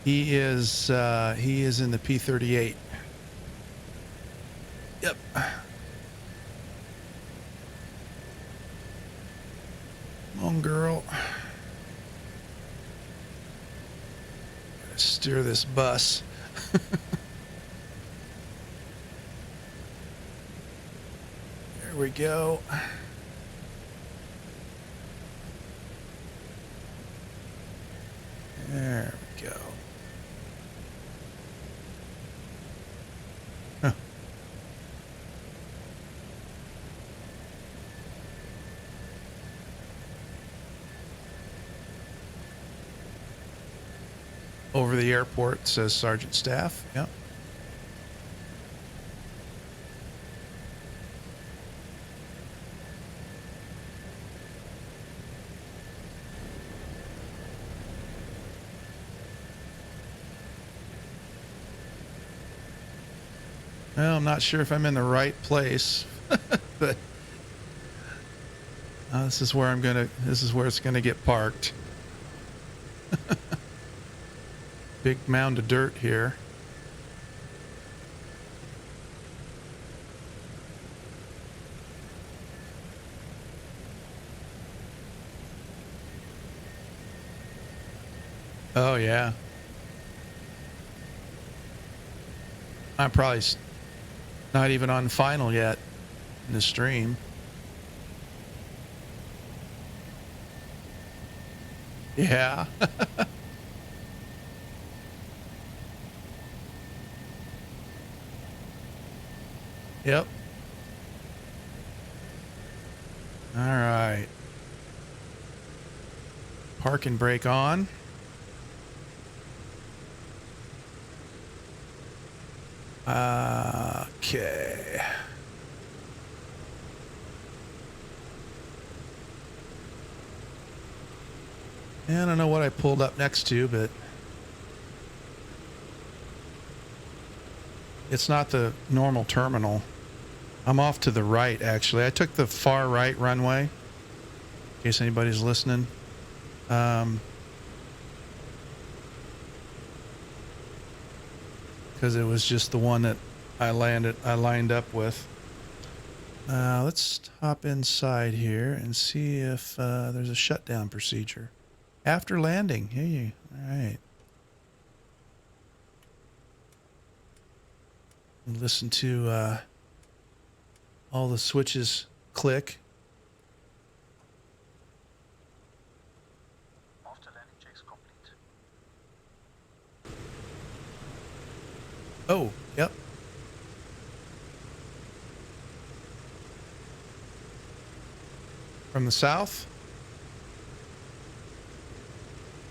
He is in the P-38. Yep. Come on, girl. Gotta steer this bus. There we go. There we go. Huh. Over the airport, says Sergeant Staff. Yep. Well, I'm not sure if I'm in the right place, but this is where it's gonna get parked. Big mound of dirt here. Oh yeah. I'm probably not even on final yet in the stream. Yeah. Yep. All right. Park and brake on. Okay. Yeah, I don't know what I pulled up next to, but it's not the normal terminal. I'm off to the right, actually. I took the far right runway, in case anybody's listening. Because it was just the one that I lined up with. Let's hop inside here and see if there's a shutdown procedure after landing. Hey, all right. Listen to all the switches click. After landing checks complete. Oh, yep. From the south?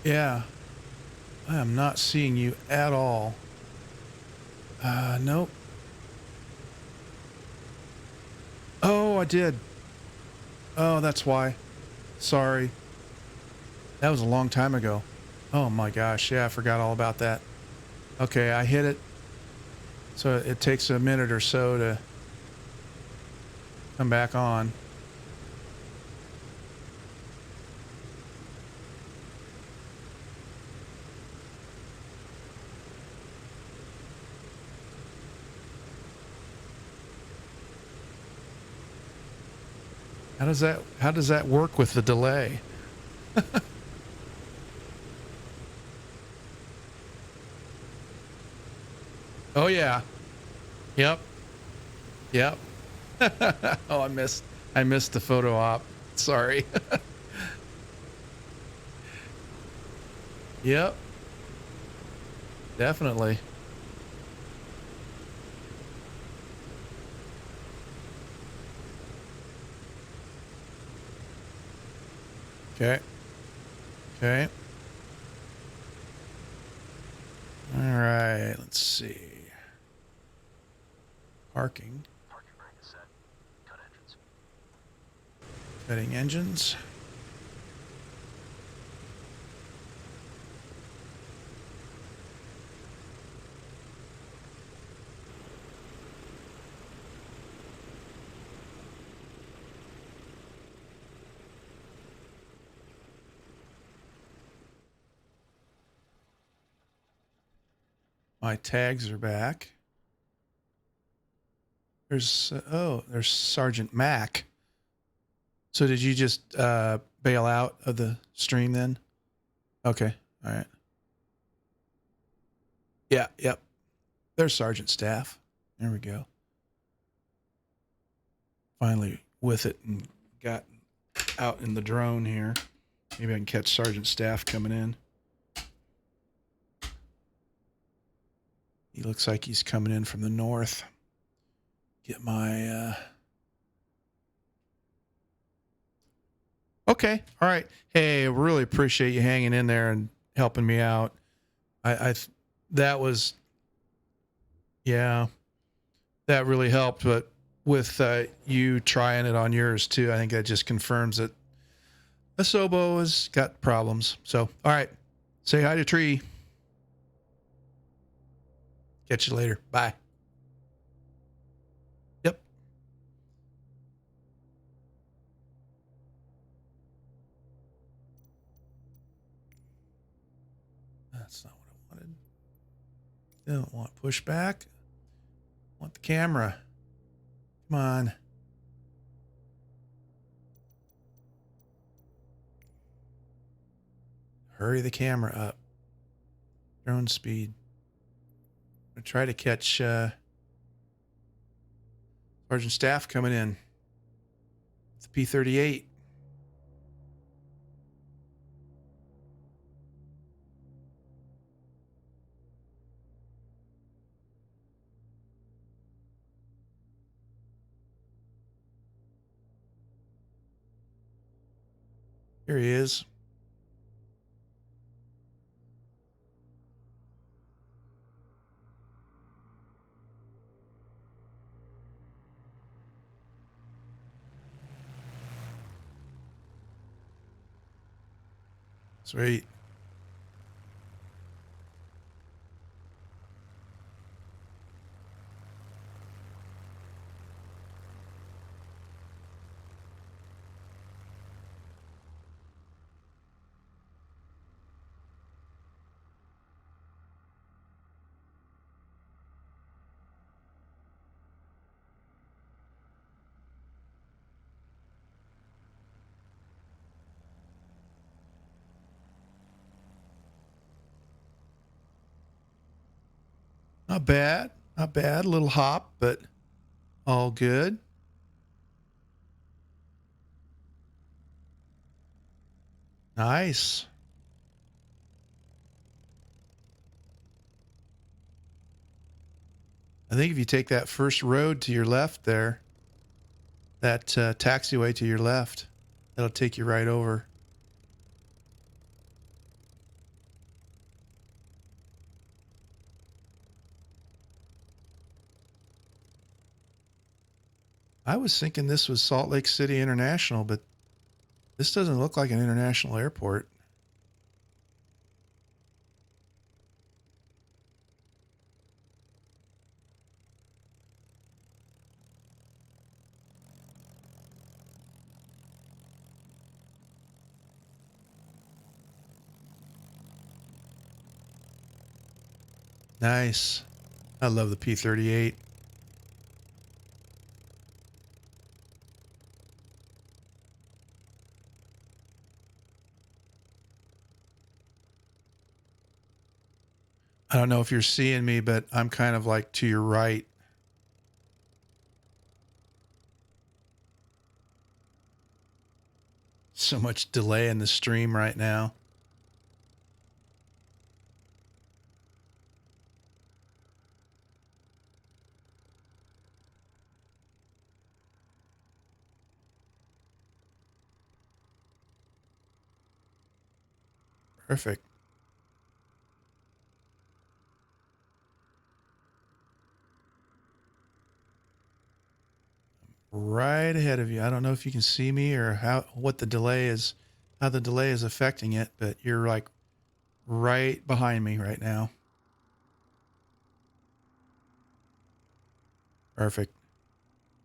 Yeah. I am not seeing you at all. Nope. Oh, I did. Oh, that's why. Sorry. That was a long time ago. Oh my gosh. Yeah, I forgot all about that. Okay, I hit it. So it takes a minute or so to come back on. How does that work with the delay? Oh yeah. Yep. Yep. Oh, I missed the photo op. Sorry. Yep. Definitely. Okay. Okay. All right. Let's see. Parking. Parking brake is set. Cut entrance. Cutting engines. My tags are back. There's there's Sergeant Mack. So did you just bail out of the stream then? Okay. All right. Yeah. Yep. There's Sergeant Staff. There we go. Finally with it and got out in the drone here. Maybe I can catch Sergeant Staff coming in. He looks like he's coming in from the north. Get my okay. All right. Hey, I really appreciate you hanging in there and helping me out. That was, yeah, that really helped. But with you trying it on yours too, I think that just confirms that Asobo has got problems. So, all right. Say hi to Tree. Catch you later. Bye. Yep. That's not what I wanted. Don't want pushback. Want the camera. Come on. Hurry the camera up. Drone speed. I'm going to try to catch Sergeant Staff coming in. It's the P-38. Here he is. Sweet. Not bad. Not bad. A little hop, but all good. Nice. I think if you take that first road to your left there, that taxiway to your left, that'll take you right over. I was thinking this was Salt Lake City International, but this doesn't look like an international airport. Nice. I love the P-38. I don't know if you're seeing me, but I'm kind of like to your right. So much delay in the stream right now. Perfect. right ahead of you. I don't know if you can see me or how the delay is affecting it, but you're like right behind me right now. Perfect.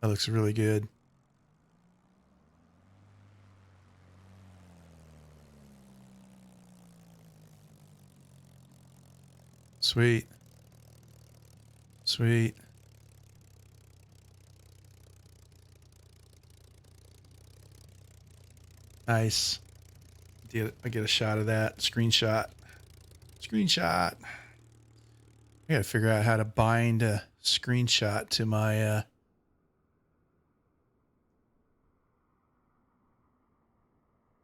That looks really good. Sweet. Sweet. Nice. I get a shot of that. Screenshot. I gotta figure out how to bind a screenshot to my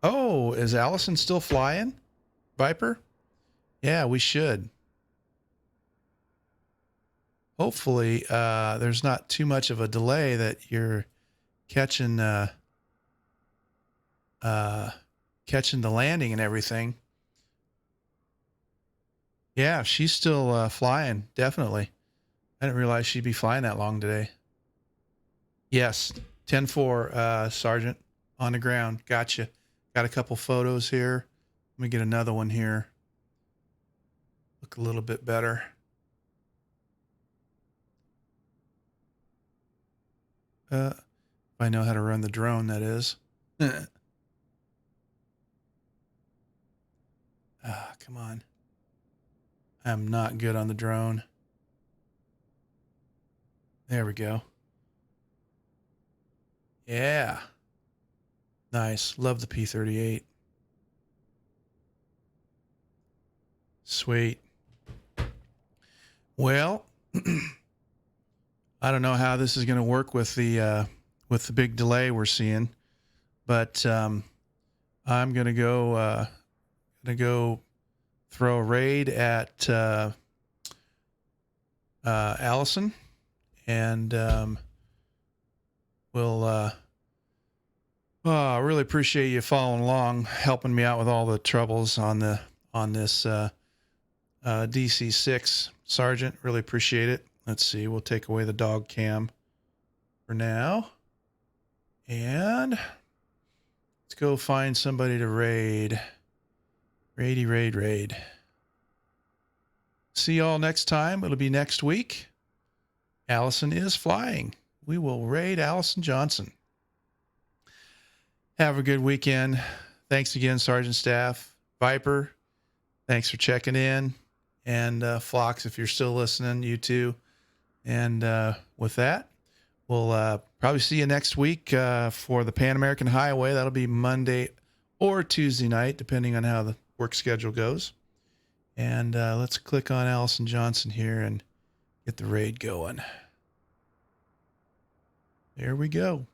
Oh, is Allison still flying? Viper? Yeah, we should. Hopefully, there's not too much of a delay that you're catching catching the landing and everything. Yeah, she's still flying, definitely. I didn't realize she'd be flying that long today. Yes, 10-4, Sergeant, on the ground. Gotcha. Got a couple photos here. Let me get another one here. Look a little bit better. If I know how to run the drone, that is. Come on. I'm not good on the drone. There we go. Yeah. Nice. Love the P-38. Sweet. Well, I don't know how this is going to work with the big delay we're seeing, but I'm going to go throw a raid at Allison, and we'll I really appreciate you following along, helping me out with all the troubles on this DC-6, Sergeant. Really appreciate it. Let's see. We'll take away the dog cam for now, and let's go find somebody to raid. Raid. See y'all next time. It'll be next week. Allison is flying. We will raid Allison Johnson. Have a good weekend. Thanks again, Sergeant Staff. Viper, thanks for checking in. And Flox, if you're still listening, you too. And with that, we'll probably see you next week for the Pan American Highway. That'll be Monday or Tuesday night, depending on how the work schedule goes. And let's click on Allison Johnson here and get the raid going. There we go.